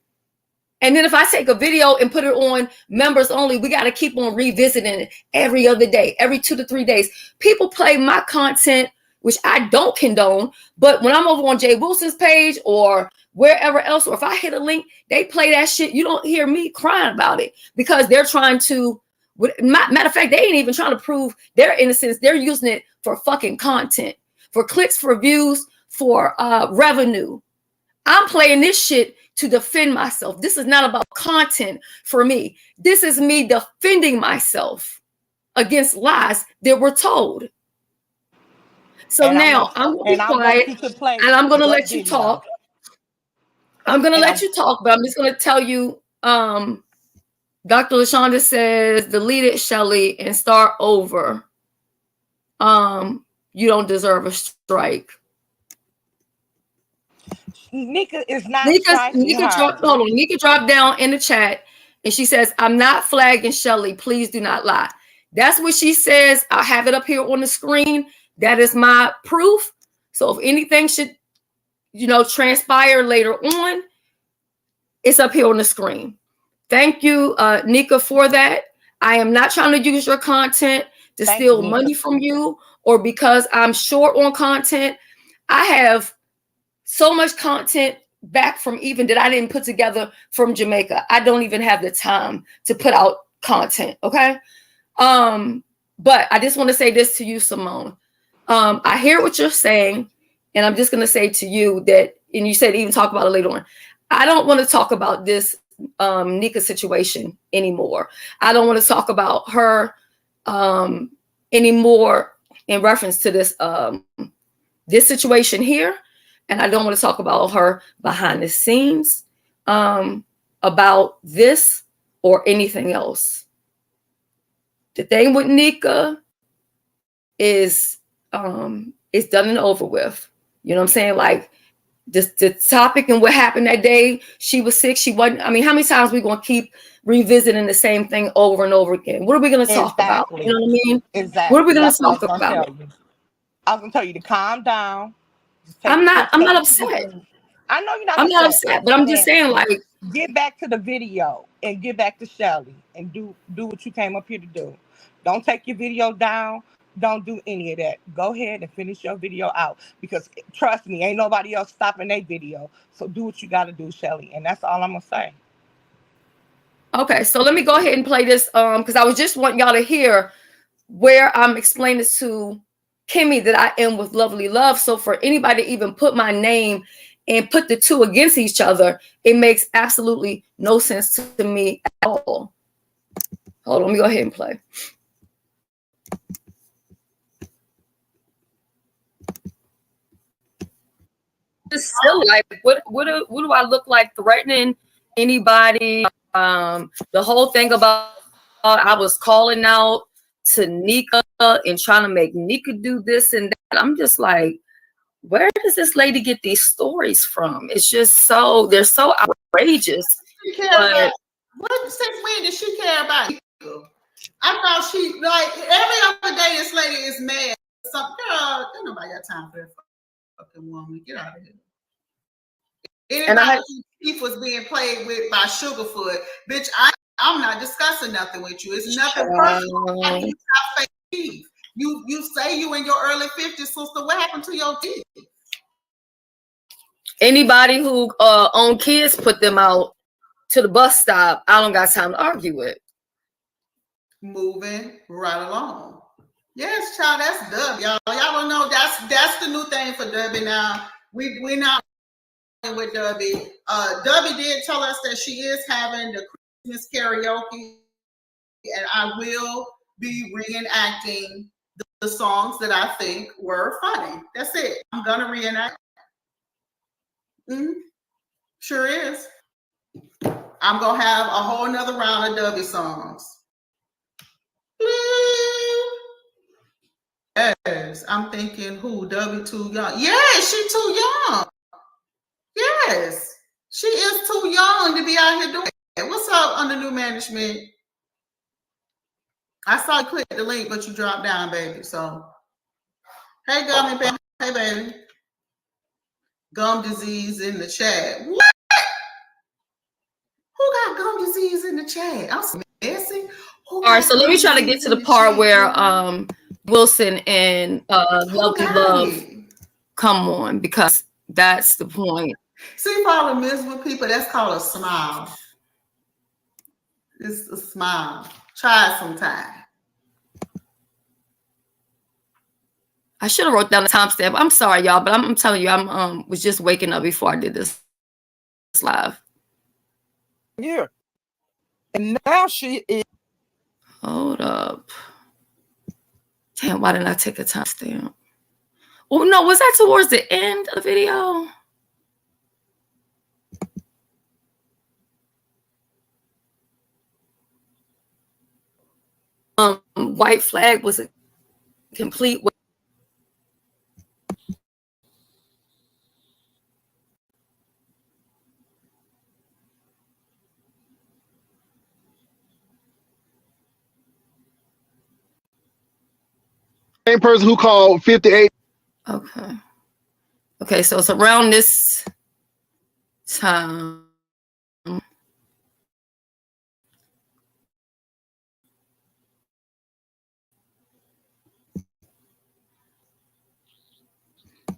And then if I take a video and put it on members only, we got to keep on revisiting it every other day, every 2 to 3 days. People play my content, which I don't condone, but when I'm over on Jay Wilson's page or wherever else, or if I hit a link, they play that shit. You don't hear me crying about it because they're trying to, matter of fact, they ain't even trying to prove their innocence. They're using it for fucking content, for clicks, for views, for revenue. I'm playing this shit to defend myself. This is not about content for me. This is me defending myself against lies that were told. So and now I'm going to be quiet and I'm going to let you talk. I'm going to let you talk, but I'm just going to tell you, Dr. LaShonda says, delete it, Shelly, and start over. You don't deserve a strike. Nika is not Nika dropped down in the chat and she says, I'm not flagging Shelly. Please do not lie. That's what she says. I have it up here on the screen. That is my proof. So if anything should, transpire later on, it's up here on the screen. Thank you, Nika, for that. I am not trying to use your content to steal money from you or because I'm short on content. I have so much content back from even that I didn't put together from Jamaica. I don't even have the time to put out content. Okay. But I just want to say this to you, Simone. I hear what you're saying, and I'm just going to say to you that, and you said even talk about it later on. I don't want to talk about this Nika situation anymore. I don't want to talk about her anymore in reference to this this situation here. And I don't want to talk about her behind the scenes about this or anything else. The thing with Nika is it's done and over with. You know what I'm saying? Like the topic and what happened that day, she was sick. She wasn't. I mean, how many times are we going to keep revisiting the same thing over and over again? What are we going to talk about? You know what I mean? Exactly. What are we going to talk about? I was going to tell you to calm down. I'm not upset. I know you're not. I'm not upset, but I'm just saying, like, get back to the video and get back to Shelly and do what you came up here to do. Don't take your video down. Don't do any of that. Go ahead and finish your video out because trust me, ain't nobody else stopping their video. So do what you got to do, Shelly, and that's all I'm gonna say. Okay, so let me go ahead and play this because I was just wanting y'all to hear where I'm explaining to Kimmy that I am with Lovely Love. So for anybody to even put my name and put the two against each other, it makes absolutely no sense to me at all. Hold on, let me go ahead and play. It's silly. Like, what do I look like threatening anybody? The whole thing about I was calling out to Nika and trying to make Nika do this and that. I'm just like, where does this lady get these stories from? It's just they're so outrageous. Since when did she care about Nika? I thought she, like, every other day this lady is mad. Some girl, ain't nobody got time for that fucking woman. Get out of here. Anybody who was being played with by Sugarfoot, bitch, I'm not discussing nothing with you. It's nothing personal. You say you in your early 50s, sister. What happened to your teeth? Anybody who own kids, put them out to the bus stop. I don't got time to argue with. Moving right along. Yes, child, that's Dub, y'all. Y'all don't know that's the new thing for Dubby now. We not with Dubby. Dubby did tell us that she is having the Christmas karaoke, and I will be reenacting the songs that I think were funny. That's it. I'm gonna reenact. Sure is. I'm gonna have a whole nother round of Dubby songs. Yes, I'm thinking who Dubby too young. Yes, she too young. Yes, she is too young to be out here doing it. What's up under new management? I saw you click the link, but you dropped down, baby. So, hey, gummy baby. Hey, baby. Gum disease in the chat. What? Who got gum disease in the chat? I'm so messy. All right, so let me try to get to the part where Wilson and Lovely Love come on, because that's the point. See, for all the miserable people, that's called a smile. It's a smile. Try it sometime. I should have wrote down the timestamp. I'm sorry, y'all, but I'm telling you, I'm was just waking up before I did this live. Yeah. And now she is. Hold up. Damn, why didn't I take a timestamp? Oh, no, was that towards the end of the video? White flag was a complete. Same person who called 58. Okay. Okay, so it's around this time.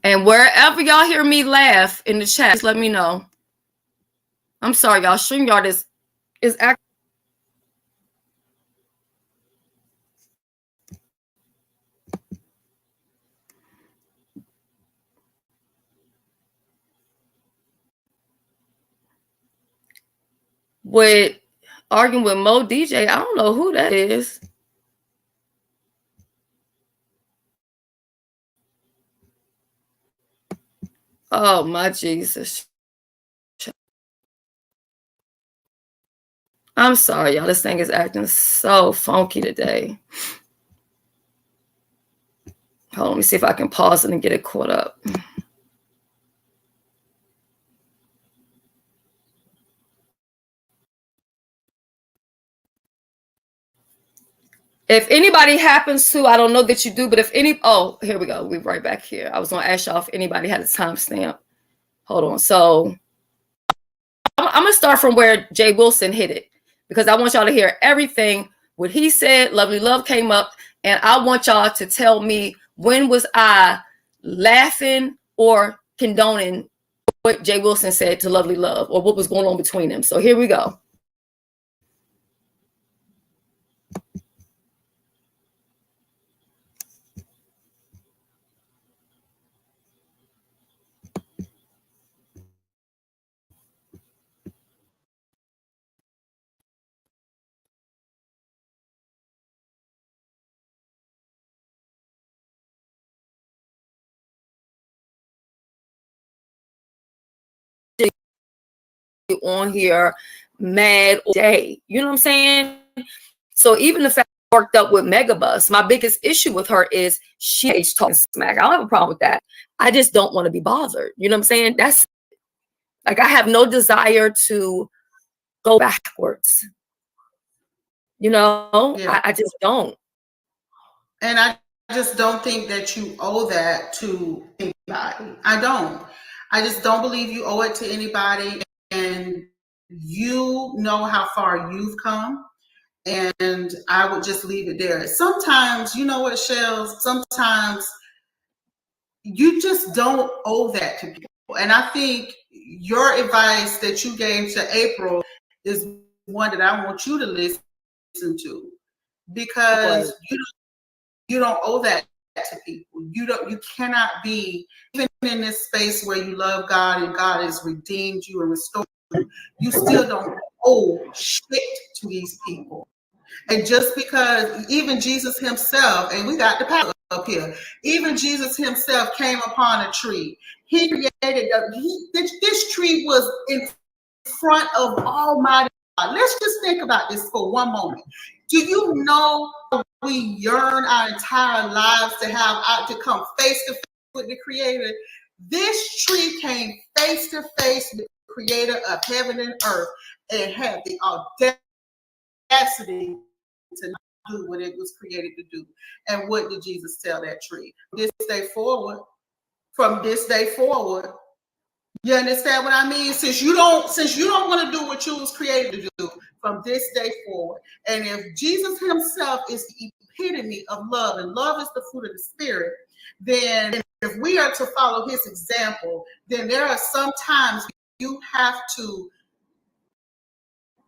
And wherever y'all hear me laugh in the chat, just let me know. I'm sorry, y'all. StreamYard is acting. With arguing with Mo DJ. I don't know who that is. Oh my Jesus. I'm sorry, y'all. This thing is acting so funky today. Hold on, let me see if I can pause it and get it caught up. If anybody happens to, I don't know that you do, but if any, oh, here we go. We're right back here. I was going to ask y'all if anybody had a timestamp. Hold on. So I'm going to start from where Jay Wilson hit it, because I want y'all to hear everything. What he said, Lovely Love came up, and I want y'all to tell me, when was I laughing or condoning what Jay Wilson said to Lovely Love, or what was going on between them. So here we go. On here mad all day, you know what I'm saying? So even the fact I worked up with Megabus, my biggest issue with her is she's talking smack. I don't have a problem with that. I just don't want to be bothered. You know what I'm saying? That's like, I have no desire to go backwards. You know, yeah. I just don't. And I just don't think that you owe that to anybody. I don't. I just don't believe you owe it to anybody. And you know how far you've come. And I would just leave it there. Sometimes, you know what, Shells? Sometimes you just don't owe that to people. And I think your advice that you gave to April is one that I want you to listen to, because you don't owe that to people. You cannot be, even in this space where you love God and God has redeemed you and restored you, you still don't owe shit to these people. And just because even Jesus himself, and we got the power up here, even Jesus himself came upon a tree. He created this tree was in front of Almighty God. Let's just think about this for one moment. Do you know we yearn our entire lives to come face to face with the Creator? This tree came face to face with the Creator of heaven and earth and had the audacity to do what it was created to do. And what did Jesus tell that tree? From this day forward, you understand what I mean? Since you don't want to do what you was created to do, from this day forward. And if Jesus himself is the epitome of love, and love is the fruit of the Spirit, then if we are to follow his example, then there are some times you have to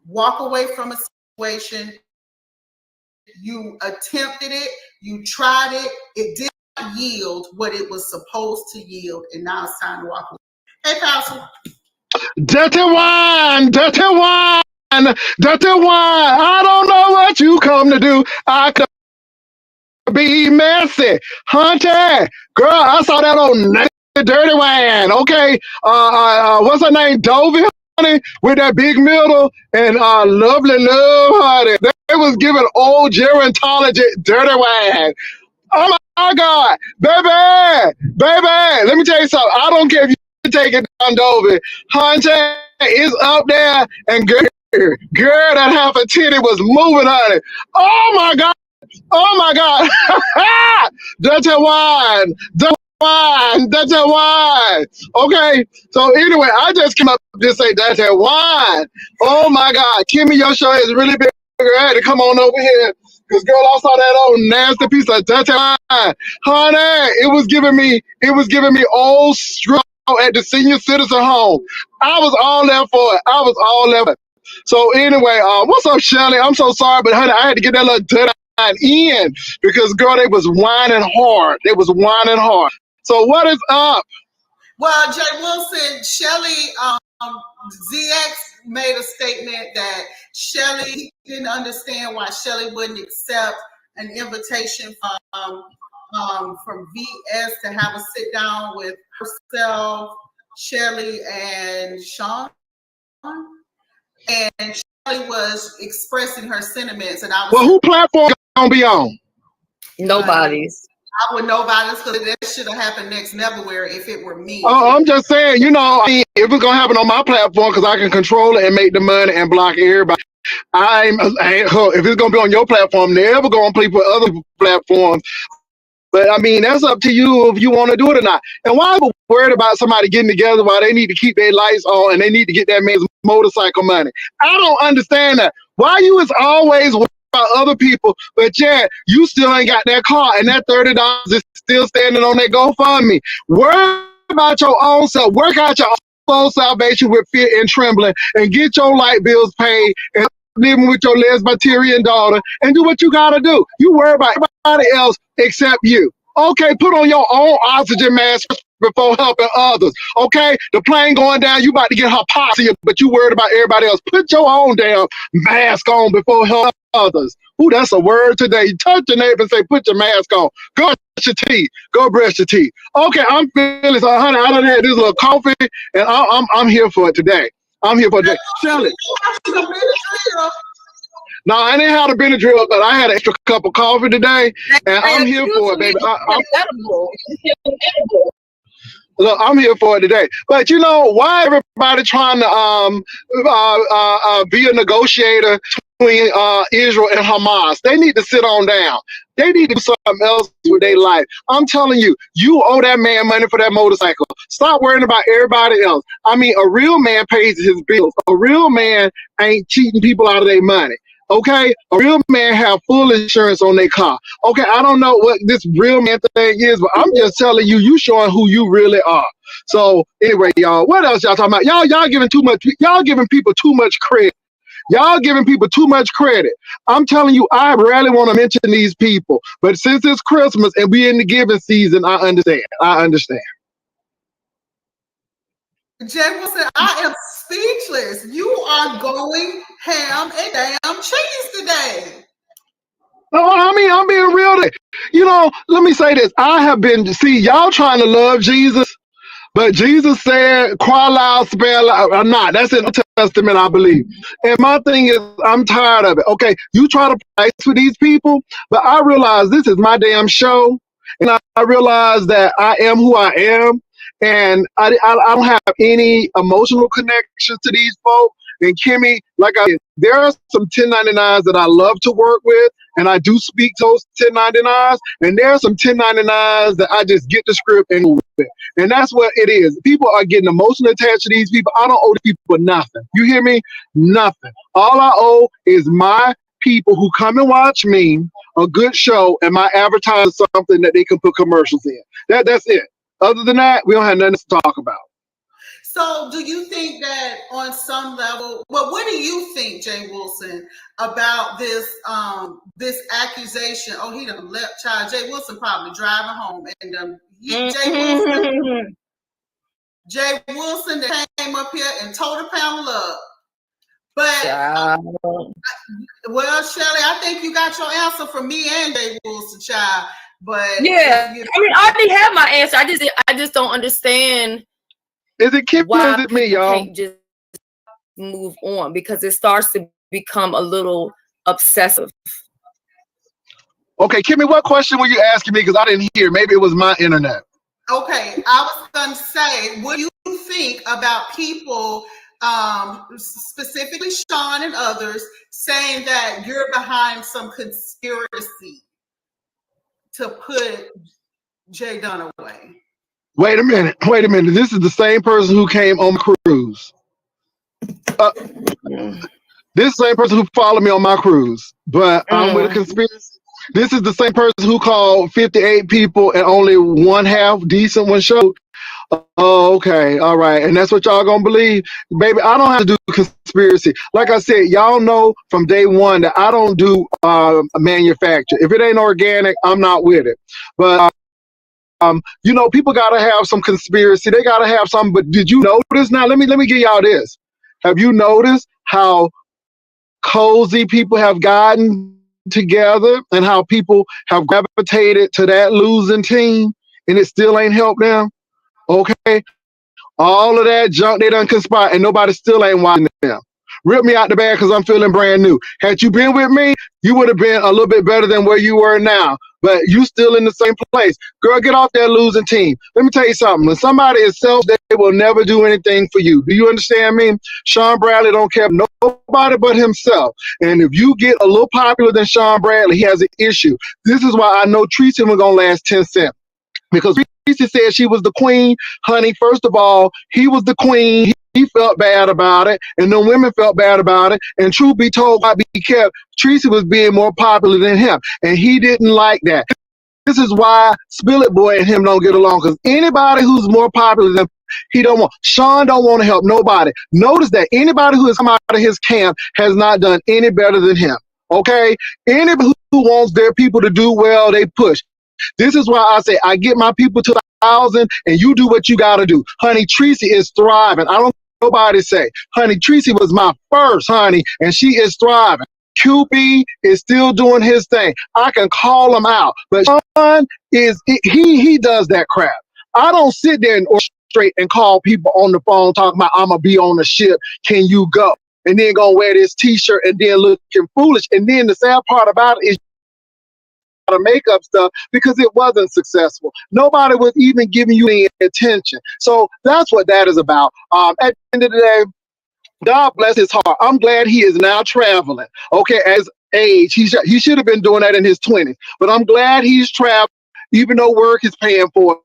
walk away from a situation. You attempted it, you tried it, it did not yield what it was supposed to yield, and now it's time to walk away. Hey, Pastor. Dirty wine, dirty wine, dirty wine. I don't know what you come to do. I could be messy. Hunter, girl, I saw that on Dirty Wine. Okay, what's her name? Dovey, honey, with that big middle, and lovely love, honey. They was giving old gerontology Dirty Wine. Oh my God, baby, let me tell you something. I don't care if you take it down, Dovey. Hunter is up there, and girl, that half a titty was moving, honey. Oh my God. Oh my God. Dirty wine. Dirty wine. Dirty wine. Okay. So anyway, I just came up to say dirty wine. Oh my God. Kimmy, your show is really big. I had to come on over here. Because girl, I saw that old nasty piece of dirty wine. Honey, it was giving me old straw at the senior citizen home. I was all there for it. So anyway, what's up, Shelly? I'm so sorry, but honey, I had to get that little dirty in, because girl, they was whining hard. So what is up? Well, Jay Wilson, Shelly, ZX made a statement that Shelly didn't understand why Shelly wouldn't accept an invitation from VS to have a sit down with herself, Shelly, and Sean. And Shelly was expressing her sentiments, and I was. Well, who platform gonna be on? Nobody's. I would nobody's, because that should have happened next February if it were me. Oh, I'm just saying, if it's gonna happen on my platform, because I can control it and make the money and block everybody. If it's gonna be on your platform, never go on people other platforms. But I mean, that's up to you if you want to do it or not. And why are we worried about somebody getting together while they need to keep their lights on and they need to get that man's motorcycle money? I don't understand that. Why you is always worried about other people, but yeah, you still ain't got that car, and that $30 is still standing on that GoFundMe. Worry about your own self. Work out your own salvation with fear and trembling, and get your light bills paid, and living with your lesbian daughter, and do what you gotta do. You worry about everybody else except you. Okay, put on your own oxygen mask before helping others. Okay, the plane going down, you about to get hypoxia, but you worried about everybody else. Put your own damn mask on before helping others. Ooh, that's a word today. Touch your neighbor and say, put your mask on. Go brush your teeth. Go brush your teeth. Okay, I'm feeling so, honey. I done had this little coffee, and I'm here for it today. I'm here for it today. Shelly. No, I didn't have a Benadryl, but I had an extra cup of coffee today, and I'm here for it, baby. Look, I'm here for it today. But you know, why everybody trying to be a negotiator between Israel and Hamas? They need to sit on down. They need to do something else with their life. I'm telling you, you owe that man money for that motorcycle. Stop worrying about everybody else. I mean, a real man pays his bills. A real man ain't cheating people out of their money. Okay, a real man have full insurance on their car. Okay, I don't know what this real man thing is, but I'm just telling you, you showing who you really are. So anyway, y'all, what else y'all talking about? Y'all giving too much. Y'all giving people too much credit. Y'all giving people too much credit. I'm telling you, I rarely want to mention these people, but since it's Christmas and we in the giving season, I understand. I understand. Jay Wilson, I am speechless. You are going ham and damn cheese today. No, I mean, I'm being real. You know, let me say this. I have been, see, y'all trying to love Jesus, but Jesus said, cry loud, spare loud, or not. That's in the Testament, I believe. And my thing is, I'm tired of it. Okay, you try to price with these people, but I realize this is my damn show. And I realize that I am who I am. And I don't have any emotional connections to these folks. And Kimmy, like I said, there are some 1099s that I love to work with. And I do speak to those 1099s. And there are some 1099s that I just get the script and go with it. And that's what it is. People are getting emotionally attached to these people. I don't owe these people nothing. You hear me? Nothing. All I owe is my people who come and watch me, a good show, and my advertise something that they can put commercials in. That's it. Other than that, we don't have nothing to talk about. So, do you think that on some level, well, what do you think, Jay Wilson, about this accusation? Oh, he done left child. Jay Wilson probably driving home, and Jay Wilson that came up here and tore the panel up. But well, Shelly, I think you got your answer from me and Jay Wilson, child. But yeah, I mean, I already have my answer. I just don't understand. Is it Kim or is it me, y'all? Can't just move on because it starts to become a little obsessive. Okay, Kimmy, what question were you asking me? Because I didn't hear. Maybe it was my internet. Okay, I was going to say, what do you think about people, specifically Sean and others, saying that you're behind some conspiracy to put Jay Dunn away? Wait a minute. This is the same person who came on my cruise. This is the same person who followed me on my cruise. But I'm with a conspiracy. This is the same person who called 58 people and only one half decent one showed. Oh, okay. All right. And that's what y'all gonna believe? Baby, I don't have to do conspiracy. Like I said, y'all know from day one that I don't do manufacture. If it ain't organic, I'm not with it. But you know, people gotta have some conspiracy. They gotta have some. But did you notice now? Let me give y'all this. Have you noticed how cozy people have gotten together and how people have gravitated to that losing team and it still ain't helped them? Okay. All of that junk they done conspire and nobody still ain't watching them. Rip me out the bag because I'm feeling brand new. Had you been with me, you would have been a little bit better than where you were now. But you still in the same place. Girl, get off that losing team. Let me tell you something. When somebody is selfish, they will never do anything for you. Do you understand me? Sean Bradley don't care nobody but himself. And if you get a little popular than Sean Bradley, he has an issue. This is why I know Tracy was going to last 10 cents. Because Tracy said she was the queen. Honey, first of all, he was the queen. He felt bad about it, and the women felt bad about it. And truth be told, I be kept, Tracy was being more popular than him, and he didn't like that. This is why Spill It Boy and him don't get along, because anybody who's more popular than he don't want. Sean don't want to help nobody. Notice that anybody who has come out of his camp has not done any better than him. Okay? Anybody who wants their people to do well, they push. This is why I say I get my people to 1,000 and you do what you got to do. Honey, Tracy is thriving. I don't nobody say, honey, Tracy was my first, honey, and she is thriving. QB is still doing his thing. I can call him out, but Sean he does that crap. I don't sit there and orchestrate and call people on the phone talking about I'm gonna be on the ship. Can you go? And then gonna wear this T-shirt and then looking foolish. And then the sad part about it is makeup stuff because it wasn't successful. Nobody was even giving you any attention. So that's what that is about. At the end of the day, God bless his heart. I'm glad he is now traveling. Okay, as age, he should have been doing that in his 20s. But I'm glad he's traveling, even though work is paying for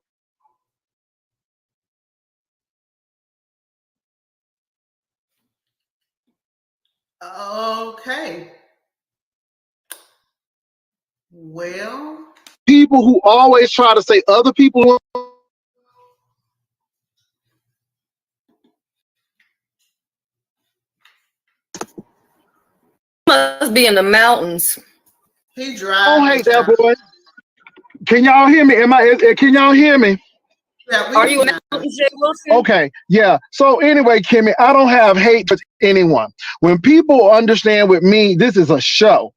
it. Okay. Well, People who always try to say other people. Must be in the mountains. he I don't driving, hate that child. boy. Can y'all hear me? Can y'all hear me? Yeah, we Are can you in hear the you. mountains, Jay Wilson? Okay, yeah. So anyway, Kimmy, I don't have hate for anyone. When people understand with me, this is a show.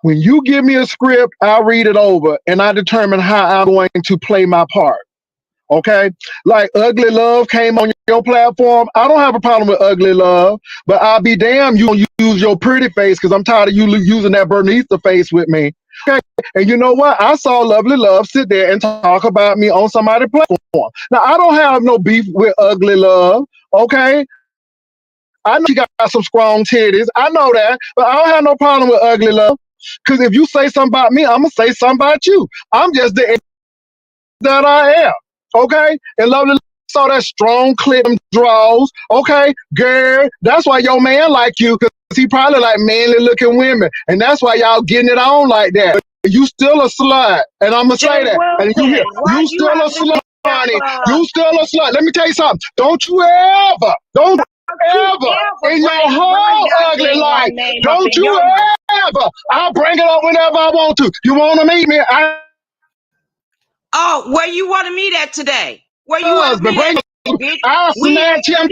When you give me a script, I'll read it over and I determine how I'm going to play my part. Okay, like Ugly Love came on your platform. I don't have a problem with Ugly Love, but I'll be damned you don't use your pretty face because I'm tired of you using that Bernista face with me. Okay, and you know what? I saw Lovely Love sit there and talk about me on somebody's platform. Now I don't have no beef with Ugly Love. Okay, I know she got some strong titties. I know that, but I don't have no problem with Ugly Love. Because if you say something about me, I'm gonna say something about you. I'm just the that I am. Okay? And Lovely saw that strong clip and draws. Okay, girl, that's why your man like you, because he probably like manly looking women. And that's why y'all getting it on like that. But you still a slut. And I'm gonna Jay say that. And you hear, Wilson, why you you still a have to slut, honey. ever, You still a slut. Let me tell you something. Don't you you ever ever in your bring my whole ugly goddamn life, name up don't in you your mouth? ever. I'll bring it up whenever I want to. You want to meet me? Oh, where you want to meet at today? Where you want to Husband, meet bring at, him. bitch? I'll We snatch him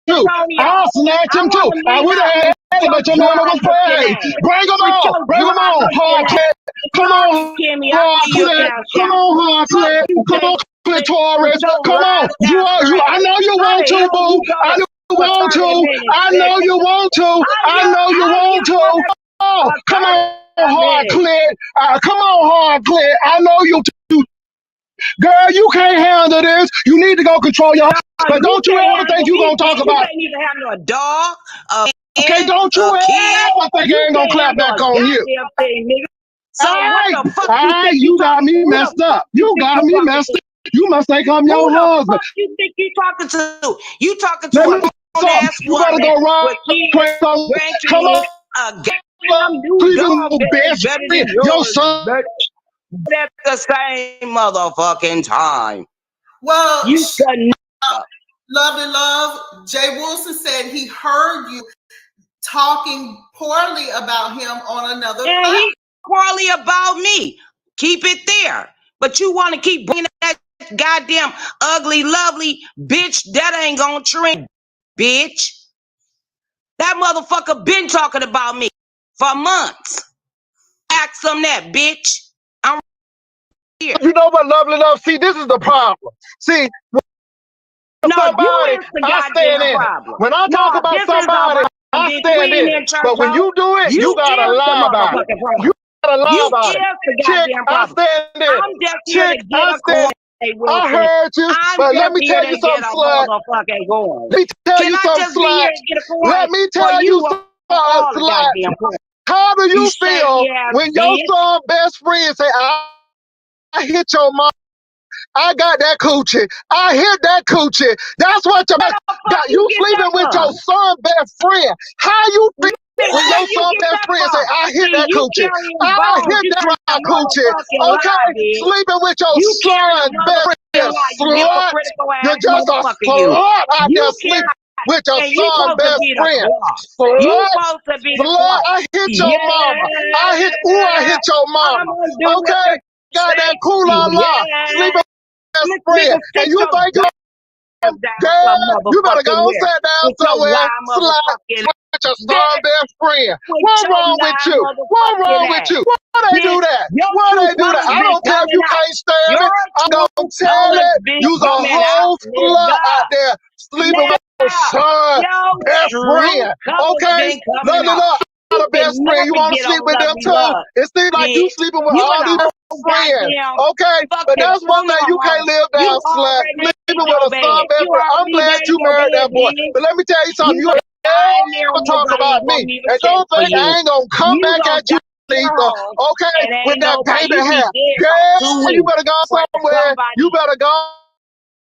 too. I'll Antonio. snatch I him want too. to I meet would up have had with it, your but your mama dry was looking afraid. ass. Bring him With on. your Bring him dry on. looking Hard ass. clip. Come Sorry, on. Kimmy, I Hard give you a clip. cash Come out. on, hard Fuck clip. you, Come Jay on, with clitoris. your Come on. live I ass. know you How want the to, hell boo. you go I know you for want 30 to. minutes, I know bitch? you want to. I know you How you want want to. Oh, for come 30 on, hard minutes? clip. Come on, hard clip. I know you do. Girl, you can't handle this. You need to go control your. But You don't you can't ever think handle you me, gonna talk bitch. You about. can't even handle a dog, a Okay, man, don't you a kid. ever think I You ain't gonna can't clap handle back a on you. goddamn thing, nigga. So what Alright, the fuck you alright, think you you got talking to? me Who the messed up. fuck you You think got you me talking messed to? up. You must think I'm Who your the husband. fuck you think you talking to? You talking to Let a me grown something. ass You better woman go run with kids, quick. Come grandkids, on, a goddamn new sleeping dog with that is best better friend. than Your yours, son. but at the same motherfucking time. Well, You could never. Lovely Love, Jay Wilson said he heard you talking poorly about him on another And platform. he poorly about me. Keep it there. But you want to keep bringing that goddamn ugly, lovely bitch. That ain't gonna trend, bitch. That motherfucker been talking about me for months. Ask him that, bitch. I'm here. You know what, lovely love? See, this is the problem. See, No, you somebody, is the I stand goddamn in it. problem. When I No, talk about this is our somebody, problem, I bitch. We stand ain't in it. in church, But when ho. you do it, You you gotta is the lie about it. motherfucking You problem. gotta lie You about is it. the Chick, goddamn I problem. stand in it. I'm just here Chick, to get I a stand. coin, I Wilson. heard you, I'm but let just me here tell to you get something, a slut. motherfucking coin. Let me tell Can you I something, just be slut. here to get a coin Let me for tell you you something, all the slut. goddamn coin? How do You you shady feel ass when your bitch. son best friend say, I hit your mom? I got that coochie. I hit that coochie. That's what Where the fuck got you you get that sleeping with your from? son best friend. How you feel when Where your you son get best that friend say, from? I hit See, that you coochie? carrying I bones. hit You that carrying a coochie. motherfucking lie, Okay? bitch. Sleeping with your You carrying a son best motherfucking friend. lie, you Slut. hypocritical You're ass just a motherfucker, you. slut out You there carry, sleeping with your and you son supposed to best be the friend. clock. You Slut. supposed to be the Slut. clock. I hit your mama. I hit, ooh, I Yeah, hit your I'm mama. gonna do what Okay? the Got that say. cool la la. Yeah, Sleeping best this friend. nigga And sit you your think you ass down girl, some you better go motherfucking on where sit down with your somewhere, lie slide motherfucking with your son that best friend. with What's your wrong with lie you? What's motherfucking wrong with ass. you? Why they do Bitch, that? your Why true they do that? colors I been don't care if coming you out. can't stand Your it. I'm true gonna tell colors it. been You's a coming out, whole slut nigga. out there sleeping with your Nigga, son your best true friend. colors Okay? been coming Lovely out. love. You Got a can best friend. You never want to get sleep on with them lovely too? love, It seems like you bitch. sleeping with You all in a these whole friends. goddamn Okay? But fucking that's one thing funeral you can't home. live You down, slut. already made Sleeping with your a son bed. best You friend. I'm already glad made you your married bed, that boy. bitch. But let me tell you something. You You gonna die in there ever and talk nobody about ain't me. gonna even And check don't for think you. I ain't gonna come You back gonna at you, die in your Letha. home Okay? and With ain't that nobody, baby you be hair. dead about 2 Girl, you weeks better go before somewhere. You somebody better go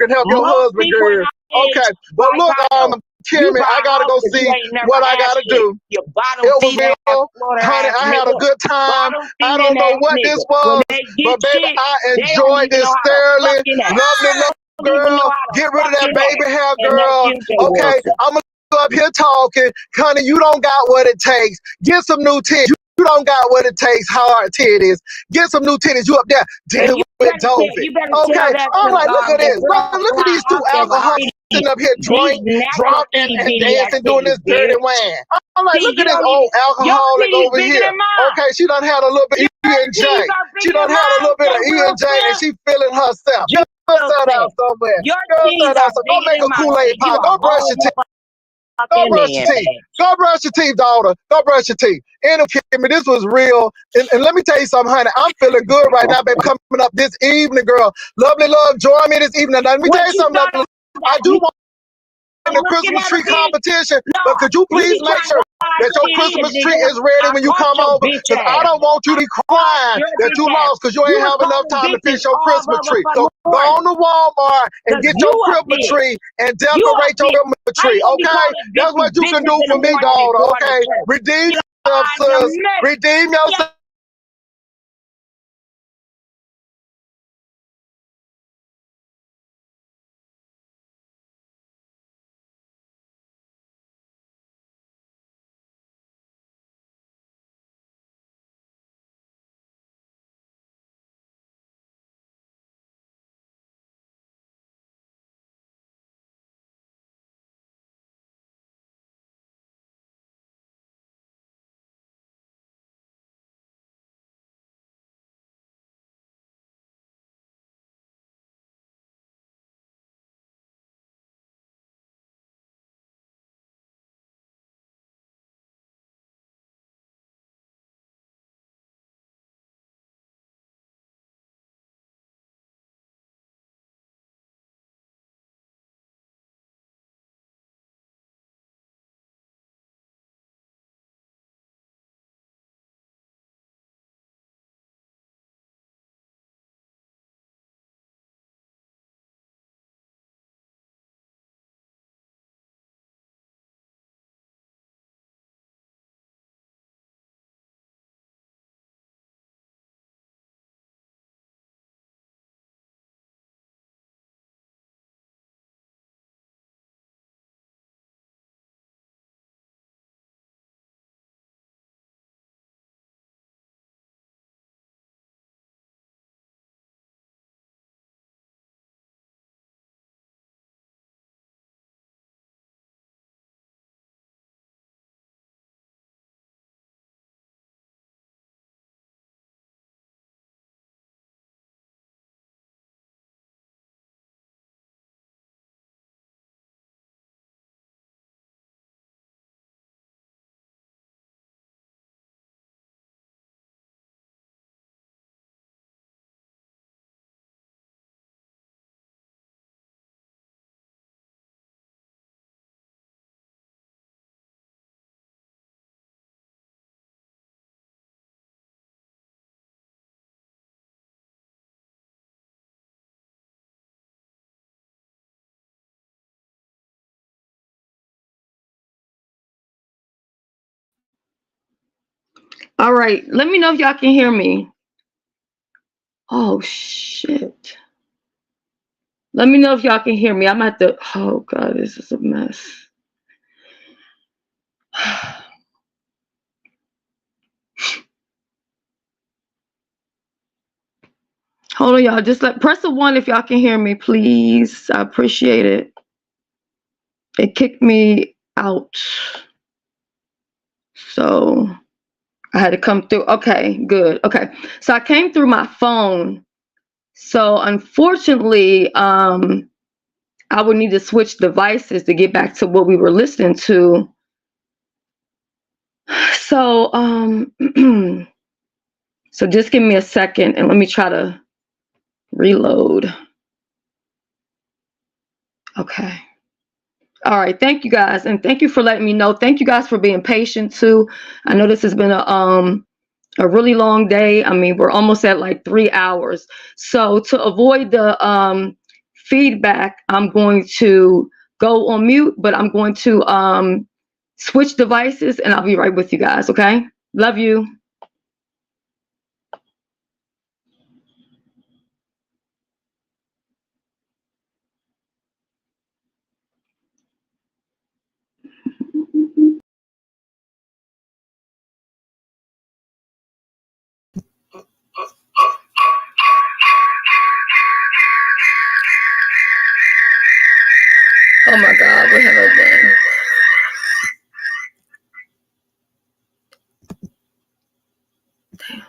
can help your Most husband, people girl. Okay, but like look, I know. You Kimmy, buy I a gotta house, go but you see ain't never what I had gotta shit. do. You bottom It was feeder ass, real, slaughter honey. ass I had a nigga. good time. Bottom I feeding don't know ass what this nigga. When was, they but get baby, shit, I they don't enjoyed even this know how to thoroughly. fucking act. Lovely little They don't even know girl. how to Get rid of that fucking baby act. hair, And that's girl. you, they Okay, worker. I'm gonna go up here talking. Honey, you don't got what it takes. Get some new titties. You don't got what it takes. Hard titties. Get some new titties. You up there And dealing with Dovey. you better Okay, tell that all to right. Look at the this. girl Look at fly these two out there alcohol. behind sitting up here these natural drunk and itty-bitty-ass dancing, doing this titties, dirty bitch. wine. I'm like, See, look you at this don't old even, your alcoholic titties over bigger here. than mine. Okay, she done had a little bit of Your E and J. titties are She bigger done than had a mine. little bit of Say E real and J, and quick. she feeling herself. Just Go real sit down quick. somewhere. Your Go sit titties down are somewhere. Go bigger make than a mine. Kool-Aid You pie. a Go brush whole your teeth. Go motherfucking brush your man, teeth. man. Go brush your teeth, daughter. Go brush your teeth. And Kimmy, this was real. And let me tell you something, honey. I'm feeling good right now, baby. Coming up this evening, girl. Lovely love, join me this evening. Now, let me tell What you you something, trying lovely. to I do want in the looking Christmas at a tree bitch? competition, No, but could you you please be make trying to sure hide that what your it is, Christmas tree nigga. is ready I when you caught come your over? bitch Because I ass. don't want you to be Caught crying your that bitch you ass. lost because you You ain't was have enough calling time to bitches fix your all Christmas tree. So motherfucking go on morning. to Walmart and Cause get you your a Christmas bitch. tree and You a decorate your bitch. Christmas How you tree, gonna be okay? calling That's bitches what you can bitches do in for the me, morning and daughter, going to okay? church? Redeem You yourself, find your sis. next. Redeem yourself. All right, let me know if y'all can hear me. Oh shit. Let me know if y'all can hear me. I'm at the, oh God, this is a mess. Hold on, y'all. Just press a 1 if y'all can hear me, please. I appreciate it. It kicked me out. So I had to come through. Okay, good. Okay. So I came through my phone. So unfortunately, I would need to switch devices to get back to what we were listening to. So so just give me a second and let me try to reload. Okay. All right. Thank you guys. And thank you for letting me know. Thank you guys for being patient too. I know this has been a really long day. I mean, we're almost at like 3 hours. So to avoid the feedback, I'm going to go on mute, but I'm going to switch devices and I'll be right with you guys. Okay. Love you. Oh my God, what have I done? Damn.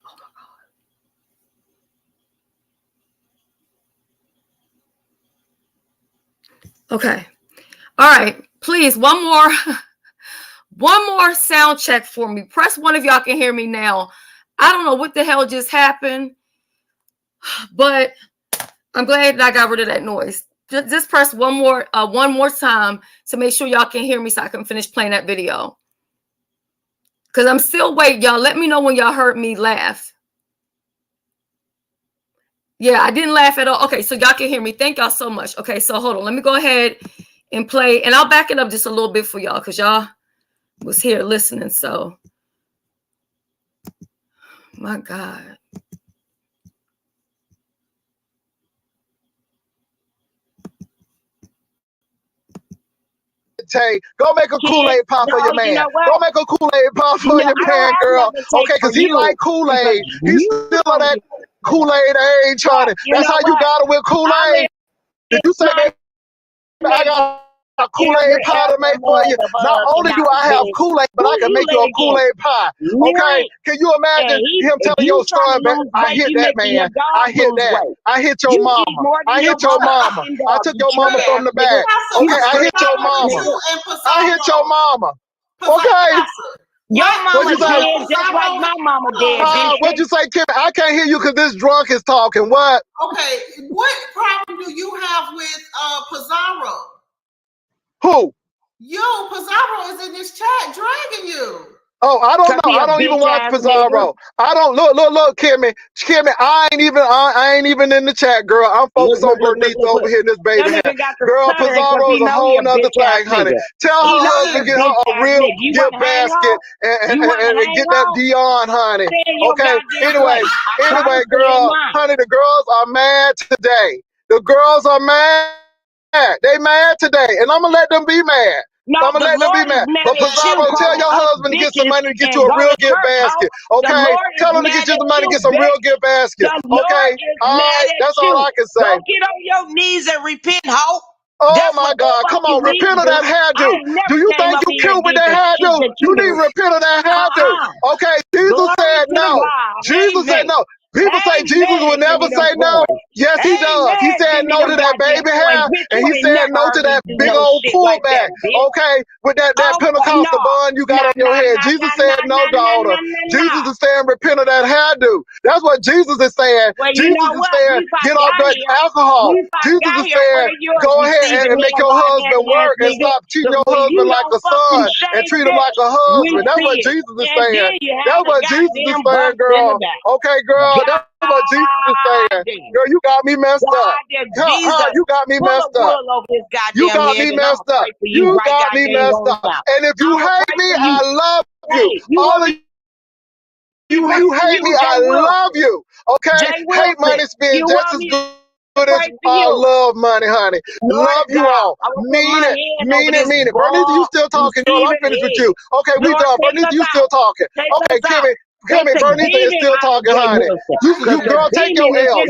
Oh my God. Okay. All right. Please, one more sound check for me. Press 1 if y'all can hear me now. I don't know what the hell just happened, but I'm glad that I got rid of that noise. Just press one more time to make sure y'all can hear me so I can finish playing that video. Because I'm still waiting. Y'all let me know when y'all heard me laugh. Yeah, I didn't laugh at all. Okay, so y'all can hear me. Thank y'all so much. Okay, so hold on. Let me go ahead and play. And I'll back it up just a little bit for y'all because y'all was here listening. So, my God. Tay, go make a Kool-Aid pop for your man. You know what? Go make a Kool-Aid pop for your I don't man, have girl. nothing to take Okay, for because he you like because Kool-Aid. He's you still on don't that do it. Kool-Aid age, But honey. you That's know how you what? got it with Kool-Aid. Did you say, baby, I got a Kool-Aid pie to make for you? Not only do I have Kool-Aid, but I can make you a Kool-Aid pie. Okay? Can you imagine him telling your son, I hit that man. I hit that. I hit your mama. I hit your mama. I took your mama from the back. Okay, I hit your mama. I hit your mama. Okay? Your mama you say? did just like my mama did. What'd you say, Kim? I can't hear you because this drunk is talking. What? Okay, what problem do you have with Pizarro? Who? Yo, Pizarro is in this chat dragging you. Oh, I don't know. I don't even watch Pizarro. I don't look, Kimmy. I ain't even in the chat, girl. I'm focused on Bernita over here in this baby hat. Girl, Pizarro's a whole nother thing, honey. Tell her husband get her a real gift basket and get that Dion, honey. Okay. Anyway, girl, honey, the girls are mad today. The girls are mad. They mad today, and I'm gonna let them be mad. No, I'm gonna let them be mad. But Pizarro, tell your husband to get some money to get you a real gift basket. Okay? Tell him to get you the money to get some real gift basket. Okay? All right, that's all I can say. Go get on your knees and repent, hoe. Oh my God, come on, repent of that hairdo. Do you think you cute with that hairdo? You need to repent of that hairdo. Okay, Jesus said no. Jesus said no. People say Jesus will never say no. Yes, he does. He said no to that baby hair, and he said no to that big old pullback. Okay, with that Pentecostal bun you got on your head. Jesus said no, daughter. Jesus is saying repent of that hairdo. That's what Jesus is saying. Jesus is saying get off that alcohol. Jesus is saying go ahead and make your husband work and stop treating your husband like a son and treat him like a husband. That's what Jesus is saying. That's what Jesus is saying, girl. Okay, girl. That's what Jesus is saying. Girl, you got me messed up. You got me messed up. You got me messed up. You got me messed up. And if you hate me, I love you. All of you hate me, I love you. Okay? Hate money spend just as good as I love money, honey. Love you all. Mean it. Bernice, you still talking, girl. I'm finished with you. Okay, we done. Bernice, you still talking. Okay, Kimmy, Bernice is still talking, honey. You girl, take your L.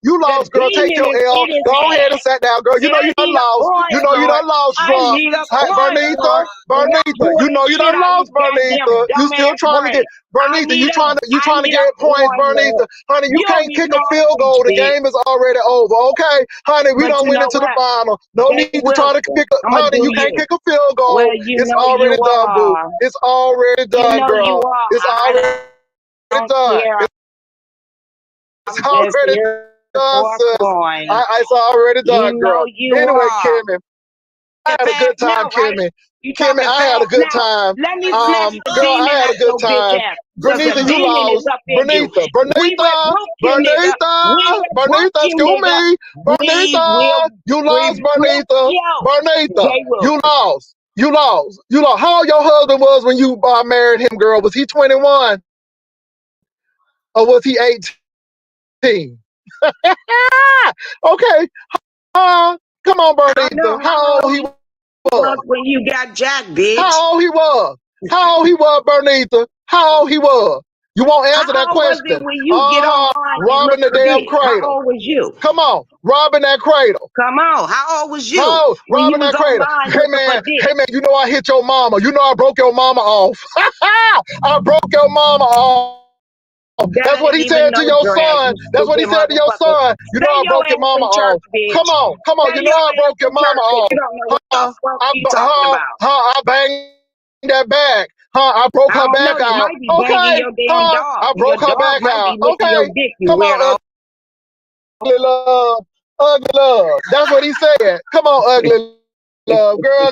You lost, girl. Take your L. Go ahead and sit down, girl. You know you done lost. You know you done lost, Trump. Hey, Bernita, you know you done lost, Bernita. You still trying to get Bernita, you trying to get points, Bernita. Honey, you can't kick a field goal. The game is already over. Okay, honey, we done went into the final. No need to try to pick up. Honey, you can't kick a field goal. It's already done, boo. It's already done, girl. It's already done. It's already done, sis. It's already done, girl. Anyway, Kimmy, I had a good time, Kimmy. Kimmy, I had a good time. Girl, I had a good time. Bernita, you lost. Bernita, excuse me. Bernita, you lost, Bernita. Bernita, you lost. You lost. How old your husband was when you married him, girl? Was he 21? Or was he 18? Okay. Come on, Bernita. How old he was? When you got Jack, bitch. How old he was, Bernita? How old he was? You won't answer that How old was it question. when you get online and look Robbing the for damn dick? How cradle. old was you? Come on, robbing that cradle. Come on. How old was you How when you robbing was that cradle? online looking for dick? Hey man, you know I hit your mama. You know I broke your mama off. I broke your mama off. That That's what ain't he even said to no your drag, son. you That's what he stupid said to your motherfucker. son. You know Stay I your broke your ass mama in church, off. bitch. Come on, Stay you know your I ass broke your in mama church, bitch. off. You don't know what the fuck you talking about. I banged that back. I broke I her don't know. back You out. might be banging Okay, your damn dog. I Your broke her dog back might out. be licking your Okay, dick, you come on, weirdo. ugly love, ugly love. That's what he said. Come on, ugly love. Girl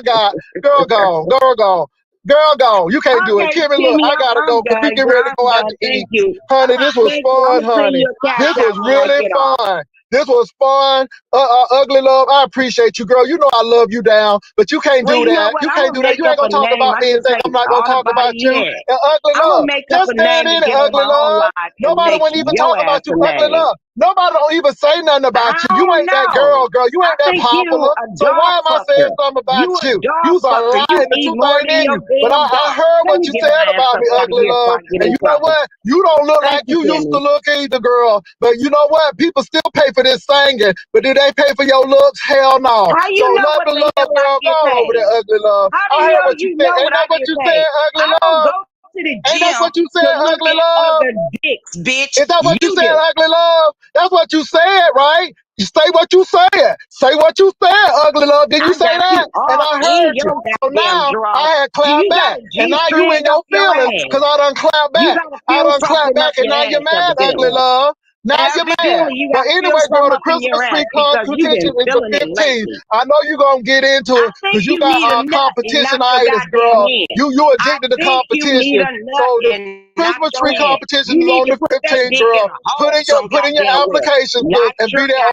gone. You can't do it. Okay, Kimmy, look, Timmy, I gotta I'm go because we done, get girl. ready to I'm go out done. to eat. Thank you. Honey, this was Thank you. I'm fun, gonna send honey. you a cash This out was when I really get off. fun. This was fun. Ugly love, I appreciate you, girl. You know I love you down, but you can't Well, do you know that. what? You I'm can't gonna do that. make You ain't up gonna a talk name. about I me and just think hate I'm not gonna all talk about about it. you. Yeah. And ugly I'm gonna love, make up just a stand name in and it, get on ugly my own love. live and Nobody make wouldn't even your talk ass about you, a ugly name. love. Nobody don't even say nothing I about you. You don't ain't that know. girl. You I ain't that think you popular. a So dog why am I saying fucker. something about You a you? dog You's a fucker. lie You and the eat truth more ain't than in your you. But damn I dog. heard Let what me you get said my ass about up me, out of ugly here before love. I get And in you know trouble. what? You don't look Thank like you, you used to Timmy. look either, girl. But you know what? People still pay for this singing. But do they pay for your looks? Hell no. How So you know love what and the love, hell I girl. Go get on over paid? there, ugly love. How the I heard hell what you you said. know Ain't what I that what get you paid? said, ugly I don't love? go to the Ain't that gym what you to said, look ugly at love? other dicks, bitch. Is that what you You said, do. ugly love? That's what you said, right? You say what you said. Say what you said, ugly love. Did you I say got that? you And all I in heard you. your So goddamn now draw. I had Do clapped you got back. a And now you in G-string your up your feelings ass? because I done clapped You back. gotta I feel done clapped something up back and your now you're ass, mad, ugly evidently. love. Now you're mad. Evidently, you But gotta feel anyway, girl, something the up in Christmas your ass tree because you've competition been is the feeling it 15th. lately. I know you're going to get into I it think because you you got need a nut and not your competition-itis, goddamn girl. man. You I addicted to think you need competition. a nut So the and not Christmas your tree hand. competition You is need on to the put that 15th, dick in girl. a hole some Put in your goddamn where, application not slip and your be there.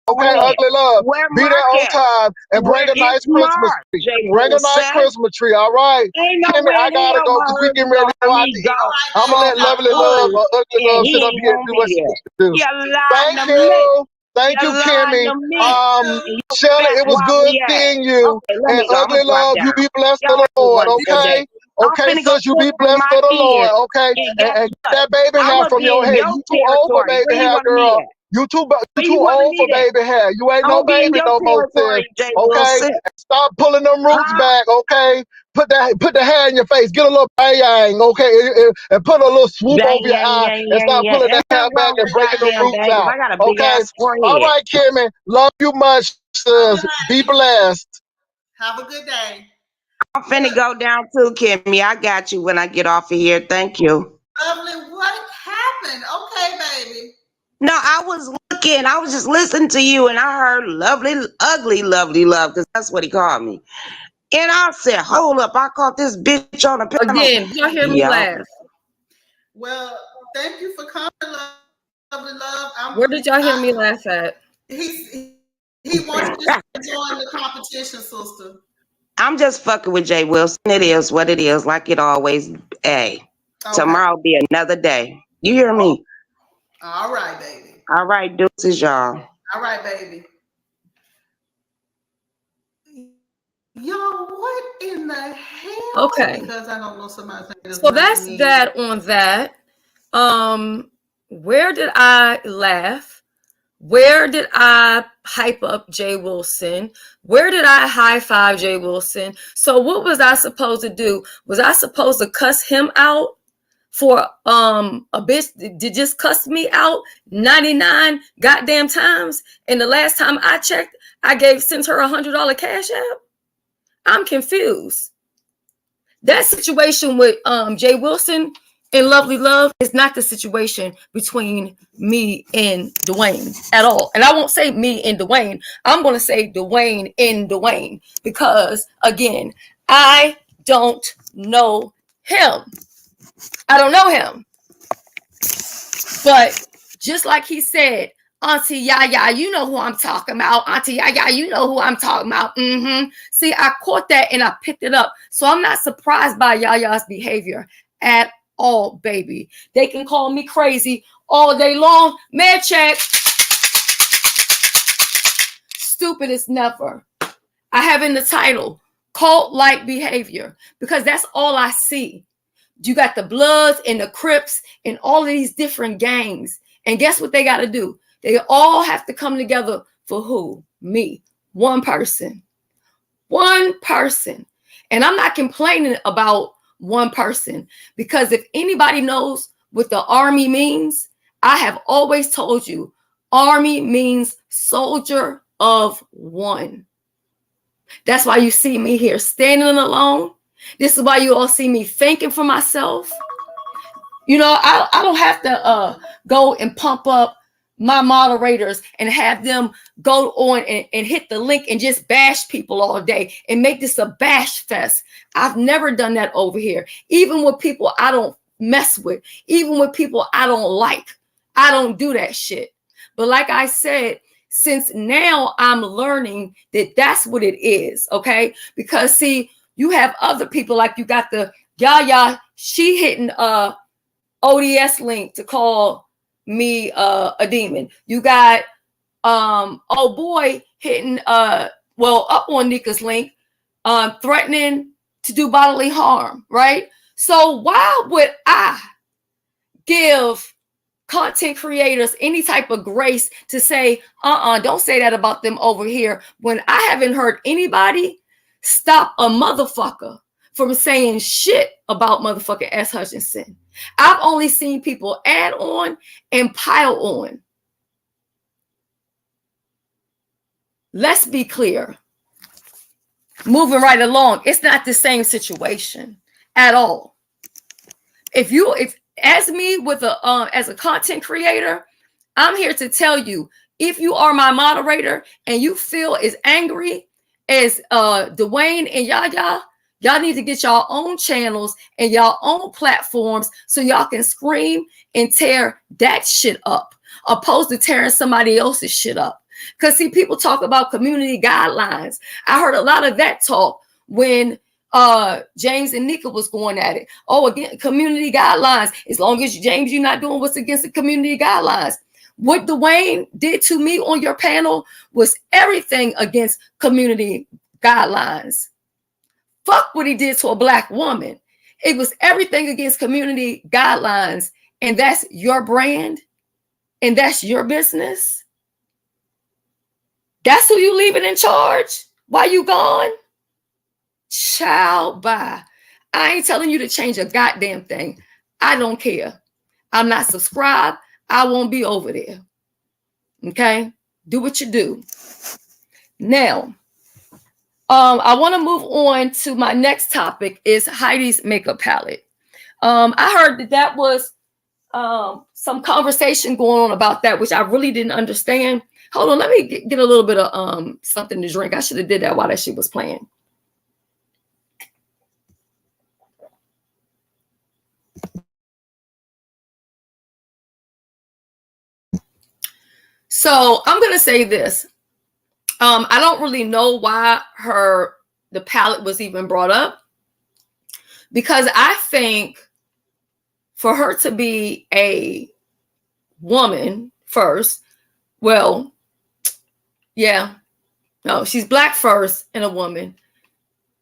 Okay, goddamn hand. ugly love. Where Be there Mark on at? time and bring Where a is nice Christmas Mark? tree. J. Bring a nice Wilson. Christmas tree, all right? Ain't no Kimmy, way I in gotta hell go my because we getting husband ready gonna to let go out me to go eat. All right, I'm gonna on let baby. a lovely love cruise or ugly and love he sit up ain't here and gonna do be what she there. needs to do. You lying Thank to me. you. Thank You you, lying Kimmy. to me. And your Shelly, fat it was good wobbly ass. seeing you. Okay, let And me go. I'm ugly gonna drop love, you down. be blessed Y'all of the have a Lord, wonderful day. okay? I'm Okay, finna go sis, you be cook with blessed my of the Lord, kids. okay? And guess And get what? that baby I'm hair gonna from be your in head. your You too old for territory. baby Where you hair, want to meet girl. at? You Where you too want to old for meet at? baby hair. You ain't I'm no gonna be in baby your no more, sis. territory, J. Okay? Wilson. And stop pulling them roots Huh? back, okay? Put the hair in your face. Get a little bang, okay? And put a little swoop Bang, over your yang, eye yang, and yang, stop yang. pulling that Ain't hair nothing back wrong and with a breaking them goddamn roots bang, 'cause out, I got a big okay? ass All forehead. right, Kimmy. Love you much, Love sis. you, Be honey. blessed. Have a good day. I'm finna go down too, Kimmy. I got you when I get off of here. Thank you. Lovely, what happened? Okay, baby. No, I was looking. I was just listening to you, and I heard lovely, ugly, lovely love, because that's what he called me. And I said, "Hold up! I caught this bitch on the panel." Again, did y'all hear me Yeah. laugh? Well, thank you for coming, lovely love. Where did y'all hear me laugh at? He wants you to join the competition, sister. I'm just fucking with Jay Wilson. It is what it is, like it always. Hey, Okay. tomorrow be another day. You hear me? All right, baby. All right, deuces, y'all. All right, baby. Y'all, what in the hell? Okay. Because I don't know somebody's name is So that's listening. that on that. Where did I laugh? Where did I hype up Jay Wilson? Where did I high five Jay Wilson? So what was I supposed to do? Was I supposed to cuss him out for a bitch to just cuss me out 99 goddamn times? And the last time I checked, I sent her $100 cash app. I'm confused. That situation with Jay Wilson and Lovely Love is not the situation between me and Dwayne at all. And I won't say me and Dwayne. I'm going to say Dwayne and Dwayne because, again, I don't know him. I don't know him. But just like he said, Auntie Yaya, you know who I'm talking about. Auntie Yaya, you know who I'm talking about. Mm-hmm. See, I caught that and I picked it up. So I'm not surprised by Yaya's behavior at all, baby. They can call me crazy all day long. Man, check. Stupid as never. I have in the title, cult-like behavior, because that's all I see. You got the Bloods and the Crips and all of these different gangs. And guess what they got to do? They all have to come together for who? Me. One person. One person. And I'm not complaining about one person, because if anybody knows what the army means, I have always told you, army means soldier of one. That's why you see me here standing alone. This is why you all see me thinking for myself. You know, I don't have to go and pump up my moderators and have them go on and hit the link and just bash people all day and make this a bash fest. I've never done that over here. Even with people I don't mess with, even with people I don't like, I don't do that shit. But like I said, since now I'm learning that that's what it is, okay? Because see, you have other people, like you got the Yaya, she hitting ODS link to call me a demon. You got oh boy hitting up on Nika's link, threatening to do bodily harm, right? So why would I give content creators any type of grace to say, don't say that about them over here, when I haven't heard anybody stop a motherfucker from saying shit about motherfucking S. Hutchinson? I've only seen people add on and pile on. Let's be clear. Moving right along, it's not the same situation at all. If as me with as a content creator, I'm here to tell you, if you are my moderator and you feel as angry as Dwayne and Yaya, y'all need to get y'all own channels and y'all own platforms so y'all can scream and tear that shit up, opposed to tearing somebody else's shit up. Because see, people talk about community guidelines. I heard a lot of that talk when James and Nika was going at it. Oh, again, community guidelines. As long as James, you're not doing what's against the community guidelines. What Dwayne did to me on your panel was everything against community guidelines. Fuck what he did to a Black woman. It was everything against community guidelines. And that's your brand. And that's your business. That's who you leaving in charge while you gone? Child, bye. I ain't telling you to change a goddamn thing. I don't care. I'm not subscribed. I won't be over there. Okay? Do what you do. Now, I want to move on to my next topic, is Heidi's makeup palette. I heard that was some conversation going on about that, which I really didn't understand. Hold on, let me get a little bit of something to drink. I should have did that while that shit was playing. So I'm gonna say this. I don't really know why the palette was even brought up, because I think for her to be a woman first, well, yeah, no, she's Black first and a woman,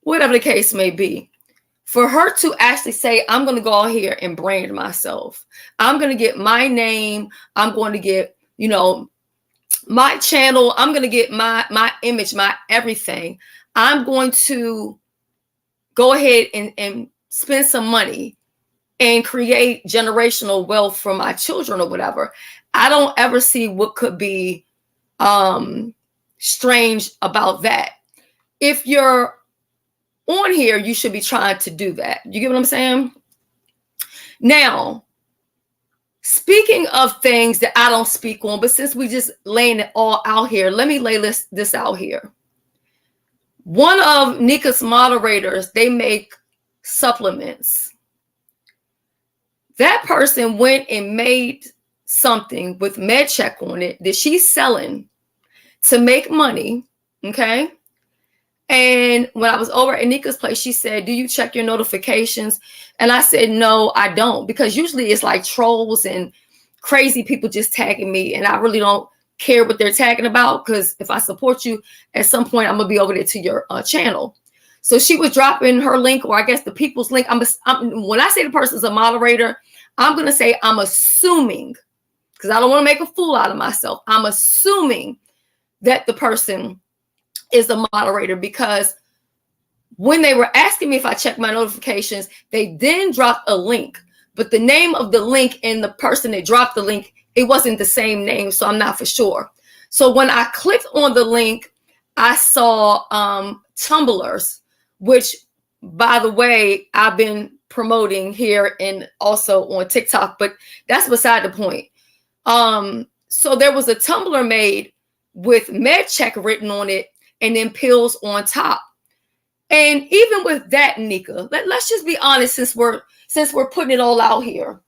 whatever the case may be. For her to actually say, I'm going to go out here and brand myself. I'm going to get my name. I'm going to get, my channel. I'm going to get my image, my everything. I'm going to go ahead and spend some money and create generational wealth for my children or whatever. I don't ever see what could be strange about that. If you're on here, you should be trying to do that. You get what I'm saying? Now, speaking of things that I don't speak on, but since we just laying it all out here, let me lay this out here. One of Nika's moderators, they make supplements. That person went and made something with MedCheck on it that she's selling to make money, okay? And when I was over at Nika's place, she said, do you check your notifications? And I said, no, I don't, because usually it's like trolls and crazy people just tagging me, and I really don't care what they're tagging about, because if I support you, at some point I'm gonna be over there to your channel. So she was dropping her link, or I guess the people's link. When I say the person's a moderator, I'm going to say I'm assuming, because I don't want to make a fool out of myself. I'm assuming that the person is a moderator, because when they were asking me if I checked my notifications, they then dropped a link. But the name of the link and the person that dropped the link, it wasn't the same name, so I'm not for sure. So when I clicked on the link, I saw tumblers, which, by the way, I've been promoting here and also on TikTok, but that's beside the point. So there was a tumbler made with MedCheck written on it and then pills on top. And even with that, Nika, let's just be honest, since we're putting it all out here.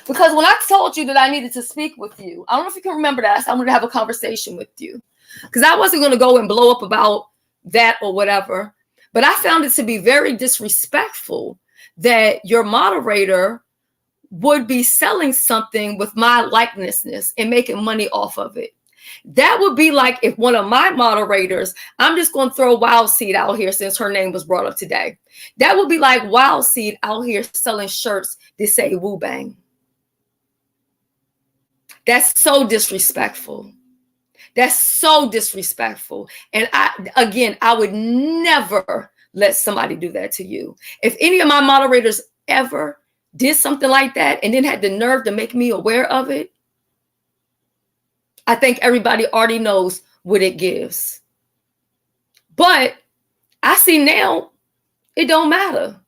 Because when I told you that I needed to speak with you, I don't know if you can remember that. I wanted to have a conversation with you, because I wasn't going to go and blow up about that or whatever. But I found it to be very disrespectful that your moderator would be selling something with my likenessness and making money off of it. That would be like if one of my moderators, I'm just going to throw Wild Seed out here since her name was brought up today. That would be like Wild Seed out here selling shirts that say Woo Bang. That's so disrespectful. That's so disrespectful. And I would never let somebody do that to you. If any of my moderators ever did something like that and then had the nerve to make me aware of it, I think everybody already knows what it gives. But I see now it don't matter.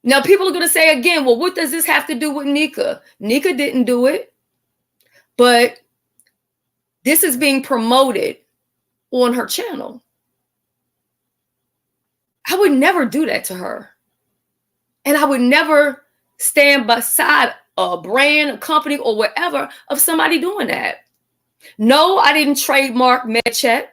Now people are going to say again, well, what does this have to do with Nika? Nika didn't do it, but this is being promoted on her channel. I would never do that to her. And I would never stand beside a brand, a company, or whatever of somebody doing that. No, I didn't trademark MedCheck,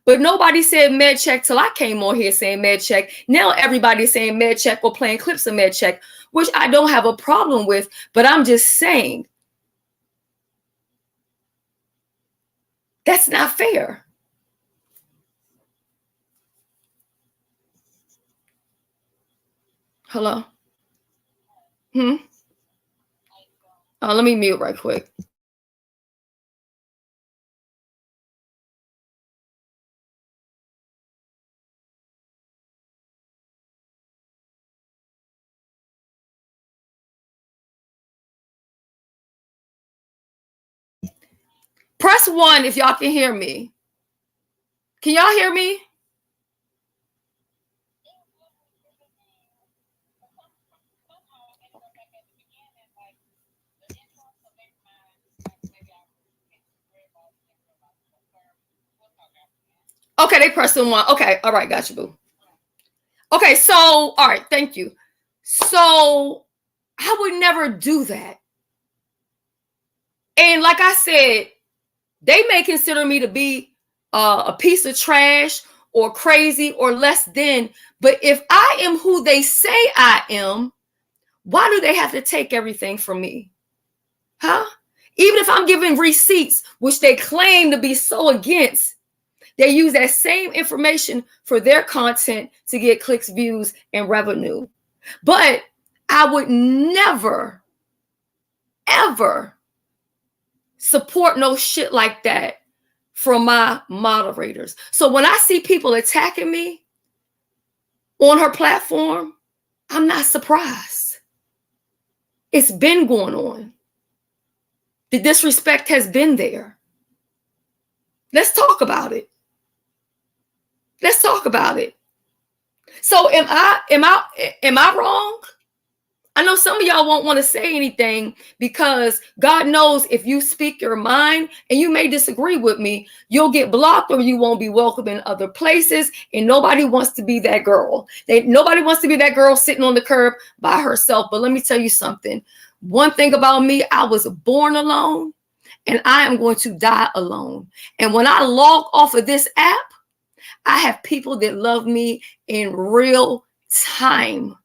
but nobody said MedCheck till I came on here saying MedCheck. Now everybody's saying MedCheck or playing clips of MedCheck, which I don't have a problem with, but I'm just saying that's not fair. Hello? Let me mute right quick. Press 1 if y'all can hear me. Can y'all hear me? Okay, they pressing 1. Okay, all right, got you, boo. Okay, so, all right, thank you. So, I would never do that. And like I said, they may consider me to be a piece of trash or crazy or less than, but if I am who they say I am, why do they have to take everything from me? Huh? Even if I'm giving receipts, which they claim to be so against, they use that same information for their content to get clicks, views, and revenue. But I would never, ever support no shit like that from my moderators. So when I see people attacking me on her platform, I'm not surprised. It's been going on. The disrespect has been there. Let's talk about it. Let's talk about it. So am I wrong? I know some of y'all won't want to say anything because God knows if you speak your mind and you may disagree with me, you'll get blocked or you won't be welcome in other places. And nobody wants to be that girl. Nobody wants to be that girl sitting on the curb by herself. But let me tell you something. One thing about me, I was born alone and I am going to die alone. And when I log off of this app, I have people that love me in real time.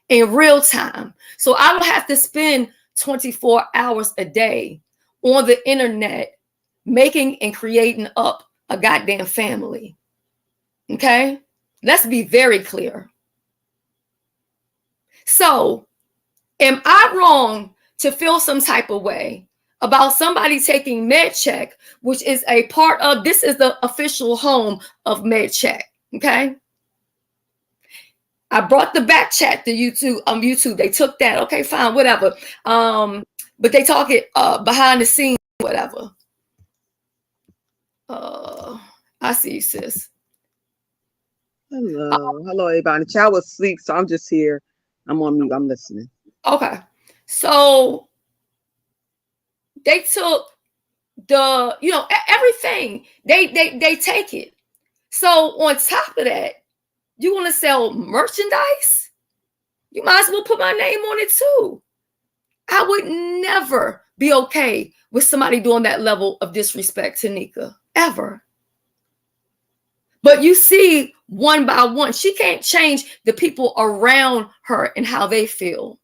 In real time. So I don't have to spend 24 hours a day on the internet making and creating up a goddamn family. Okay? Let's be very clear. So, am I wrong to feel some type of way about somebody taking MedCheck, which is a part of, this is the official home of MedCheck, okay? I brought the back chat to YouTube. They took that. Okay, fine, whatever. But they talk it behind the scenes, whatever. I see you, sis. Hello, everybody. Child was asleep, so I'm just here. I'm on mute. I'm listening. Okay, so they took the, everything. They take it. So on top of that, you want to sell merchandise? You might as well put my name on it too. I would never be okay with somebody doing that level of disrespect to Nika, ever. But you see, one by one, she can't change the people around her and how they feel.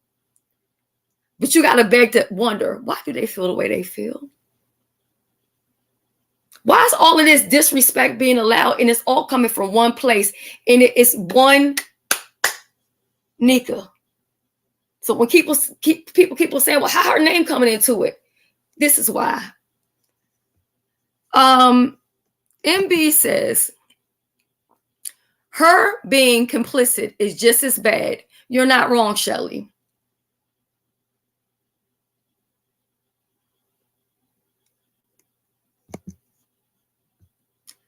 But you got to beg to wonder, why do they feel the way they feel? Why is all of this disrespect being allowed, and it's all coming from one place, and it's one Nika? So when people keep saying, well, how her name coming into it? This is why. MB says, her being complicit is just as bad. You're not wrong, Shelly.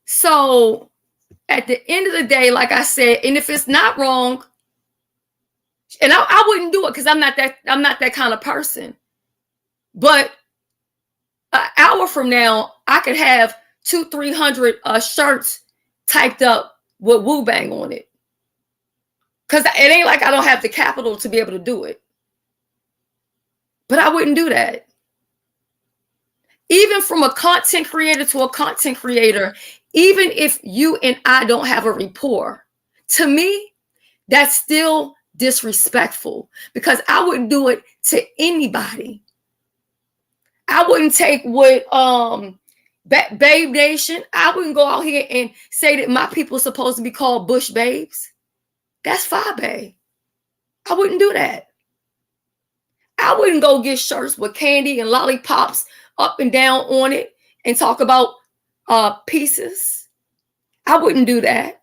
So at the end of the day, like I said, and if it's not wrong, and I wouldn't do it because I'm not that kind of person. But an hour from now, I could have 200-300 shirts typed up with Woo Bang on it. Because it ain't like I don't have the capital to be able to do it. But I wouldn't do that. Even from a content creator to a content creator, even if you and I don't have a rapport, to me, that's still disrespectful, because I wouldn't do it to anybody. I wouldn't take what Babe Nation, I wouldn't go out here and say that my people are supposed to be called Bush Babes. That's Fabe. I wouldn't do that. I wouldn't go get shirts with candy and lollipops up and down on it and talk about pieces. I wouldn't do that.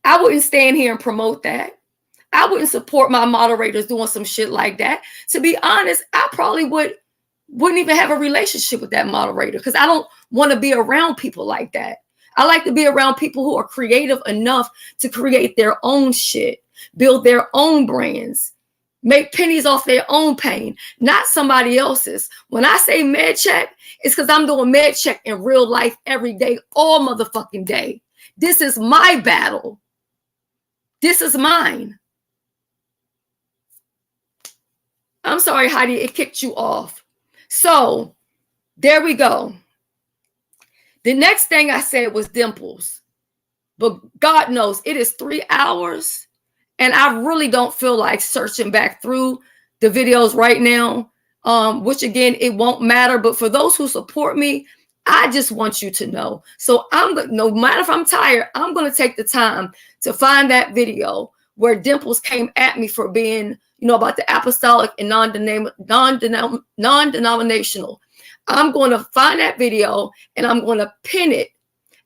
I wouldn't stand here and promote that. I wouldn't support my moderators doing some shit like that. To be honest, I probably wouldn't even have a relationship with that moderator, because I don't want to be around people like that. I like to be around people who are creative enough to create their own shit, build their own brands, make pennies off their own pain, not somebody else's. When I say MedCheck, it's because I'm doing MedCheck in real life every day, all motherfucking day. This is my battle. This is mine. I'm sorry, Heidi, it kicked you off. So there we go. The next thing I said was Dimples. But God knows it is 3 hours. And I really don't feel like searching back through the videos right now, which again, it won't matter. But for those who support me, I just want you to know. So no matter if I'm tired, I'm going to take the time to find that video where Dimples came at me for being, about the apostolic and non-denominational. I'm going to find that video and I'm going to pin it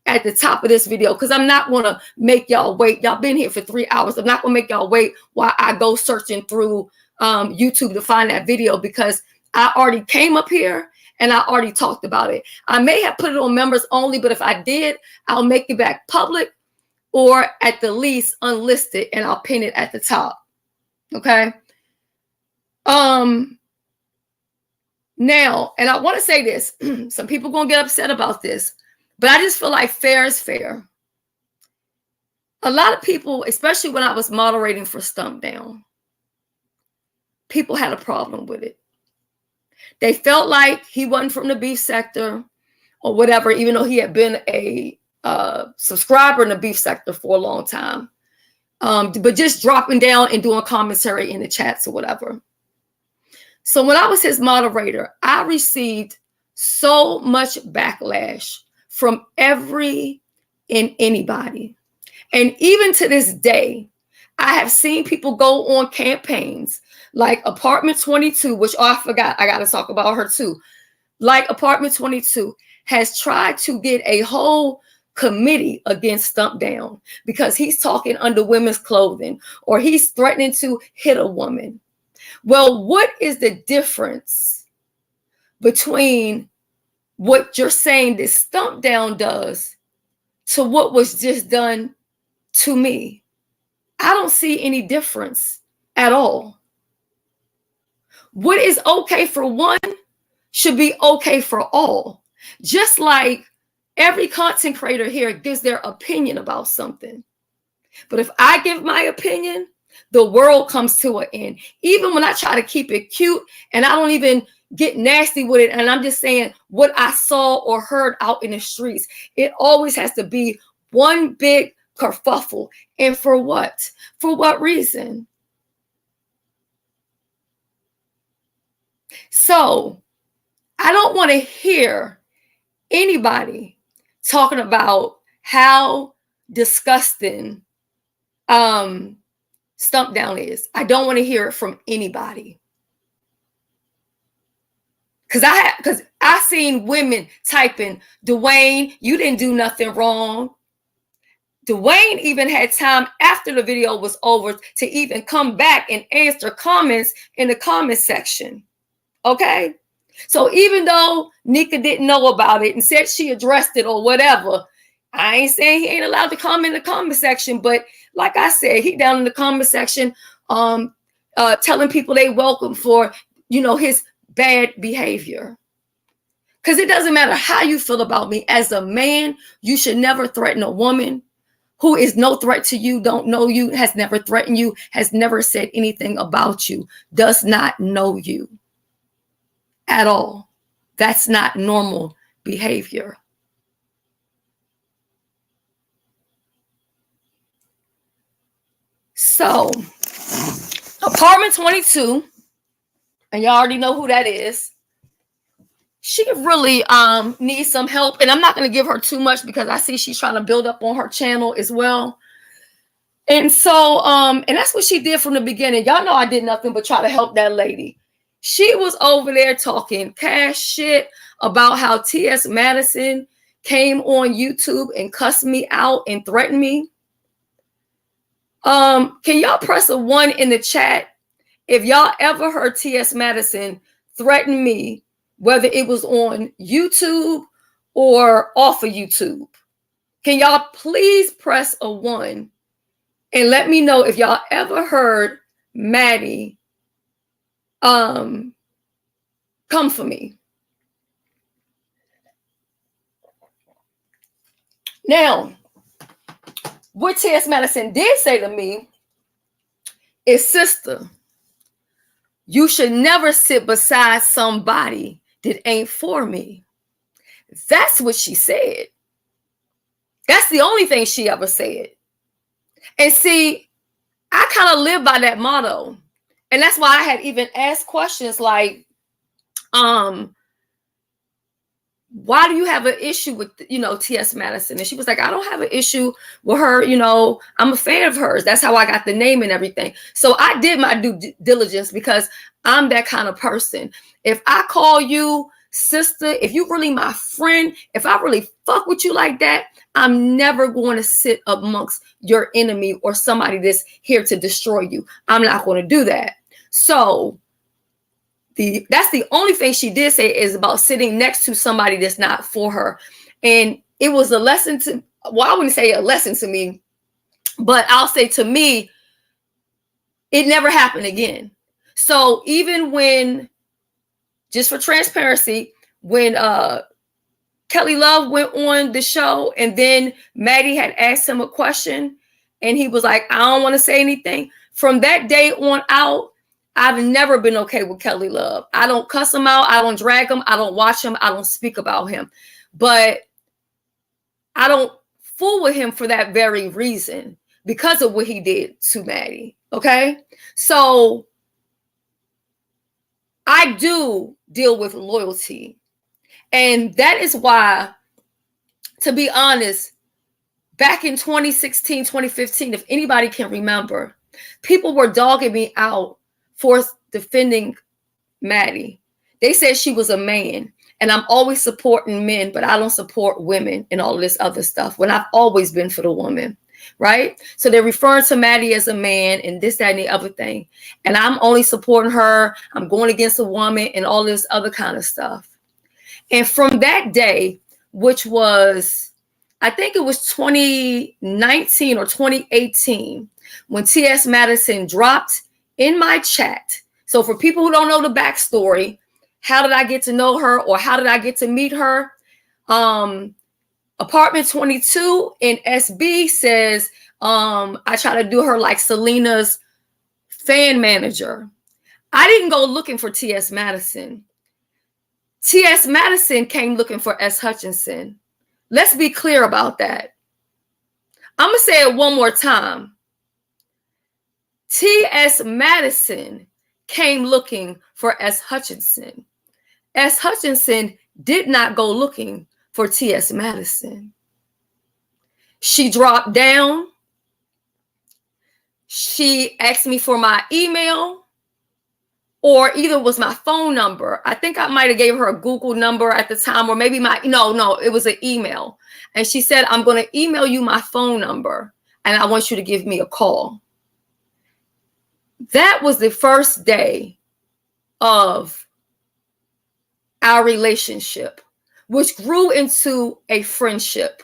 at the top of this video, because I'm not going to make y'all wait. Y'all been here for 3 hours. I'm not going to make y'all wait while I go searching through YouTube to find that video, because I already came up here and I already talked about it. I may have put it on members only, but if I did, I'll make it back public, or at the least unlisted, and I'll pin it at the top. Okay. Now, and I want to say this, some people going to get upset about this, but I just feel like fair is fair. A lot of people, especially when I was moderating for Stump Down, people had a problem with it. They felt like he wasn't from the beef sector or whatever, even though he had been a subscriber in the beef sector for a long time. But just dropping down and doing commentary in the chats or whatever. So when I was his moderator, I received so much backlash from every and anybody. And even to this day, I have seen people go on campaigns like Apartment 22, which, I forgot, I got to talk about her too. Like Apartment 22 has tried to get a whole committee against Stump Down because he's talking under women's clothing or he's threatening to hit a woman. Well, what is the difference between what you're saying this Stump Down does to what was just done to me? I don't see any difference at all. What is okay for one should be okay for all. Just like every content creator here gives their opinion about something. But if I give my opinion, the world comes to an end. Even when I try to keep it cute and I don't even get nasty with it, and I'm just saying what I saw or heard out in the streets, it always has to be one big kerfuffle. And for what? For what reason? So I don't want to hear anybody talking about how disgusting Stump Down is. I don't want to hear it from anybody. Because I seen women typing, Dwayne, you didn't do nothing wrong. Dwayne even had time after the video was over to even come back and answer comments in the comment section. Okay? So even though Nika didn't know about it and said she addressed it or whatever, I ain't saying he ain't allowed to comment in the comment section, but like I said, he down in the comment section telling people they welcome for, his bad behavior. Because it doesn't matter how you feel about me. As a man, you should never threaten a woman who is no threat to you, don't know you, has never threatened you, has never said anything about you, does not know you at all. That's not normal behavior. So, Apartment 22, and y'all already know who that is. She really needs some help, and I'm not going to give her too much because I see she's trying to build up on her channel as well. And so, and that's what she did from the beginning. Y'all know I did nothing but try to help that lady. She was over there talking cash shit about how T.S. Madison came on YouTube and cussed me out and threatened me. Can y'all press a 1 in the chat if y'all ever heard T.S. Madison threaten me, whether it was on YouTube or off of YouTube? Can y'all please press a 1 and let me know if y'all ever heard Maddie come for me. Now, what T.S. Madison did say to me is, sister, you should never sit beside somebody that ain't for me. That's what she said. That's the only thing she ever said. And see, I kind of live by that motto. And that's why I had even asked questions like, why do you have an issue with, T.S. Madison? And she was like, I don't have an issue with her. I'm a fan of hers. That's how I got the name and everything. So I did my due diligence because I'm that kind of person. If I call you sister, if you really my friend, if I really fuck with you like that, I'm never going to sit amongst your enemy or somebody that's here to destroy you. I'm not going to do that. So that's the only thing she did say is about sitting next to somebody that's not for her. And it was a lesson to, well, I wouldn't say a lesson to me, but I'll say to me, it never happened again. So even when, just for transparency, when Kelly Love went on the show and then Maddie had asked him a question and he was like, I don't want to say anything. From that day on out, I've never been okay with Kelly Love. I don't cuss him out. I don't drag him. I don't watch him. I don't speak about him. But I don't fool with him for that very reason, because of what he did to Maddie. Okay? So I do deal with loyalty. And that is why to be honest, back in 2016, 2015, if anybody can remember, people were dogging me out for defending Maddie. They said she was a man, and I'm always supporting men, but I don't support women and all this other stuff when I've always been for the woman, right? So they're referring to Maddie as a man and this, that, and the other thing. And I'm only supporting her. I'm going against a woman and all this other kind of stuff. And from that day, which was, I think it was 2019 or 2018, when T.S. Madison dropped in my chat. So for people who don't know the backstory, how did I get to know her or how did I get to meet her? Apartment 22 in SB says, I try to do her like Selena's fan manager. I didn't go looking for T.S. Madison. T.S. Madison came looking for S. Hutchinson. Let's be clear about that. I'm going to say it one more time. T.S. Madison came looking for S. Hutchinson. S. Hutchinson did not go looking for T.S. Madison. She dropped down. She asked me for my email, or either was my phone number. I think I might have gave her a Google number at the time, or maybe no, it was an email. And she said, I'm going to email you my phone number, and I want you to give me a call. That was the first day of our relationship, which grew into a friendship.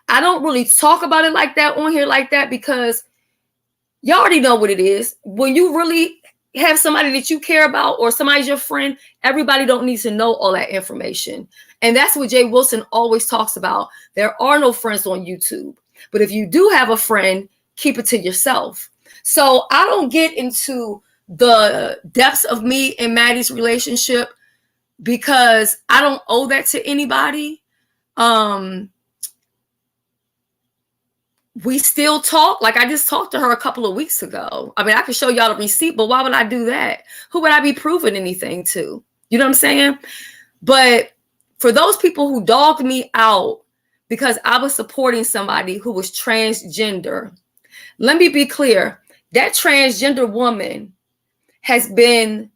I don't really talk about it like that on here like that because y'all already know what it is. When you really have somebody that you care about or somebody's your friend, everybody don't need to know all that information. And that's what Jay Wilson always talks about. There are no friends on YouTube. But if you do have a friend, keep it to yourself. So I don't get into the depths of me and Maddie's relationship because I don't owe that to anybody. We still talk. Like I just talked to her a couple of weeks ago. I mean, I could show y'all the receipt, but why would I do that? Who would I be proving anything to? You know what I'm saying? But for those people who dogged me out because I was supporting somebody who was transgender, let me be clear. That transgender woman has been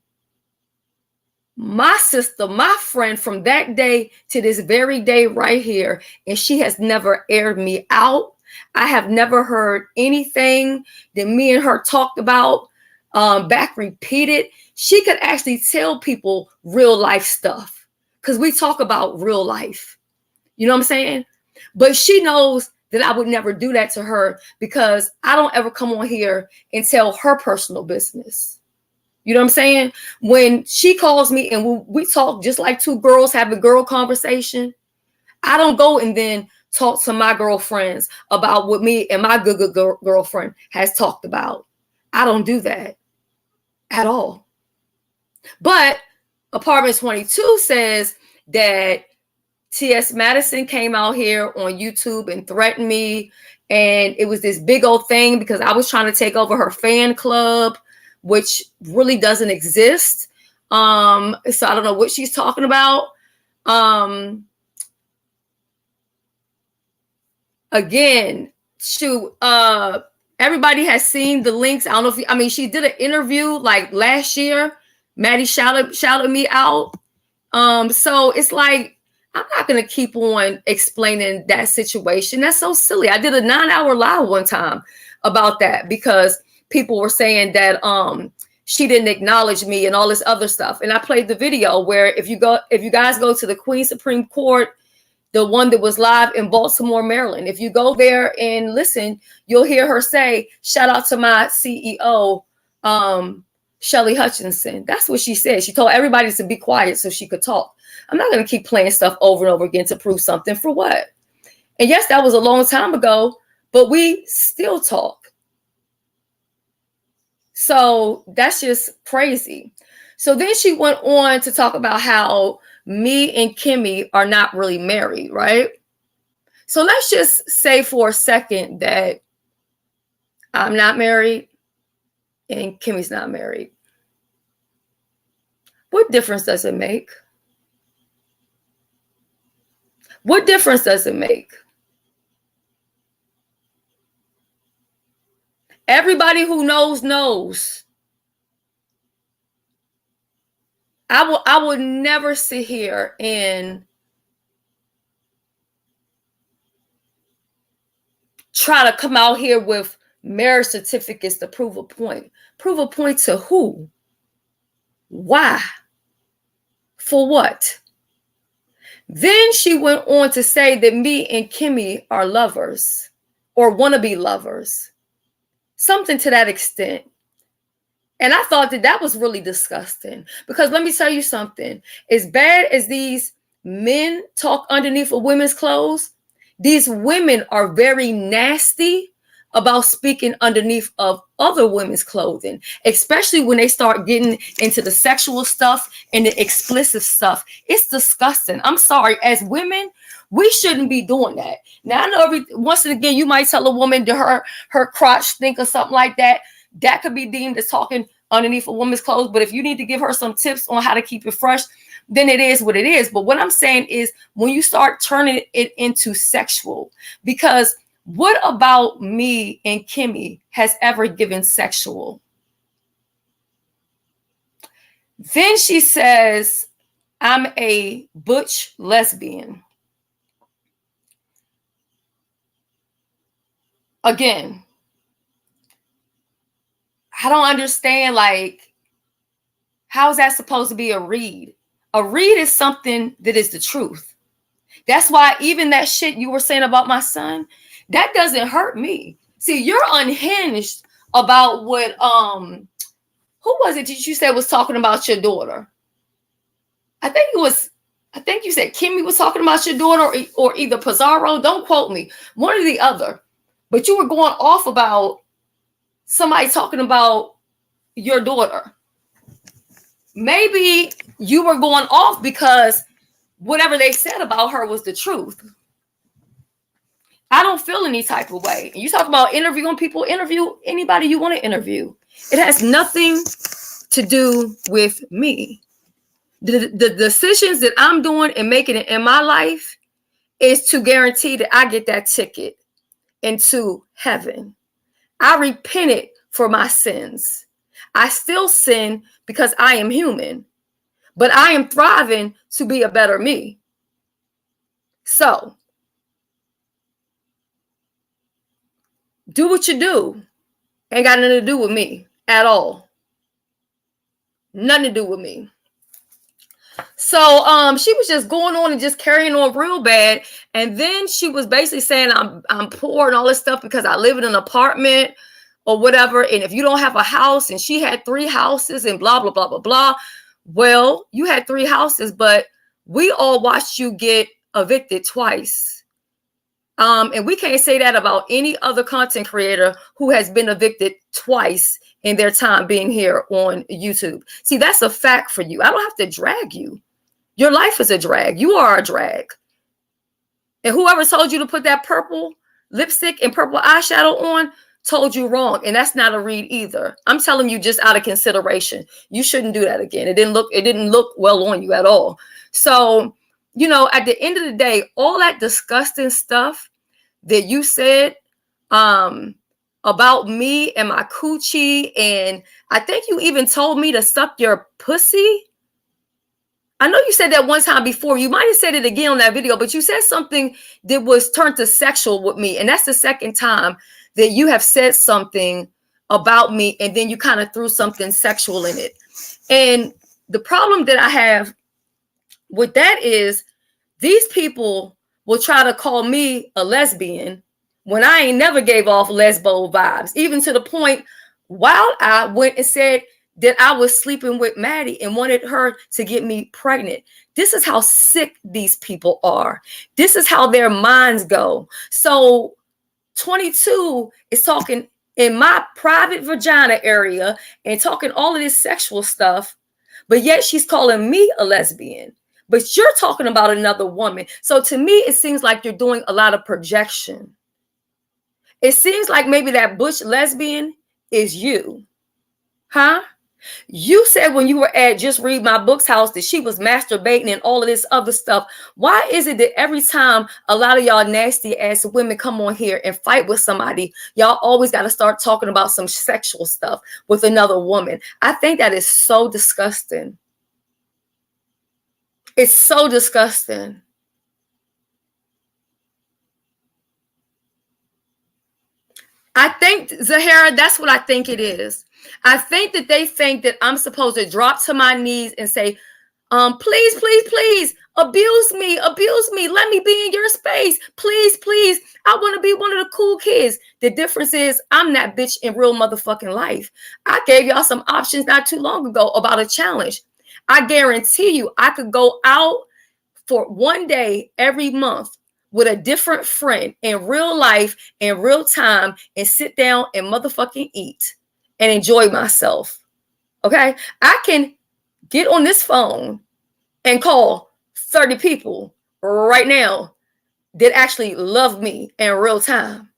my sister, my friend from that day to this very day right here. And she has never aired me out. I have never heard anything that me and her talked about back repeated. She could actually tell people real life stuff because we talk about real life. You know what I'm saying? But she knows that I would never do that to her because I don't ever come on here and tell her personal business. You know what I'm saying? When she calls me and we talk just like two girls have a girl conversation, I don't go and then talk to my girlfriends about what me and my good girlfriend has talked about. I don't do that at all. But Apartment 22 says that T.S. Madison came out here on YouTube and threatened me. And it was this big old thing because I was trying to take over her fan club, which really doesn't exist. So I don't know what she's talking about. Again, shoot, everybody has seen the links. I don't know if she did an interview like last year. Maddie shouted me out. So it's like, I'm not going to keep on explaining that situation. That's so silly. I did a 9-hour live one time about that because people were saying that she didn't acknowledge me and all this other stuff. And I played the video where if you guys go to the Queens Supreme Court, the one that was live in Baltimore, Maryland, if you go there and listen, you'll hear her say, shout out to my CEO, Shelly Hutchinson. That's what she said. She told everybody to be quiet so she could talk. I'm not going to keep playing stuff over and over again to prove something for what? And yes, that was a long time ago, but we still talk. So that's just crazy. So then she went on to talk about how me and Kimmy are not really married, right? So let's just say for a second that I'm not married and Kimmy's not married. What difference does it make? What difference does it make? Everybody who knows. I would never sit here and try to come out here with marriage certificates to prove a point. Prove a point to who? Why? For what? Then she went on to say that me and Kimmy are lovers or want to be lovers. Something to that extent. And I thought that that was really disgusting, because let me tell you something. As bad as these men talk underneath of women's clothes, these women are very nasty about speaking underneath of other women's clothing, especially when they start getting into the sexual stuff and the explicit stuff. It's disgusting. I'm sorry. As women, we shouldn't be doing that. Now, I know once again, you might tell a woman to her crotch stink or something like that. That could be deemed as talking underneath a woman's clothes. But if you need to give her some tips on how to keep it fresh, then it is what it is. But what I'm saying is, when you start turning it into sexual, because what about me and Kimmy has ever given sexual? Then she says, I'm a butch lesbian. Again, I don't understand, like, how is that supposed to be a read? A read is something that is the truth. That's why even that shit you were saying about my son, that doesn't hurt me. See, you're unhinged about what, who was it that you said was talking about your daughter? I think you said Kimmy was talking about your daughter, or either Pizarro. Don't quote me. One or the other. But you were going off about somebody talking about your daughter. Maybe you were going off because whatever they said about her was the truth. I don't feel any type of way. You talk about interviewing people, interview anybody you want to interview. It has nothing to do with me. The decisions that I'm doing and making it in my life is to guarantee that I get that ticket into heaven. I repented for my sins. I still sin because I am human, but I am thriving to be a better me. So, do what you do. Ain't got nothing to do with me at all. Nothing to do with me. So she was just going on and just carrying on real bad. And then she was basically saying I'm poor and all this stuff because I live in an apartment or whatever. And if you don't have a house, and she had 3 houses and blah, blah, blah, blah, blah. Well, you had 3 houses, but we all watched you get evicted twice. And we can't say that about any other content creator who has been evicted twice in their time being here on YouTube. See, that's a fact for you. I don't have to drag you. Your life is a drag. You are a drag. And whoever told you to put that purple lipstick and purple eyeshadow on told you wrong. And that's not a read either. I'm telling you, just out of consideration, you shouldn't do that again. It didn't look well on you at all. So, you know, at the end of the day, all that disgusting stuff that you said about me and my coochie, and I think you even told me to suck your pussy. I know you said that one time before. You might have said it again on that video, but you said something that was turned to sexual with me. And that's the second time that you have said something about me, and then you kind of threw something sexual in it. And the problem that I have with that is these people will try to call me a lesbian when I ain't never gave off lesbo vibes, even to the point while I went and said that I was sleeping with Maddie and wanted her to get me pregnant. This is how sick these people are. This is how their minds go. So 22 is talking in my private vagina area and talking all of this sexual stuff, but yet she's calling me a lesbian. But you're talking about another woman. So to me, it seems like you're doing a lot of projection. It seems like maybe that butch lesbian is you. Huh? You said when you were at Just Read My Book's house that she was masturbating and all of this other stuff. Why is it that every time a lot of y'all nasty ass women come on here and fight with somebody, y'all always got to start talking about some sexual stuff with another woman? I think that is so disgusting. It's so disgusting. I think, Zahara, that's what I think it is. I think that they think that I'm supposed to drop to my knees and say, please, please, please, abuse me, let me be in your space, please, please, I want to be one of the cool kids. The difference is I'm that bitch in real motherfucking life. I gave y'all some options not too long ago about a challenge. I guarantee you I could go out for one day every month with a different friend in real life, in real time, and sit down and motherfucking eat and enjoy myself. Okay? I can get on this phone and call 30 people right now that actually love me in real time.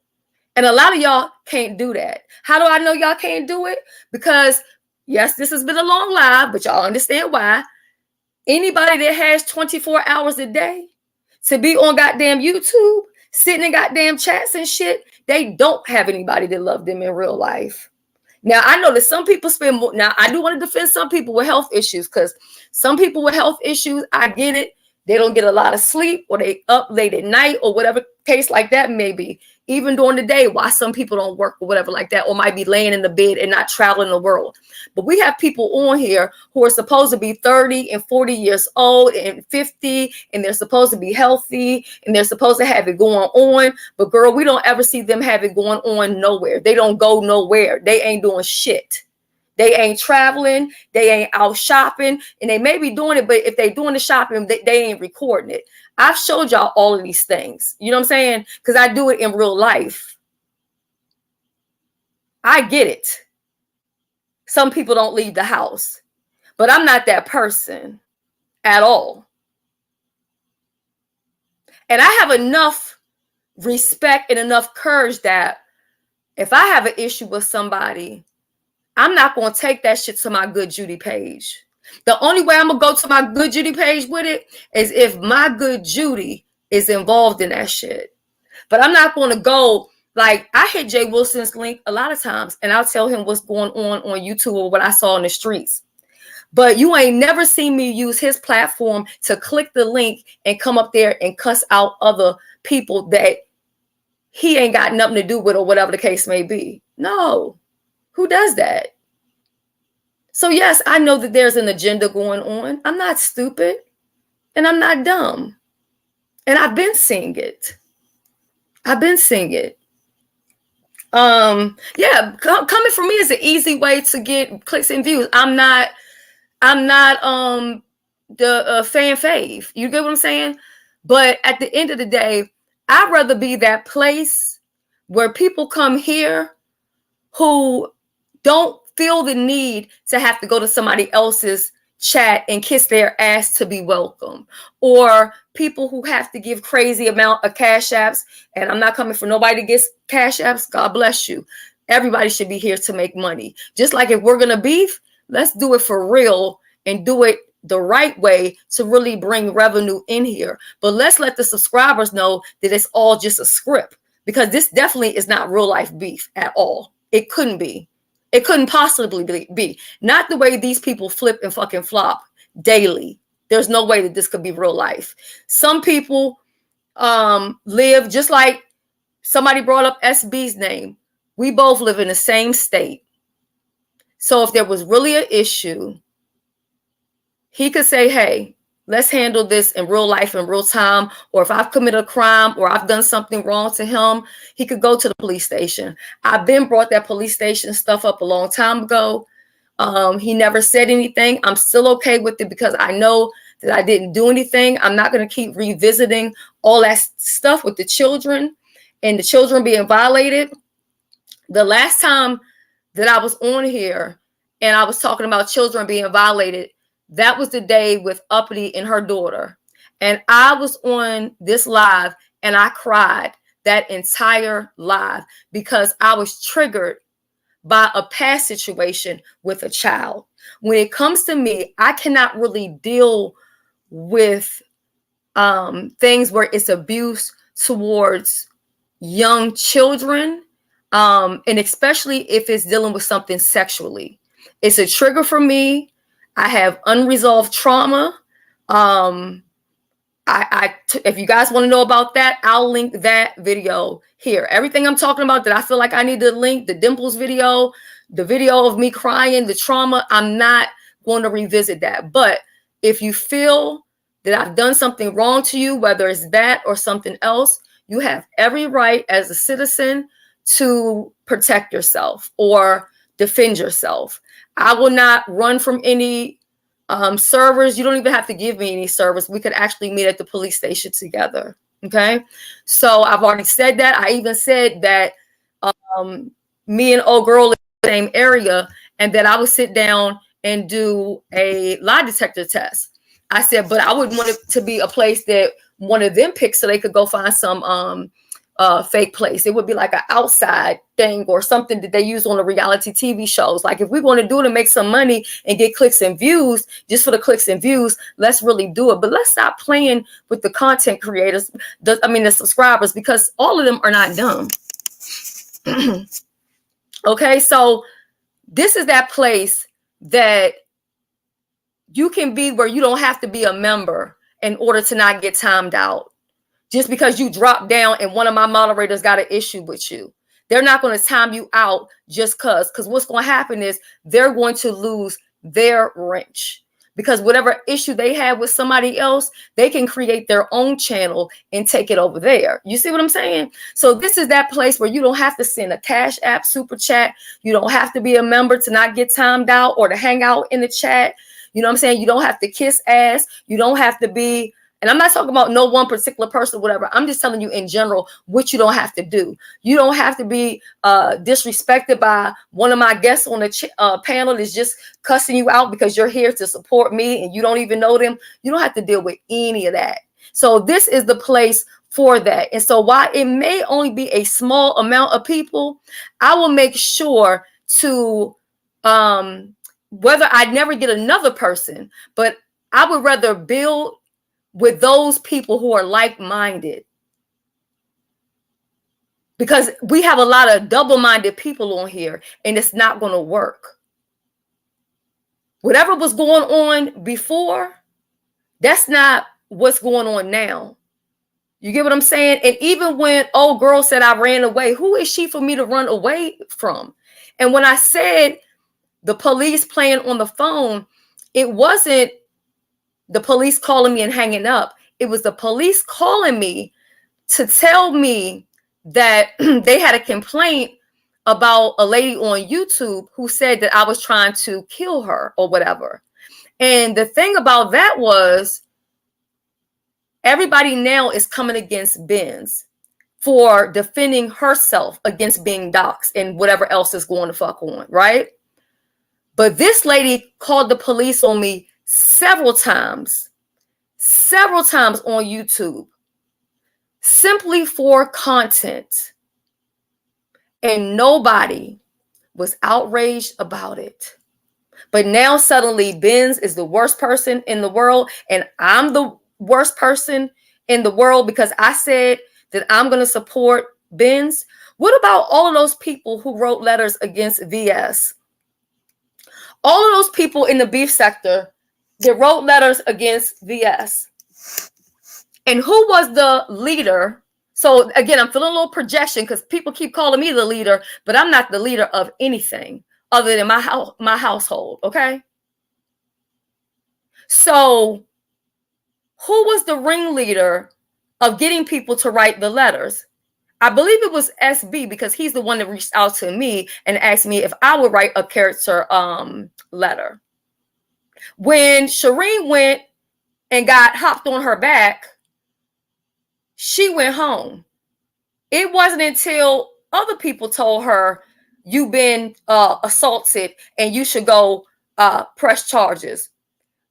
And a lot of y'all can't do that. How do I know y'all can't do it? Because yes, this has been a long live, but y'all understand why. Anybody that has 24 hours a day to be on goddamn YouTube, sitting in goddamn chats and shit, they don't have anybody that love them in real life. Now, I know that some people spend more. Now, I do want to defend some people with health issues, because some people with health issues, I get it. They don't get a lot of sleep, or they up late at night, or whatever case like that may be. Even during the day, why some people don't work or whatever like that, or might be laying in the bed and not traveling the world. But we have people on here who are supposed to be 30 and 40 years old and 50, and they're supposed to be healthy, and they're supposed to have it going on. But girl, we don't ever see them have it going on nowhere. They don't go nowhere. They ain't doing shit. They ain't traveling. They ain't out shopping. And they may be doing it, but if they doing the shopping, they ain't recording it. I've showed y'all all of these things. You know what I'm saying? Because I do it in real life. I get it. Some people don't leave the house, but I'm not that person at all. And I have enough respect and enough courage that if I have an issue with somebody, I'm not going to take that shit to my Good Judy page. The only way I'm going to go to my Good Judy page with it is if my Good Judy is involved in that shit. But I'm not going to go, like, I hit Jay Wilson's link a lot of times, and I'll tell him what's going on YouTube or what I saw in the streets. But you ain't never seen me use his platform to click the link and come up there and cuss out other people that he ain't got nothing to do with, or whatever the case may be. No. Who does that? So yes, I know that there's an agenda going on. I'm not stupid, and I'm not dumb. And I've been seeing it. Yeah, coming from me is an easy way to get clicks and views. I'm not the fan fave. You get what I'm saying? But at the end of the day, I'd rather be that place where people come here who don't feel the need to have to go to somebody else's chat and kiss their ass to be welcome, or people who have to give crazy amount of cash apps. And I'm not coming for nobody to get cash apps. God bless you. Everybody should be here to make money. Just like if we're going to beef, let's do it for real and do it the right way to really bring revenue in here. But let's let the subscribers know that it's all just a script, because this definitely is not real life beef at all. It couldn't be. It couldn't possibly be. Not the way these people flip and fucking flop daily. There's no way that this could be real life. Some people live just like somebody brought up SB's name. We both live in the same state. So if there was really an issue, he could say, hey, let's handle this in real life, in real time. Or if I've committed a crime or I've done something wrong to him, he could go to the police station. I've been brought that police station stuff up a long time ago. He never said anything. I'm still okay with it because I know that I didn't do anything. I'm not going to keep revisiting all that stuff with the children and the children being violated. The last time that I was on here and I was talking about children being violated, that was the day with Uppity and her daughter. And I was on this live and I cried that entire live because I was triggered by a past situation with a child. When it comes to me, I cannot really deal with things where it's abuse towards young children, and especially if it's dealing with something sexually. It's a trigger for me. I have unresolved trauma. If you guys want to know about that, I'll link that video here. Everything I'm talking about that I feel like I need to link, the Dimples video, the video of me crying, the trauma, I'm not going to revisit that. But if you feel that I've done something wrong to you, whether it's that or something else, you have every right as a citizen to protect yourself or defend yourself. I will not run from any servers. You don't even have to give me any service. We could actually meet at the police station together. Okay. So I've already said that. I even said that me and old girl in the same area, and that I would sit down and do a lie detector test. I said, but I would want it to be a place that one of them picked so they could go find some fake place. It would be like an outside thing or something that they use on the reality TV shows. Like if we want to do it to make some money and get clicks and views, just for the clicks and views, let's really do it. But let's stop playing with the content creators, the subscribers, because all of them are not dumb. Okay, so this is that place that you can be where you don't have to be a member in order to not get timed out. Just because you drop down and one of my moderators got an issue with you, they're not going to time you out just because what's going to happen is they're going to lose their wrench, because whatever issue they have with somebody else, they can create their own channel and take it over there. You see what I'm saying? So this is that place where you don't have to send a CashApp super chat. You don't have to be a member to not get timed out or to hang out in the chat. You know what I'm saying? You don't have to kiss ass. You don't have to be, and I'm not talking about no one particular person, whatever. I'm just telling you in general what you don't have to do. You don't have to be disrespected by one of my guests on the panel that's just cussing you out because you're here to support me and you don't even know them. You don't have to deal with any of that. So this is the place for that. And so while it may only be a small amount of people, I will make sure to, whether I never get another person, but I would rather build with those people who are like-minded, because we have a lot of double-minded people on here and it's not going to work. Whatever was going on before, that's not what's going on now. You get what I'm saying? And even when old girl said I ran away, who is she for me to run away from? And when I said the police playing on the phone, it wasn't the police calling me and hanging up. It was the police calling me to tell me that they had a complaint about a lady on YouTube who said that I was trying to kill her or whatever. And the thing about that was everybody now is coming against Benz for defending herself against being doxxed and whatever else is going to fuck on, right? But this lady called the police on me several times on YouTube, simply for content. And nobody was outraged about it. But now suddenly Benz is the worst person in the world, and I'm the worst person in the world because I said that I'm going to support Benz. What about all of those people who wrote letters against VS? All of those people in the beef sector that wrote letters against VS. And who was the leader? So again, I'm feeling a little projection because people keep calling me the leader, but I'm not the leader of anything other than my household, okay? So who was the ringleader of getting people to write the letters? I believe it was SB, because he's the one that reached out to me and asked me if I would write a character letter. When Shireen went and got hopped on her back, she went home. It wasn't until other people told her, you've been assaulted and you should go press charges.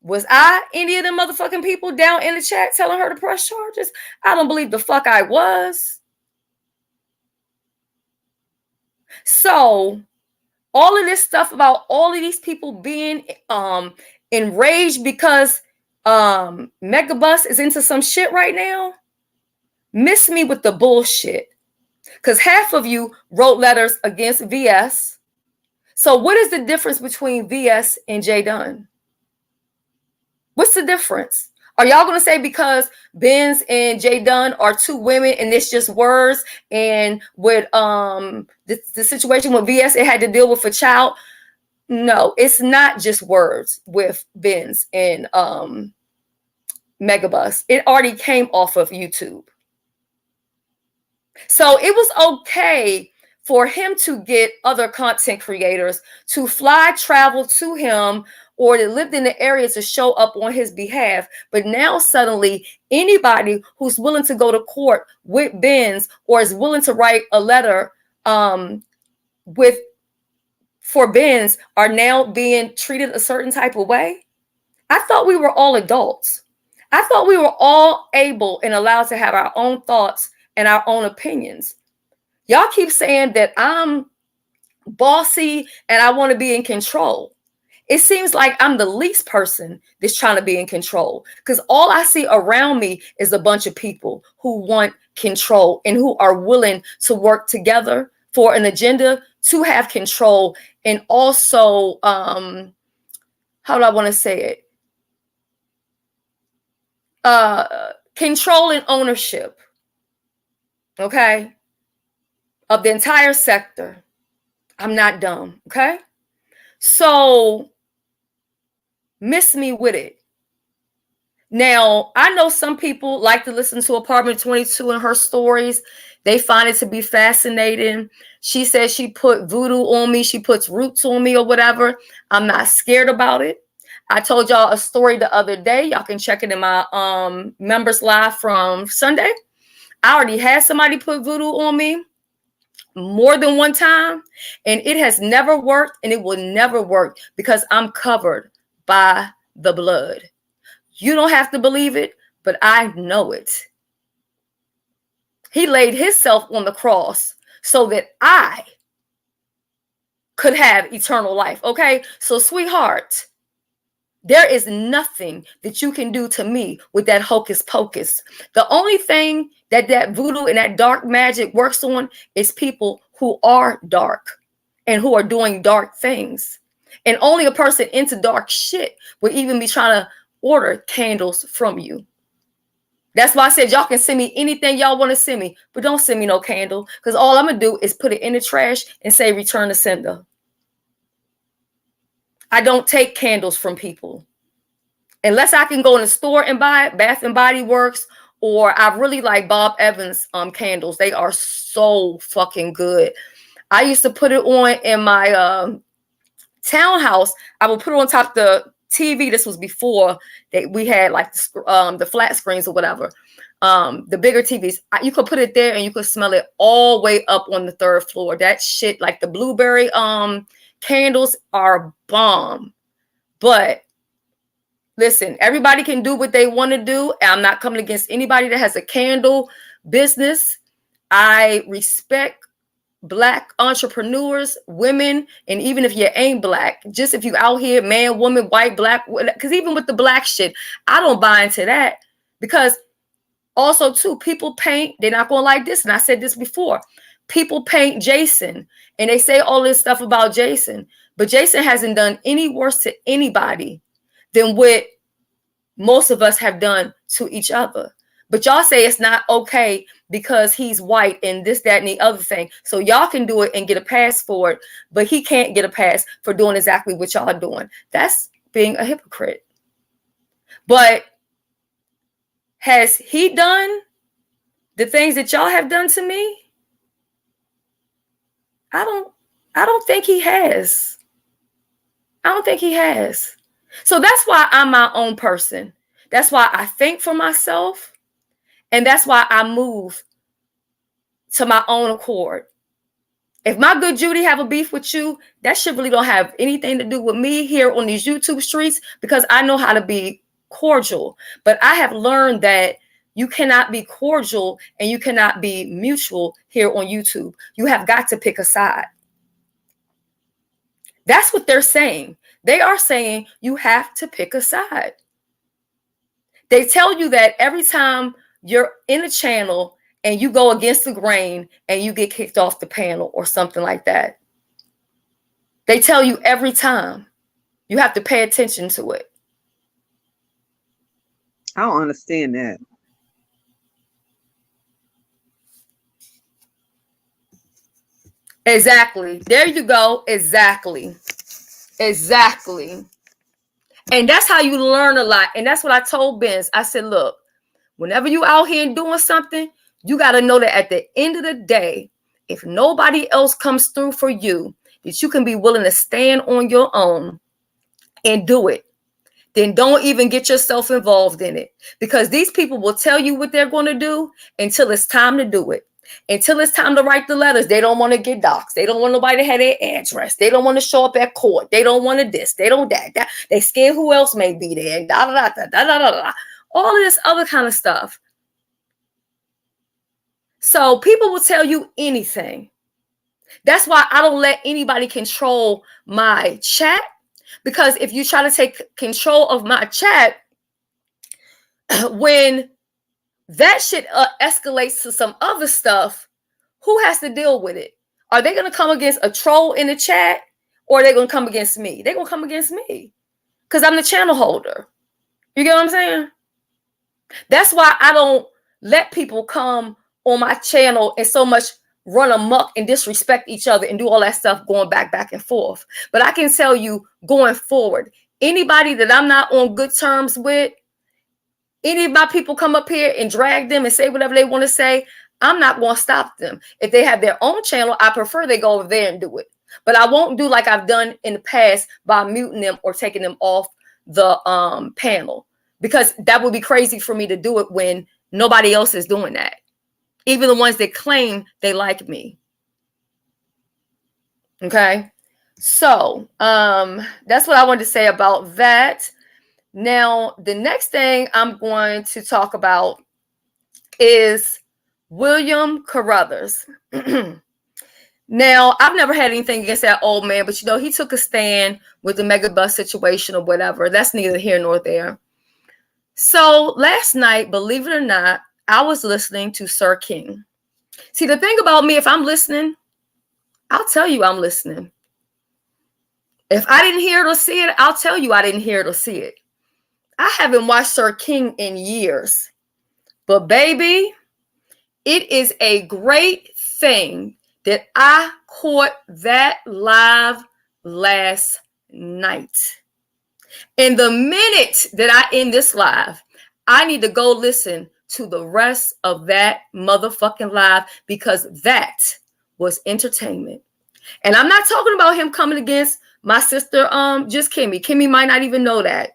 Was I any of them motherfucking people down in the chat telling her to press charges? I don't believe the fuck I was. So all of this stuff about all of these people being enraged because Megabus is into some shit right now. Miss me with the bullshit. Because half of you wrote letters against VS. So what is the difference between VS and J Dunn? What's the difference? Are y'all going to say because Benz and J Dunn are two women and it's just words, and with the situation with VS, it had to deal with a child? No, it's not just words with Benz and Megabus. It already came off of YouTube. So it was okay for him to get other content creators to fly, travel to him, or that lived in the area to show up on his behalf. But now suddenly anybody who's willing to go to court with Benz or is willing to write a letter for Benz are now being treated a certain type of way. I thought we were all adults. I thought we were all able and allowed to have our own thoughts and our own opinions. Y'all keep saying that I'm bossy and I want to be in control. It seems like I'm the least person that's trying to be in control, because all I see around me is a bunch of people who want control and who are willing to work together for an agenda to have control, and also, how do I want to say it? Control and ownership, okay, of the entire sector. I'm not dumb, okay? So miss me with it. Now, I know some people like to listen to Apartment 22 and her stories. They find it to be fascinating. She says she put voodoo on me. She puts roots on me or whatever. I'm not scared about it. I told y'all a story the other day. Y'all can check it in my members live from Sunday. I already had somebody put voodoo on me more than one time, and it has never worked, and it will never work because I'm covered by the blood. You don't have to believe it, but I know it. He laid himself on the cross so that I could have eternal life. Okay, so sweetheart, there is nothing that you can do to me with that hocus pocus. The only thing that voodoo and that dark magic works on is people who are dark and who are doing dark things. And only a person into dark shit would even be trying to order candles from you. That's why I said y'all can send me anything y'all want to send me, but don't send me no candle, because all I'm going to do is put it in the trash and say return to sender. I don't take candles from people. Unless I can go in the store and buy it, Bath and Body Works, or I really like Bob Evans candles. They are so fucking good. I used to put it on in my townhouse. I would put it on top of the TV. This was before that we had like the flat screens or whatever. The bigger TVs. You could put it there and you could smell it all the way up on the third floor. That shit, like the blueberry candles, are bomb. But listen, everybody can do what they want to do. I'm not coming against anybody that has a candle business. I respect Black entrepreneurs, women, and even if you ain't Black, just if you out here, man, woman, white, Black, because even with the Black shit, I don't buy into that. Because also too, people paint, they're not going to like this, and I said this before, people paint Jason, and they say all this stuff about Jason, but Jason hasn't done any worse to anybody than what most of us have done to each other. But y'all say it's not okay because he's white and this, that, and the other thing. So y'all can do it and get a pass for it, but he can't get a pass for doing exactly what y'all are doing. That's being a hypocrite. But has he done the things that y'all have done to me? I don't think he has. I don't think he has. So that's why I'm my own person. That's why I think for myself. And that's why I move to my own accord. If my good Judy have a beef with you, that shit really don't have anything to do with me here on these YouTube streets, because I know how to be cordial. But I have learned that you cannot be cordial and you cannot be mutual here on YouTube. You have got to pick a side. That's what they're saying. They are saying you have to pick a side. They tell you that every time you're in a channel and you go against the grain and you get kicked off the panel or something like that. They tell you every time. You have to pay attention to it. I don't understand that. Exactly. There you go. Exactly. Exactly. And that's how you learn a lot. And that's what I told Benz. I said, look, whenever you out here doing something, you got to know that at the end of the day, if nobody else comes through for you, that you can be willing to stand on your own and do it. Then don't even get yourself involved in it, because these people will tell you what they're going to do until it's time to do it. Until it's time to write the letters, they don't want to get doxxed. They don't want nobody to have their address. They don't want to show up at court. They don't want to this. They don't that. They scared who else may be there. Da, da, da, da, da, da, da. All of this other kind of stuff. So people will tell you anything. That's why I don't let anybody control my chat, because if you try to take control of my chat, when that shit escalates to some other stuff, who has to deal with it? Are they going to come against a troll in the chat, or are they going to come against me? They're going to come against me because I'm the channel holder. You get what I'm saying? That's why I don't let people come on my channel and so much run amok and disrespect each other and do all that stuff going back and forth. But I can tell you going forward, anybody that I'm not on good terms with, any of my people come up here and drag them and say whatever they want to say, I'm not going to stop them. If they have their own channel, I prefer they go over there and do it. But I won't do like I've done in the past by muting them or taking them off the panel, because that would be crazy for me to do it when nobody else is doing that. Even the ones that claim they like me. Okay. So that's what I wanted to say about that. Now, the next thing I'm going to talk about is William Carruthers. Now, I've never had anything against that old man, but he took a stand with the megabus situation or whatever. That's neither here nor there. So last night, believe it or not, I was listening to Sir King. See, the thing about me, if I'm listening, I'll tell you I'm listening. If I didn't hear it or see it, I'll tell you I didn't hear it or see it. I haven't watched Sir King in years. But baby, it is a great thing that I caught that live last night. And the minute that I end this live, I need to go listen to the rest of that motherfucking live, because that was entertainment. And I'm not talking about him coming against my sister, just Kimmy. Kimmy might not even know that.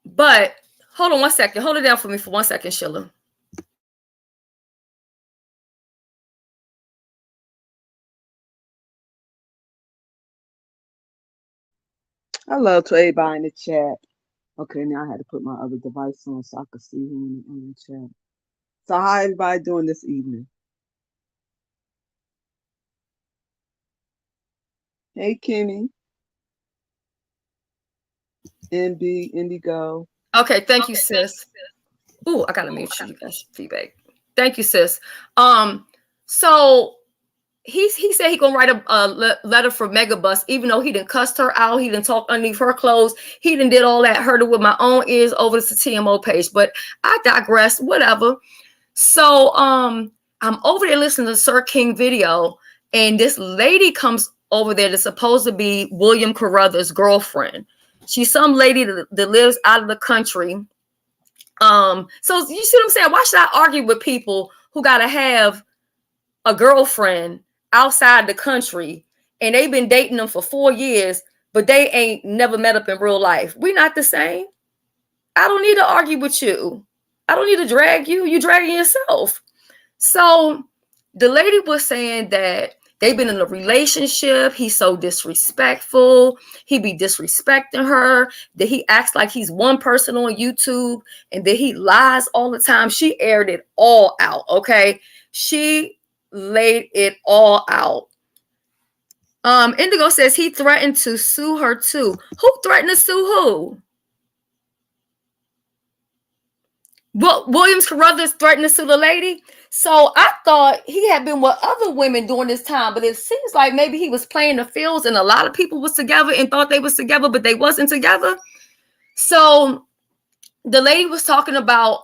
But hold on one second. Hold it down for me for 1 second, Sheila. Hello to everybody in the chat. Okay, now I had to put my other device on so I could see who in the chat. So how everybody doing this evening? Hey, Kimmy. NB, Indigo. Okay, thank you, sis. Ooh, I gotta mute you guys. Feedback. Thank you, sis. So he said he gonna write a letter for Megabus, even though he didn't cuss her out, he didn't talk underneath her clothes, he didn't did all that, heard it with my own ears over the TMO page. But I digress. Whatever. So I'm over there listening to Sir King video, and this lady comes over there that's supposed to be William Carruthers' girlfriend. She's some lady that lives out of the country. So you see what I'm saying? Why should I argue with people who gotta have a girlfriend outside the country and they've been dating them for 4 years, but they ain't never met up in real life? We not the same. I don't need to argue with you. I don't need to drag you. You dragging yourself. So the lady was saying that they've been in a relationship. He's so disrespectful. He be disrespecting her, that he acts like he's one person on YouTube, and that he lies all the time. She aired it all out, okay? She laid it all out. Indigo says he threatened to sue her too. Who threatened to sue who? Well, Williams Carruthers threatened to sue the lady. So I thought he had been with other women during this time, but it seems like maybe he was playing the fields and a lot of people was together and thought they was together, but they wasn't together. So the lady was talking about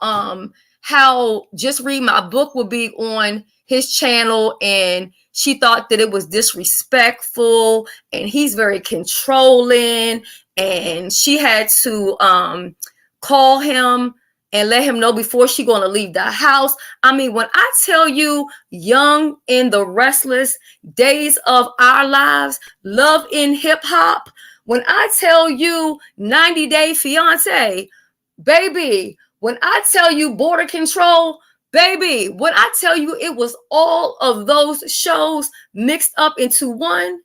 how Just Read My Book would be on his channel, and she thought that it was disrespectful and he's very controlling, and she had to call him and let him know before she going to leave the house. I mean, when I tell you Young in the Restless Days of Our Lives, Love in Hip Hop, when I tell you 90 Day Fiance, baby, when I tell you Border Control, baby, when I tell you it was all of those shows mixed up into one,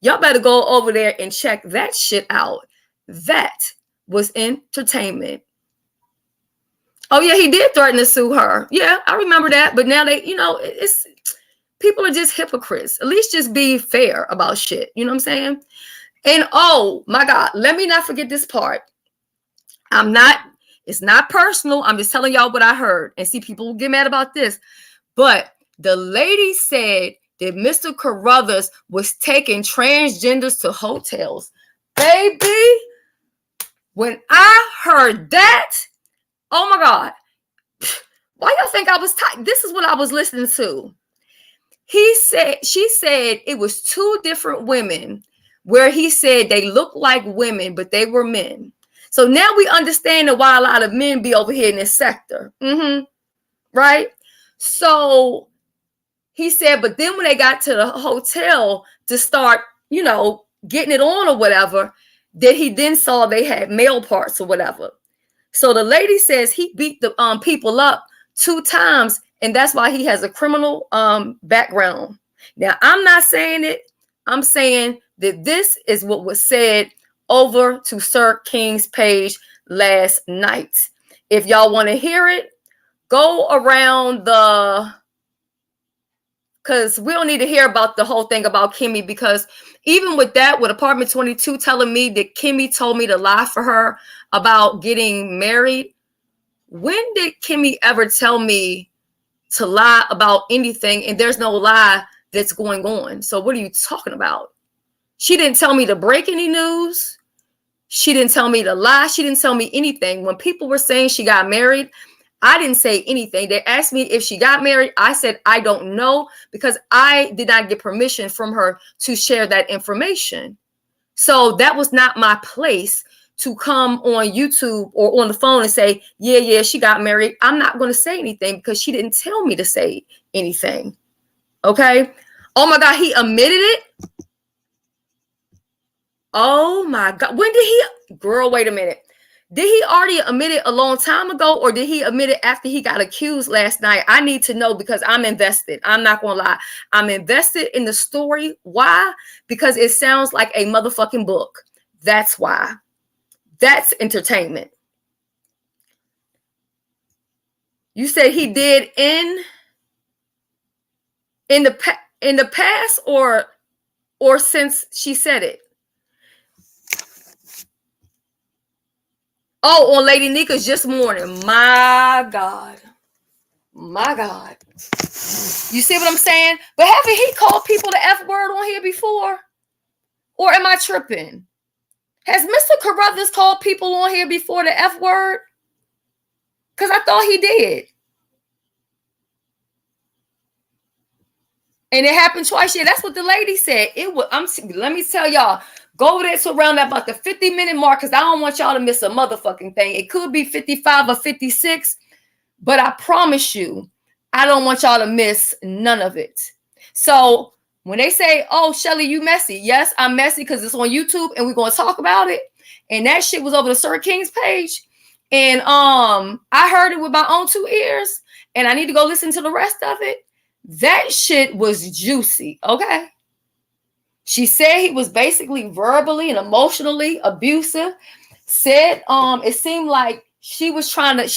y'all better go over there and check that shit out. That was entertainment. Oh yeah, he did threaten to sue her. Yeah, I remember that. But now they, it's people are just hypocrites. At least just be fair about shit. You know what I'm saying? And oh my God, let me not forget this part. It's not personal. I'm just telling y'all what I heard. And see, people will get mad about this. But the lady said that Mr. Carruthers was taking transgenders to hotels. Baby, when I heard that, oh my God, why y'all think I was tight? This is what I was listening to. She said it was two different women where he said they looked like women, but they were men. So now we understand why a lot of men be over here in this sector. Right? So he said, but then when they got to the hotel to start, getting it on or whatever, that he then saw they had male parts or whatever. So the lady says he beat the people up 2 times, and that's why he has a criminal background. Now, I'm not saying it. I'm saying that this is what was said over to Sir King's page last night. If y'all want to hear it, go around because we don't need to hear about the whole thing about Kimmy, because even with that, with Apartment 22 telling me that Kimmy told me to lie for her about getting married, when did Kimmy ever tell me to lie about anything? And there's no lie that's going on. So what are you talking about? She didn't tell me to break any news. She didn't tell me to lie. She didn't tell me anything. When people were saying she got married, I didn't say anything. They asked me if she got married. I said, I don't know, because I did not get permission from her to share that information. So that was not my place to come on YouTube or on the phone and say, yeah, she got married. I'm not going to say anything because she didn't tell me to say anything. Okay. Oh my God. He admitted it. Oh my God. When did he? Girl, wait a minute. Did he already admit it a long time ago, or did he admit it after he got accused last night? I need to know, because I'm invested. I'm not going to lie. I'm invested in the story. Why? Because it sounds like a motherfucking book. That's why. That's entertainment. You said he did in the past or since she said it? Oh, on Lady Nika's just morning. My God. My God. You see what I'm saying? But haven't he called people the F word on here before? Or am I tripping? Has Mr. Carruthers called people on here before the F word? Because I thought he did. And it happened twice. Yeah, that's what the lady said. Let me tell y'all. Go over there to around about the 50-minute mark, because I don't want y'all to miss a motherfucking thing. It could be 55 or 56, but I promise you, I don't want y'all to miss none of it. So when they say, oh, Shelly, you messy. Yes, I'm messy because it's on YouTube and we're going to talk about it. And that shit was over to Sir King's page. And I heard it with my own 2 ears, and I need to go listen to the rest of it. That shit was juicy, okay? She said he was basically verbally and emotionally abusive. Said it seemed like she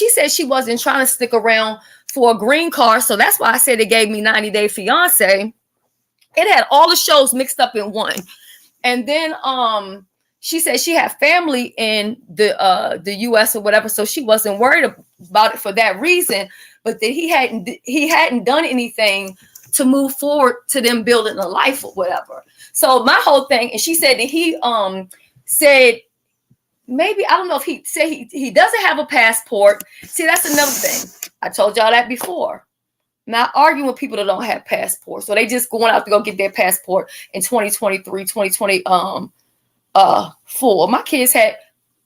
said she wasn't trying to stick around for a green card. So that's why I said they gave me 90 Day Fiance. It had all the shows mixed up in one. And then she said she had family in the US or whatever, so she wasn't worried about it for that reason. But that he hadn't done anything to move forward to them building a life or whatever. So my whole thing, and she said that he said maybe, I don't know if he said he doesn't have a passport. See, that's another thing. I told y'all that before. Not arguing with people that don't have passports. So they just going out to go get their passport in 2023, 2024. My kids had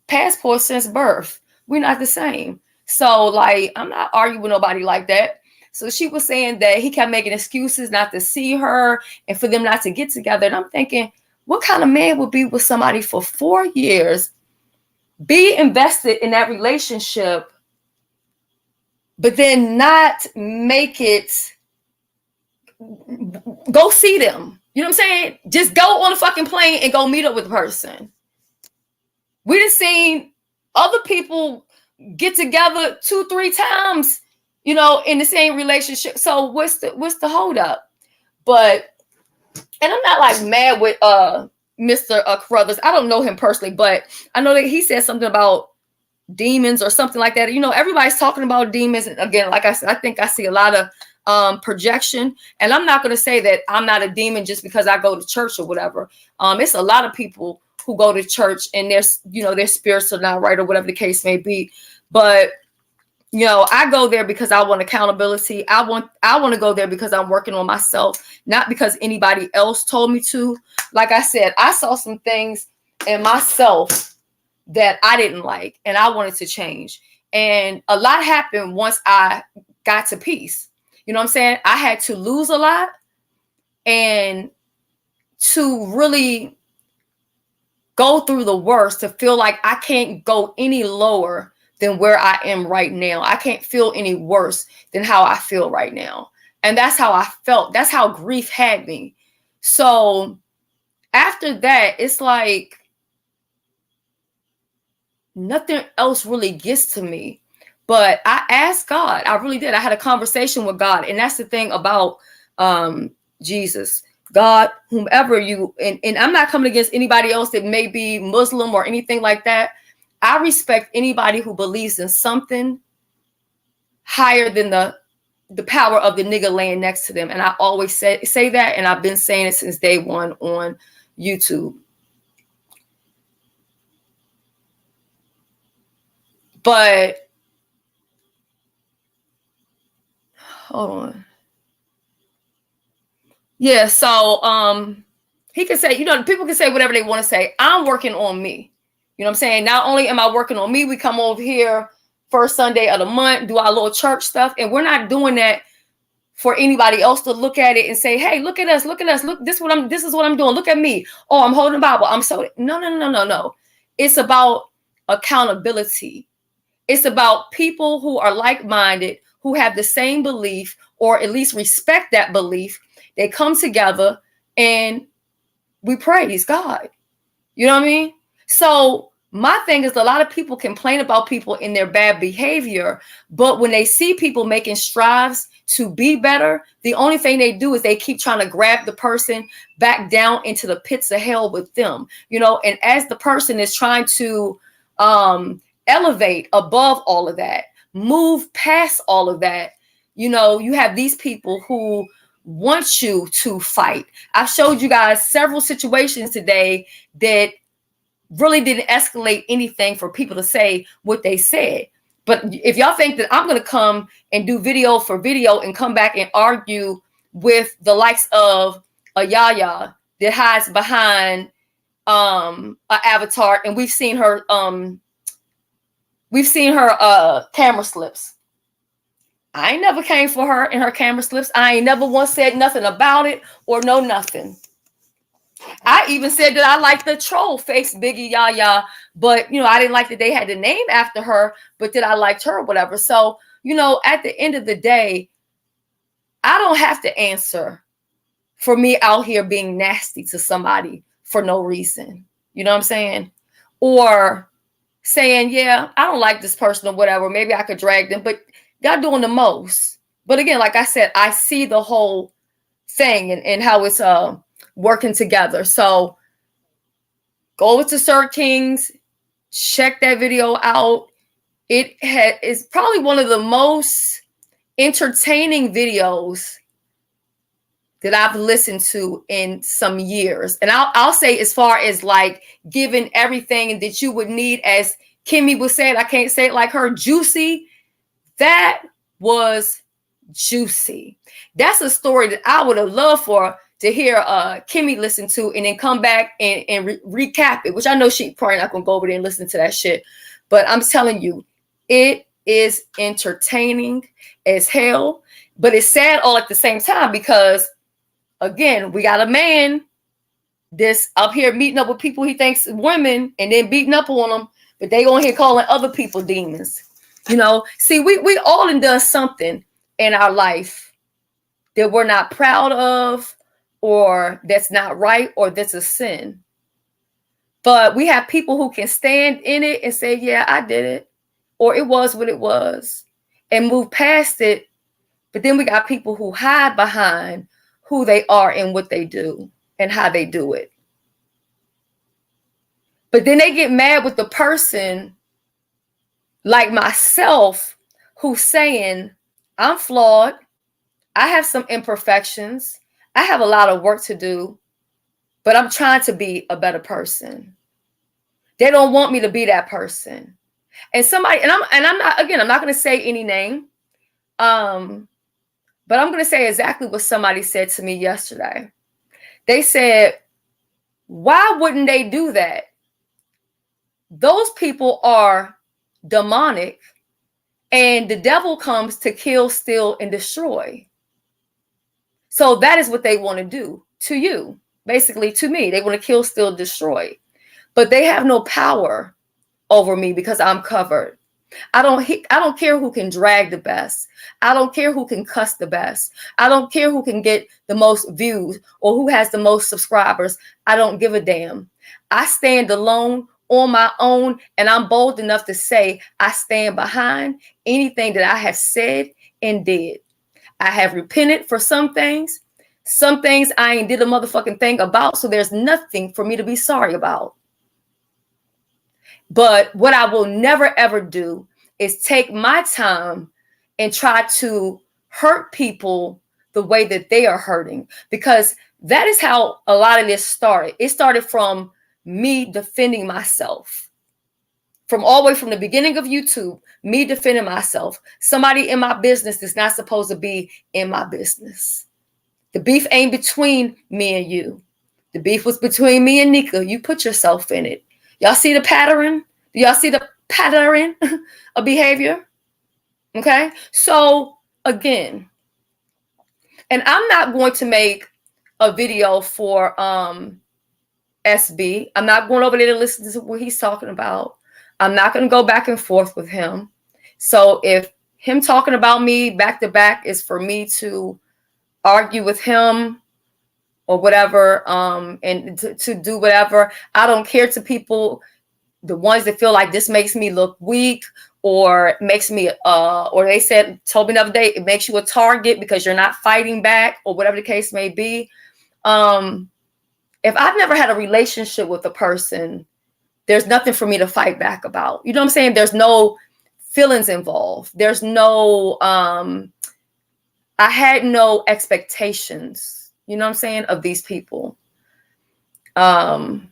passports since birth. We're not the same. So like, I'm not arguing with nobody like that. So she was saying that he kept making excuses not to see her and for them not to get together. And I'm thinking, what kind of man would be with somebody for 4 years, be invested in that relationship, but then not make it, go see them. You know what I'm saying? Just go on a fucking plane and go meet up with the person. We done seen other people get together 2-3 times, you know, in the same relationship. So what's the hold up? But, and I'm not like mad with Mr. Carruthers. I don't know him personally, but I know that he said something about demons or something like that. You know, everybody's talking about demons. And again, like I said, I think I see a lot of projection. And I'm not going to say that I'm not a demon just because I go to church or whatever. It's a lot of people who go to church and their spirits are not right or whatever the case may be. But you know, I go there because I want accountability. I want to go there because I'm working on myself, not because anybody else told me to. Like I said, I saw some things in myself that I didn't like and I wanted to change. And a lot happened once I got to peace. You know what I'm saying? I had to lose a lot and to really go through the worst, to feel like I can't go any lower than where I am right now. I can't feel any worse than how I feel right now. And that's how I felt. That's how grief had me. So after that, it's like nothing else really gets to me. But I asked God. I really did. I had a conversation with God. And that's the thing about Jesus, God, whomever you, and I'm not coming against anybody else that may be Muslim or anything like that. I respect anybody who believes in something higher than the power of the nigga laying next to them. And I always say that, and I've been saying it since day one on YouTube. But hold on. Yeah, so he can say, you know, people can say whatever they want to say. I'm working on me. You know what I'm saying? Not only am I working on me, we come over here first Sunday of the month, do our little church stuff, and we're not doing that for anybody else to look at it and say, hey, look at us, look, this is what I'm doing. Look at me. Oh, I'm holding the Bible. I'm so no. It's about accountability. It's about people who are like-minded, who have the same belief, or at least respect that belief. They come together and we praise God. You know what I mean? So my thing is, a lot of people complain about people in their bad behavior, but when they see people making strives to be better, the only thing they do is they keep trying to grab the person back down into the pits of hell with them, you know, and as the person is trying to elevate above all of that, move past all of that, you know, you have these people who want you to fight. I've showed you guys several situations today that really didn't escalate anything for people to say what they said. But if y'all think that I'm going to come and do video for video and come back and argue with the likes of a Yaya that hides behind an avatar, and we've seen her camera slips. I ain't never came for her in her camera slips. I ain't never once said nothing about it or no nothing. I even said that I like the troll face Biggie Yaya, but you know, I didn't like that they had the name after her, but that I liked her or whatever. So, you know, at the end of the day, I don't have to answer for me out here being nasty to somebody for no reason. You know what I'm saying? Or saying, yeah, I don't like this person or whatever. Maybe I could drag them, but y'all doing the most. But again, like I said, I see the whole thing and how it's working together. So go over to Sir King's, check that video out. It is probably one of the most entertaining videos that I've listened to in some years. And I'll say, as far as like giving everything that you would need, as Kimmy would say it, I can't say it like her, juicy. That was juicy. That's a story that I would have loved to hear Kimmy listen to, and then come back and recap it, which I know she probably not gonna go over there and listen to that shit. But I'm telling you, it is entertaining as hell, but it's sad all at the same time, because again, we got a man this up here meeting up with people he thinks women and then beating up on them, but they on here calling other people demons. You know, see, we all done something in our life that we're not proud of, or that's not right, or that's a sin. But we have people who can stand in it and say, yeah, I did it, or it was what it was, and move past it. But then we got people who hide behind who they are and what they do and how they do it. But then they get mad with the person like myself who's saying, I'm flawed, I have some imperfections, I have a lot of work to do, but I'm trying to be a better person. They don't want me to be that person. And somebody, and I'm not, again, I'm not going to say any name, but I'm going to say exactly what somebody said to me yesterday. They said, why wouldn't they do that? Those people are demonic, and the devil comes to kill, steal, and destroy. So that is what they want to do to you, basically to me. They want to kill, steal, destroy. But they have no power over me because I'm covered. I don't care who can drag the best. I don't care who can cuss the best. I don't care who can get the most views or who has the most subscribers. I don't give a damn. I stand alone on my own, and I'm bold enough to say I stand behind anything that I have said and did. I have repented for some things. Some things I ain't did a motherfucking thing about, so there's nothing for me to be sorry about. But what I will never, ever do is take my time and try to hurt people the way that they are hurting, because that is how a lot of this started. It started from me defending myself. From all the way from the beginning of YouTube, me defending myself. Somebody in my business that's not supposed to be in my business. The beef ain't between me and you. The beef was between me and Nika. You put yourself in it. Y'all see the pattern? Do y'all see the pattern of behavior? Okay. So again, and I'm not going to make a video for SB. I'm not going over there to listen to what he's talking about. I'm not going to go back and forth with him. So if him talking about me back to back is for me to argue with him or whatever, and to do whatever, I don't care to people, the ones that feel like this makes me look weak, or makes me, or they told me the other day, it makes you a target because you're not fighting back, or whatever the case may be. If I've never had a relationship with a person, there's nothing for me to fight back about. You know what I'm saying? There's no feelings involved. There's no, I had no expectations, you know what I'm saying, of these people. But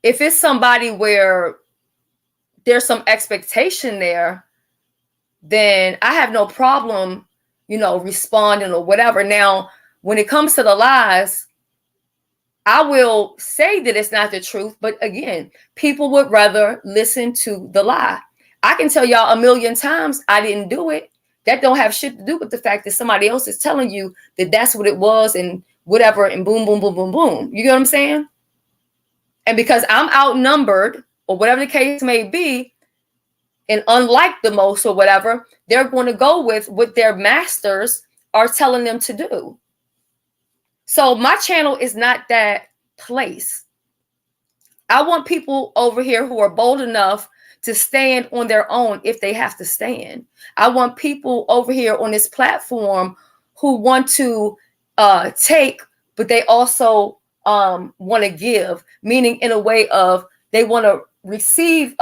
if it's somebody where there's some expectation there, then I have no problem, you know, responding or whatever. Now, when it comes to the lies, I will say that it's not the truth, but again, people would rather listen to the lie. I can tell y'all 1,000,000 times I didn't do it. That don't have shit to do with the fact that somebody else is telling you that that's what it was and whatever, and boom, boom, boom, boom, boom. You get what I'm saying? And because I'm outnumbered or whatever the case may be, and unlike the most or whatever, they're going to go with what their masters are telling them to do. So my channel is not that place. I want people over here who are bold enough to stand on their own if they have to stand. I want people over here on this platform who want to take, but they also want to give, meaning in a way of they want to receive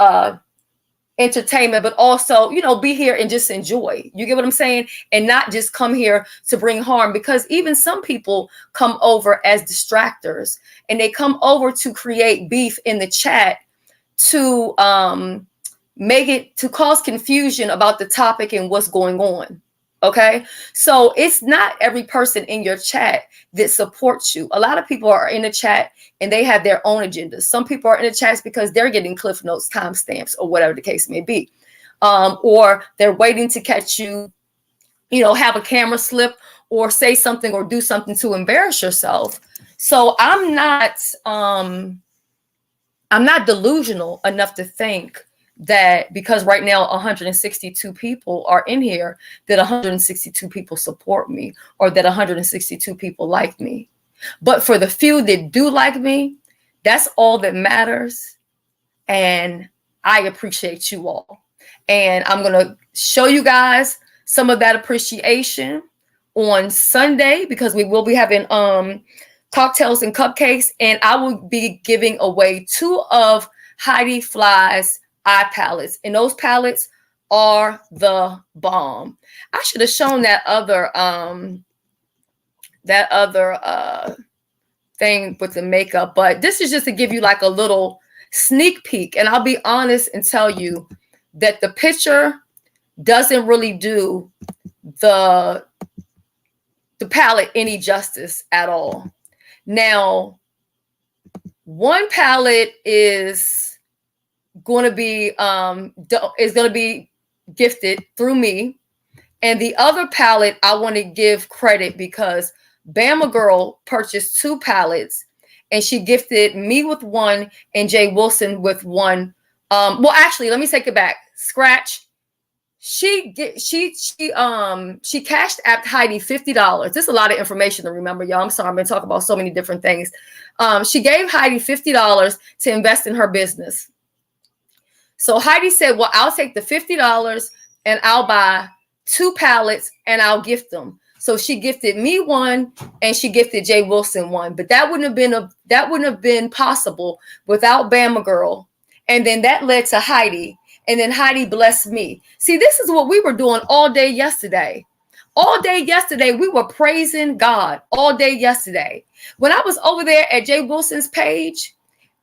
entertainment, but also, you know, be here and just enjoy. You get what I'm saying? And not just come here to bring harm, because even some people come over as distractors, and they come over to create beef in the chat to make it, to cause confusion about the topic and what's going on. Okay, so it's not every person in your chat that supports you. A lot of people are in the chat and they have their own agendas. Some people are in the chats because they're getting Cliff Notes, timestamps, or whatever the case may be, or they're waiting to catch you, you know, have a camera slip or say something or do something to embarrass yourself. So I'm not delusional enough to think that because right now 162 people are in here, that 162 people support me or that 162 people like me. But for the few that do like me, that's all that matters. And I appreciate you all. And I'm going to show you guys some of that appreciation on Sunday, because we will be having cocktails and cupcakes, and I will be giving away 2 of Heidi Fly's eye palettes, and those palettes are the bomb. I should have shown that other thing with the makeup, but this is just to give you like a little sneak peek. And I'll be honest and tell you that the picture doesn't really do the palette any justice at all. Now, one palette is going to be gifted through me, and the other palette I want to give credit because Bama Girl purchased 2 palettes, and she gifted me with one and Jay Wilson with one. Well, actually, let me take it back. Scratch. She cashed apped Heidi $50. This is a lot of information to remember, y'all. I'm sorry, I've been talking about so many different things. She gave Heidi $50 to invest in her business. So Heidi said, well, I'll take the $50 and I'll buy 2 palettes and I'll gift them. So she gifted me one and she gifted Jay Wilson one. But that wouldn't have been possible without Bama Girl. And then that led to Heidi. And then Heidi blessed me. See, this is what we were doing all day yesterday. All day yesterday, we were praising God all day yesterday. When I was over there at Jay Wilson's page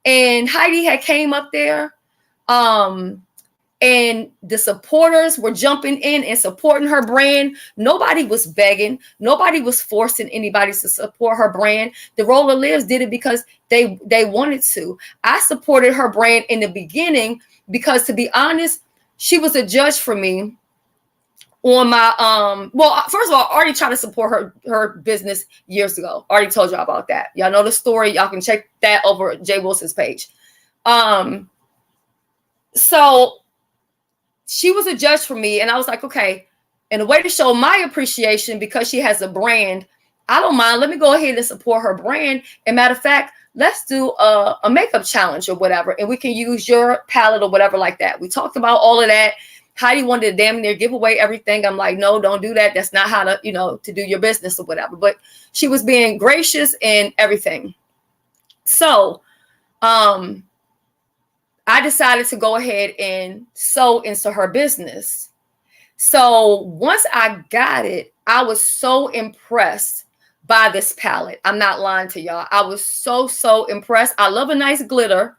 and Heidi had came up there, and the supporters were jumping in and supporting her brand. Nobody was begging. Nobody was forcing anybody to support her brand. The Roller Lives did it because they wanted to. I supported her brand in the beginning because, to be honest, she was a judge for me on my well, first of all, I already tried to support her business years ago. Already told y'all about that. Y'all know the story. Y'all can check that over at Jay Wilson's page. So she was a judge for me, and I was like, okay, and a way to show my appreciation because she has a brand, I don't mind. Let me go ahead and support her brand. And matter of fact, let's do a makeup challenge or whatever, and we can use your palette or whatever like that. We talked about all of that. Heidi wanted to damn near give away everything. I'm like, no, don't do that. That's not how to, to do your business or whatever. But she was being gracious and everything. So, I decided to go ahead and sew into her business. So once I got it, I was so impressed by this palette. I'm not lying to y'all. I was so impressed. I love a nice glitter,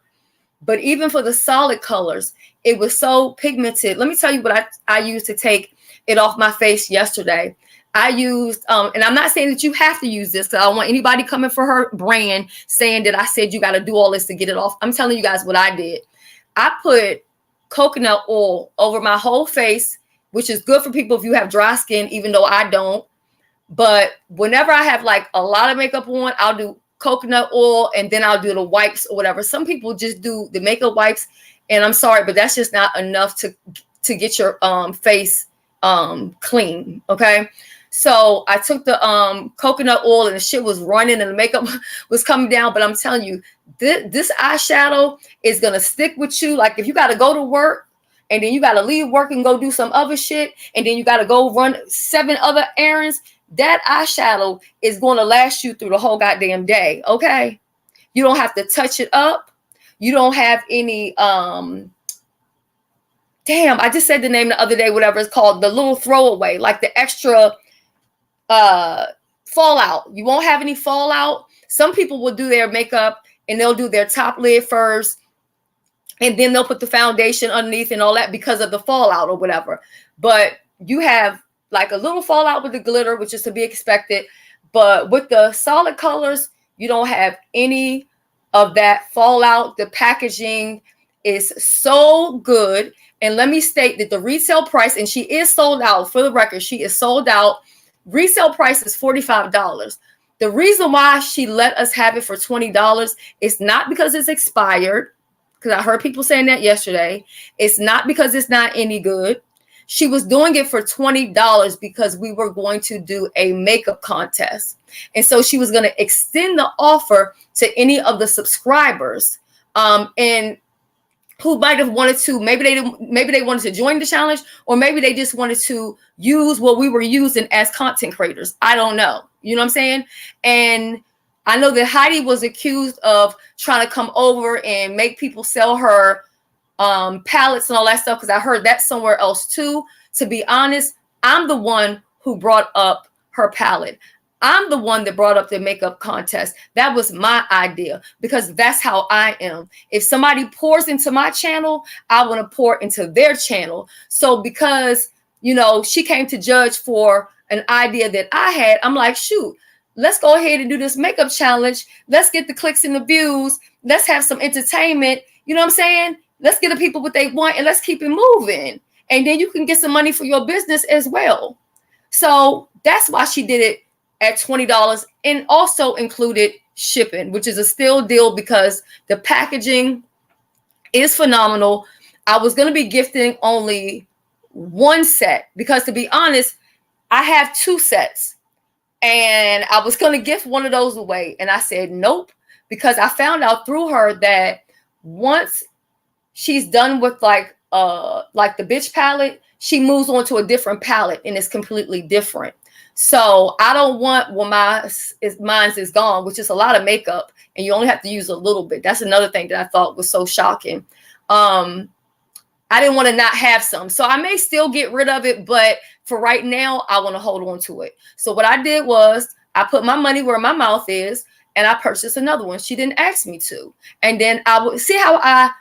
but even for the solid colors, it was so pigmented. Let me tell you what I used to take it off my face yesterday. I used, and I'm not saying that you have to use this, because I don't want anybody coming for her brand saying that I said you got to do all this to get it off. I'm telling you guys what I did. I put coconut oil over my whole face, which is good for people if you have dry skin, even though I don't. But whenever I have like a lot of makeup on, I'll do coconut oil and then I'll do the wipes or whatever. Some people just do the makeup wipes, and I'm sorry, but that's just not enough to get your face clean. Okay. So I took the coconut oil and the shit was running and the makeup was coming down. But I'm telling you, this eyeshadow is going to stick with you. Like if you got to go to work and then you got to leave work and go do some other shit, and then you got to go run 7 other errands, that eyeshadow is going to last you through the whole goddamn day. Okay. You don't have to touch it up. You don't have any, damn, I just said the name the other day, whatever it's called, the little throwaway, like the extra fallout. You won't have any fallout. Some people will do their makeup and they'll do their top lid first, and then they'll put the foundation underneath and all that because of the fallout or whatever. But you have like a little fallout with the glitter, which is to be expected. But with the solid colors, you don't have any of that fallout. The packaging is so good. And let me state that the retail price, and she is sold out, for the record, she is sold out. Resale price is $45. The reason why she let us have it for $20 is not because it's expired, because I heard people saying that yesterday. It's not because it's not any good. She was doing it for $20 because we were going to do a makeup contest. And so she was going to extend the offer to any of the subscribers. And who might have wanted to, maybe they wanted to join the challenge, or maybe they just wanted to use what we were using as content creators. I don't know. You know what I'm saying? And I know that Heidi was accused of trying to come over and make people sell her palettes and all that stuff, because I heard that somewhere else too. To be honest, I'm the one who brought up her palette. I'm the one that brought up the makeup contest. That was my idea, because that's how I am. If somebody pours into my channel, I want to pour into their channel. So because, you know, she came to judge for an idea that I had, I'm like, shoot, let's go ahead and do this makeup challenge. Let's get the clicks and the views. Let's have some entertainment. You know what I'm saying? Let's get the people what they want, and let's keep it moving. And then you can get some money for your business as well. So that's why she did it at $20, and also included shipping, which is a still deal because the packaging is phenomenal. I was going to be gifting only one set because, to be honest, I have 2 sets, and I was going to gift one of those away. And I said, nope, because I found out through her that once she's done with like the bitch palette, she moves on to a different palette, and it's completely different. So I don't want when mine is gone, which is a lot of makeup, and you only have to use a little bit. That's another thing that I thought was so shocking. I didn't want to not have some. So I may still get rid of it, but for right now, I want to hold on to it. So what I did was I put my money where my mouth is, and I purchased another one. She didn't ask me to. And then I would see how I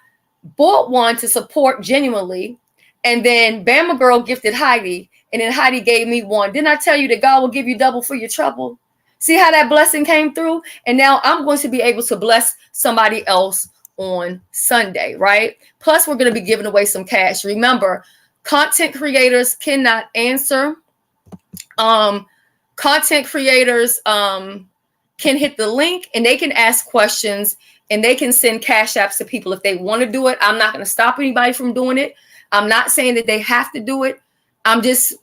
bought one to support genuinely. And then Bama Girl gifted Heidi, and then Heidi gave me one. Didn't I tell you that God will give you double for your trouble? See how that blessing came through? And now I'm going to be able to bless somebody else on Sunday, right? Plus, we're going to be giving away some cash. Remember, content creators cannot answer. Content creators can hit the link, and they can ask questions, and they can send cash apps to people if they want to do it. I'm not going to stop anybody from doing it. I'm not saying that they have to do it. I'm just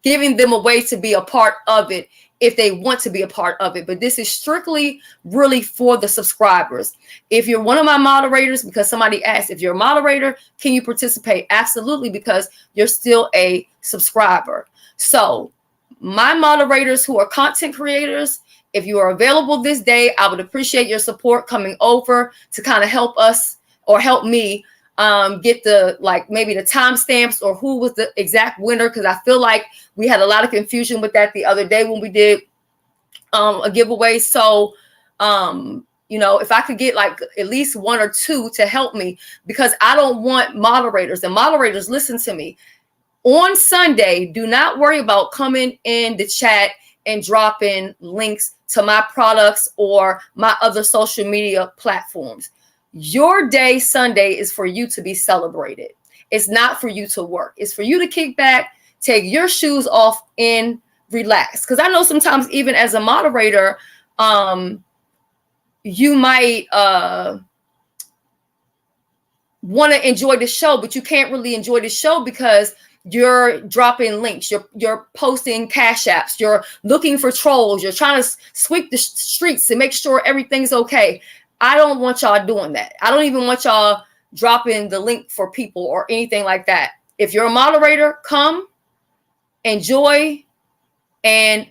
giving them a way to be a part of it if they want to be a part of it. But this is strictly really for the subscribers. If you're one of my moderators, because somebody asked, if you're a moderator, can you participate? Absolutely, because you're still a subscriber. So my moderators who are content creators, if you are available this day, I would appreciate your support coming over to kind of help us or help me get the, like, maybe the timestamps or who was the exact winner, because I feel like we had a lot of confusion with that the other day when we did a giveaway. So you know, if I could get like at least 1 or 2 to help me, because I don't want moderators, and moderators, listen to me, on Sunday, do not worry about coming in the chat and dropping links to my products or my other social media platforms. Your day Sunday is for you to be celebrated. It's not for you to work. It's for you to kick back, take your shoes off, and relax. Because I know sometimes even as a moderator, you might want to enjoy the show, but you can't really enjoy the show because you're dropping links, you're posting cash apps, you're looking for trolls, you're trying to sweep the streets to make sure everything's okay. I don't want y'all doing that. I don't even want y'all dropping the link for people or anything like that. If you're a moderator, come, enjoy, and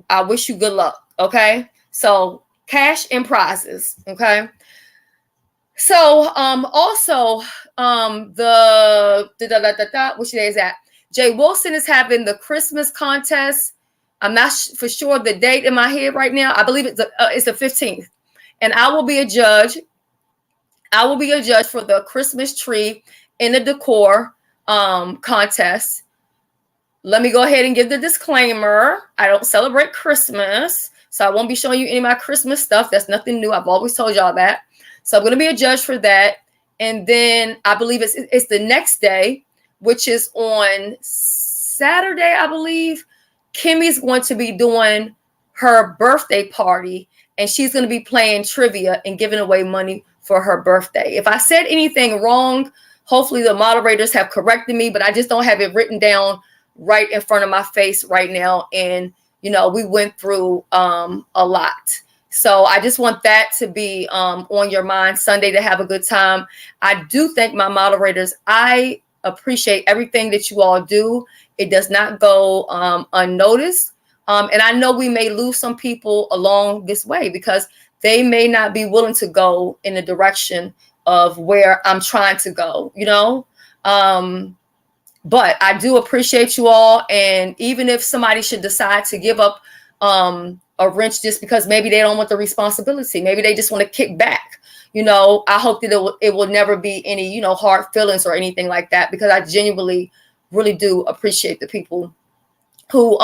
I wish you good luck. Okay. So cash and prizes. Okay. So also which day is that? Jay Wilson is having the Christmas contest. I'm not for sure the date in my head right now. I believe it's the 15th, and I will be a judge. I will be a judge for the Christmas tree in the decor contest. Let me go ahead and give the disclaimer. I don't celebrate Christmas, so I won't be showing you any of my Christmas stuff. That's nothing new. I've always told y'all that. So I'm going to be a judge for that. And then I believe it's the next day, which is on Saturday, I believe. Kimmy's going to be doing her birthday party, and she's going to be playing trivia and giving away money for her birthday. If I said anything wrong, hopefully the moderators have corrected me, but I just don't have it written down right in front of my face right now. And, you know, we went through a lot. So I just want that to be on your mind Sunday to have a good time. I do thank my moderators. I appreciate everything that you all do. It does not go unnoticed. And I know we may lose some people along this way because they may not be willing to go in the direction of where I'm trying to go, you know? But I do appreciate you all. And even if somebody should decide to give up a wrench just because maybe they don't want the responsibility, maybe they just want to kick back, you know, I hope that it will never be any, you know, hard feelings or anything like that, because I genuinely really do appreciate the people who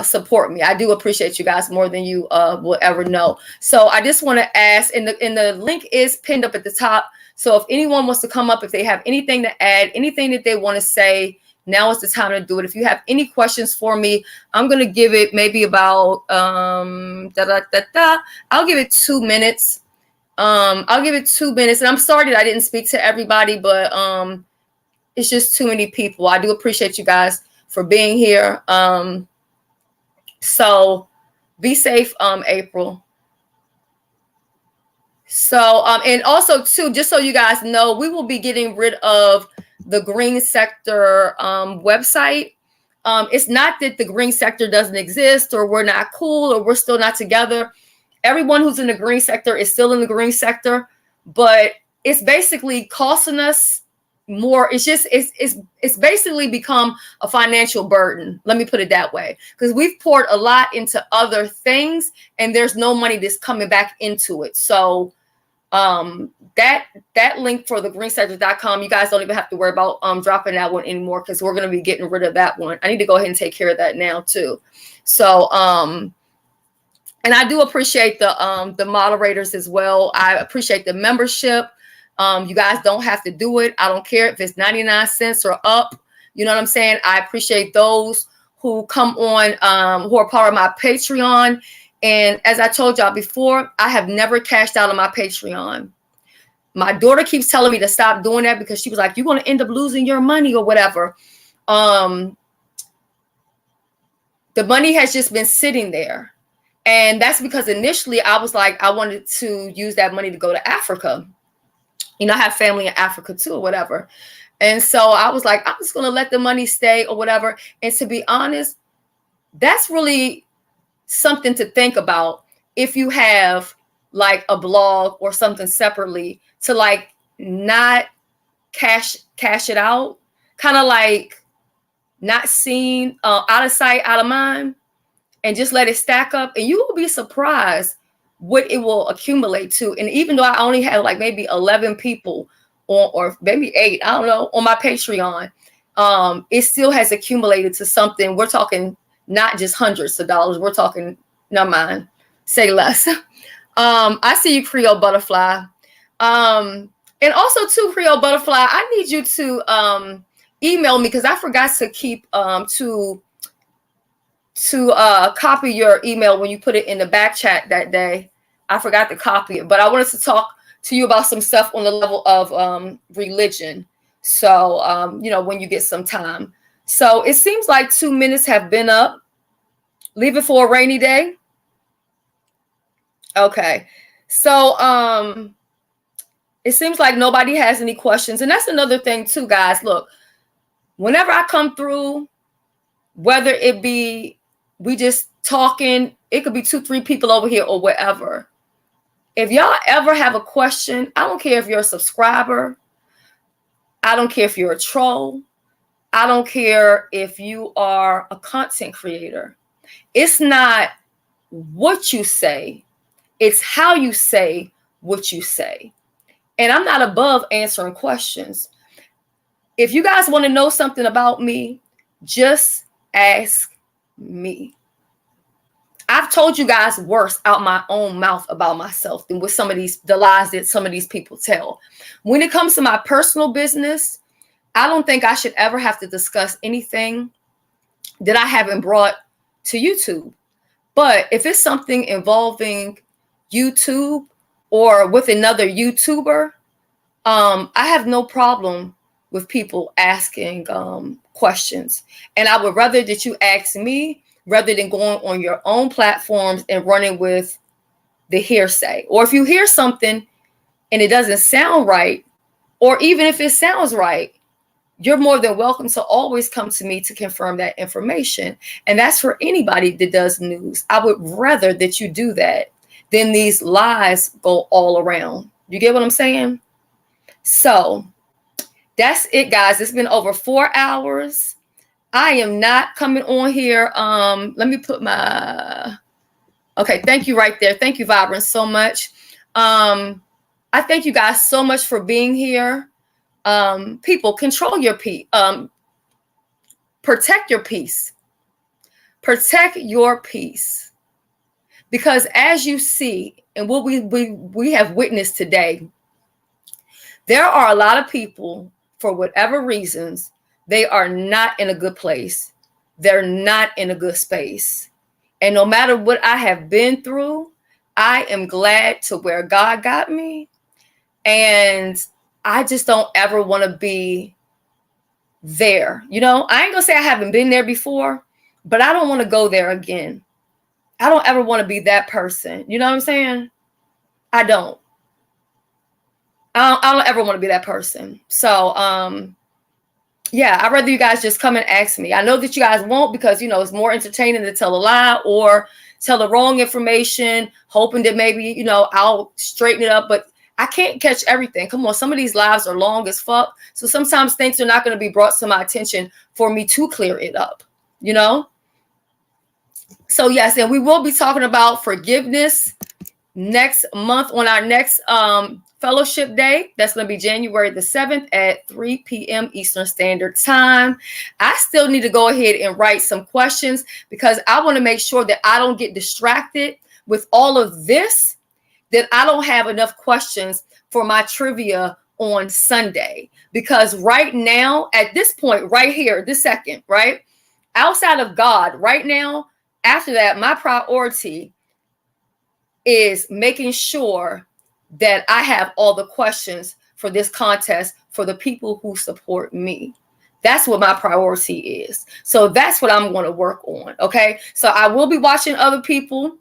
support me. I do appreciate you guys more than you will ever know. So I just want to ask, and the link is pinned up at the top. So if anyone wants to come up, if they have anything to add, anything that they want to say, now is the time to do it. If you have any questions for me, I'm going to give it maybe about, I'll give it 2 minutes. I'll give it 2 minutes. And I'm sorry that I didn't speak to everybody, but it's just too many people. I do appreciate you guys for being here. So be safe, April. So, and also too, just so you guys know, we will be getting rid of the green sector website. It's not that the green sector doesn't exist or we're not cool or we're still not together. Everyone who's in the green sector is still in the green sector, but it's basically costing us more. It's just, it's basically become a financial burden. Let me put it that way, because we've poured a lot into other things and there's no money that's coming back into it. So that link for the greensector.com, you guys don't even have to worry about dropping that one anymore, because we're going to be getting rid of that one. I need to go ahead and take care of that now too. So and I do appreciate the moderators as well. I appreciate the membership. You guys don't have to do it. I don't care if it's 99 cents or up. You know what I'm saying? I appreciate those who come on, who are part of my Patreon. And as I told y'all before, I have never cashed out on my Patreon. My daughter keeps telling me to stop doing that because she was like, you're going to end up losing your money or whatever. The money has just been sitting there. And that's because initially I was like, I wanted to use that money to go to Africa. You know, I have family in Africa too or whatever. And so I was like, I'm just going to let the money stay or whatever. And to be honest, that's really something to think about if you have like a blog or something separately, to like not cash it out, kind of like not seen, out of sight, out of mind, and just let it stack up. And you will be surprised what it will accumulate to. And even though I only have like maybe 11 people or maybe 8, I don't know, on my Patreon, it still has accumulated to something. We're talking not just hundreds of dollars. We're talking, never mind, say less. I see you, Creole Butterfly. And also too, Creole Butterfly, I need you to email me, because I forgot to keep to copy your email when you put it in the back chat that day. I forgot to copy it, but I wanted to talk to you about some stuff on the level of religion. So, you know, when you get some time. So it seems like 2 minutes have been up. Leave it for a rainy day. Okay. So It seems like nobody has any questions. And that's another thing too, guys. Look, whenever I come through, whether it be we just talking, it could be 2-3 people over here or whatever. If y'all ever have a question, I don't care if you're a subscriber. I don't care if you're a troll. I don't care if you are a content creator. It's not what you say. It's how you say what you say. And I'm not above answering questions. If you guys want to know something about me, just ask me. I've told you guys worse out my own mouth about myself than with some of the lies that some of these people tell. When it comes to my personal business, I don't think I should ever have to discuss anything that I haven't brought to YouTube. But if it's something involving YouTube or with another YouTuber, I have no problem with people asking questions. And I would rather that you ask me rather than going on your own platforms and running with the hearsay. Or if you hear something and it doesn't sound right, or even if it sounds right, you're more than welcome to always come to me to confirm that information. And that's for anybody that does news. I would rather that you do that than these lies go all around. You get what I'm saying? So that's it, guys. It's been over 4 hours. I am not coming on here. Let me put my, okay. Thank you right there. Thank you, Vibrant, so much. I thank you guys so much for being here. People, control your peace. Protect your peace. Protect your peace. Because as you see, and what we have witnessed today, there are a lot of people, for whatever reasons, they are not in a good place. They're not in a good space. And no matter what I have been through, I am glad to where God got me. And I just don't ever want to be there. You know, I ain't gonna say I haven't been there before, but I don't want to go there again. I don't ever want to be that person. You know what I'm saying? I don't ever want to be that person. So, yeah, I'd rather you guys just come and ask me. I know that you guys won't because, you know, it's more entertaining to tell a lie or tell the wrong information, hoping that maybe, you know, I'll straighten it up. But I can't catch everything. Come on, some of these lives are long as fuck. So sometimes things are not going to be brought to my attention for me to clear it up, you know? So yes, and we will be talking about forgiveness next month on our next fellowship day. That's going to be January the 7th at 3 p.m. Eastern Standard Time. I still need to go ahead and write some questions because I want to make sure that I don't get distracted with all of this, that I don't have enough questions for my trivia on Sunday. Because right now, at this point, right here, this second, right, outside of God, right now, after that, my priority is making sure that I have all the questions for this contest for the people who support me. That's what my priority is. So that's what I'm going to work on. Okay. So I will be watching other people.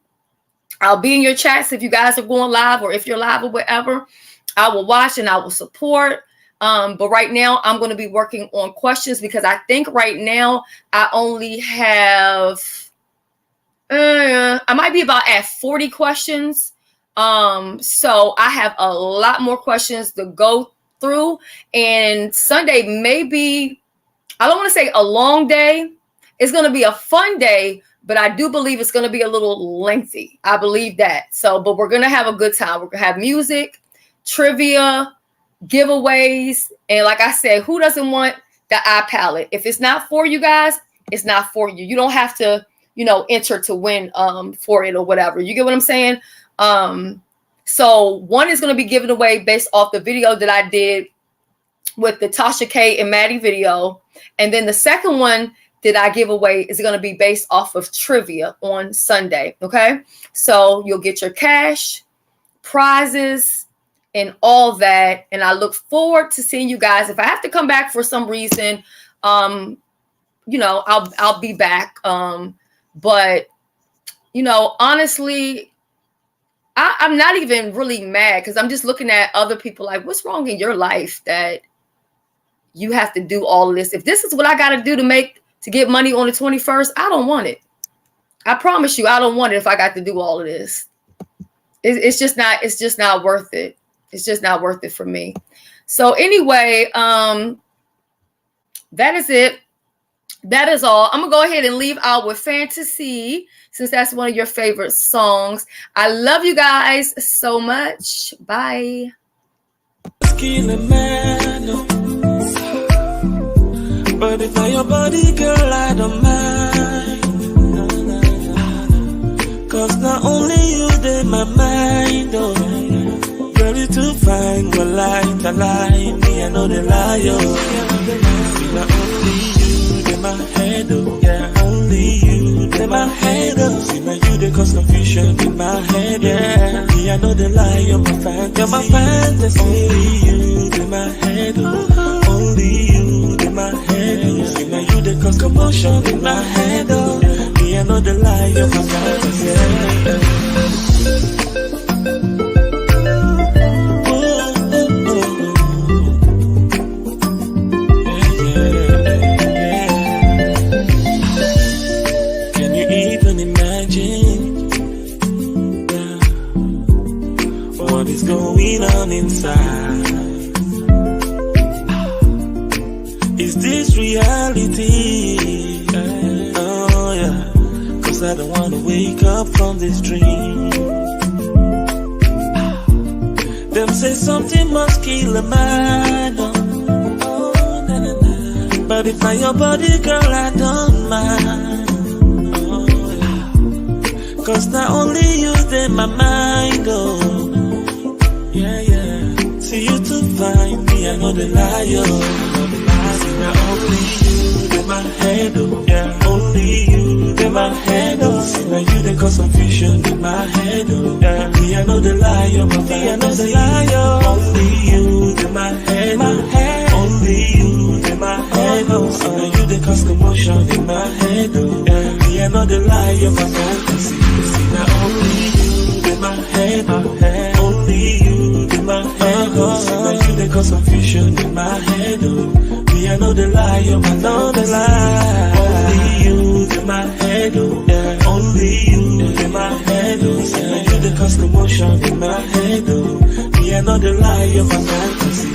I'll be in your chats if you guys are going live or if you're live or whatever. I will watch and I will support. But right now I'm going to be working on questions because I think right now I only have I might be about at 40 questions. So I have a lot more questions to go through. And Sunday may be, I don't want to say a long day. It's going to be a fun day, but I do believe it's going to be a little lengthy. I believe that. So, but we're going to have a good time. We're going to have music, trivia, giveaways. And like I said, who doesn't want the eye palette? If it's not for you guys, it's not for you. You don't have to, you know, enter to win for it or whatever. You get what I'm saying? So one is going to be given away based off the video that I did with the Tasha K and Maddie video. And then the second one that I give away is going to be based off of trivia on Sunday. Okay. So you'll get your cash, prizes, and all that. And I look forward to seeing you guys. If I have to come back for some reason, you know, I'll be back. But, you know, honestly, I'm not even really mad because I'm just looking at other people like, what's wrong in your life that you have to do all of this? If this is what I got to do to get money on the 21st, I don't want it. I promise you, I don't want it if I got to do all of this. It's just not worth it. It's just not worth it for me. So anyway, that is it. That is all. I'm going to go ahead and leave out with Fantasy, since that's one of your favorite songs. I love you guys so much. Bye. But if I your body, girl, I don't mind. Cause not only you, they my mind, oh. Girl, you too fine, well, lie, me, I know they lie, oh. Not only you, they my head, oh. Yeah, only you, they my head, oh. See, now you, they cause confusion in my head, yeah. Me, I know they lie, you're my fantasy. You're my fantasy. Only you, they my head, oh. Only you, they my head, oh. See, now you, they cause commotion in my head, oh. Me, I know they lie, you're my fantasy, yeah. Going on inside? Is this reality? Oh yeah, cause I don't wanna wake up from this dream. Them say something must kill a man, oh, nah, nah, nah. But if not your body, girl, I don't mind, oh yeah. Cause not only you, they my mind, oh yeah, yeah. See you to find me, I know the liar. See now only you, they my head, oh. Yeah, only you, they my head, oh. See now you, they cause confusion in my head, oh. Yeah, me, I know the liar, my me, I know the liar. Only you, they my head, only you, they my head, oh. See now you, they cause commotion in my head, oh. Yeah, me, I know the liar, my fantasy. See now only you, they my head, only you. My head, oh, now you they cause confusion in my head, oh. Me, I know the lie, I know the lie. Only you in my head, oh. Yeah. Only you in my head, oh. Now you they cause commotion in my head, oh. Me, I know the lie of my fantasy.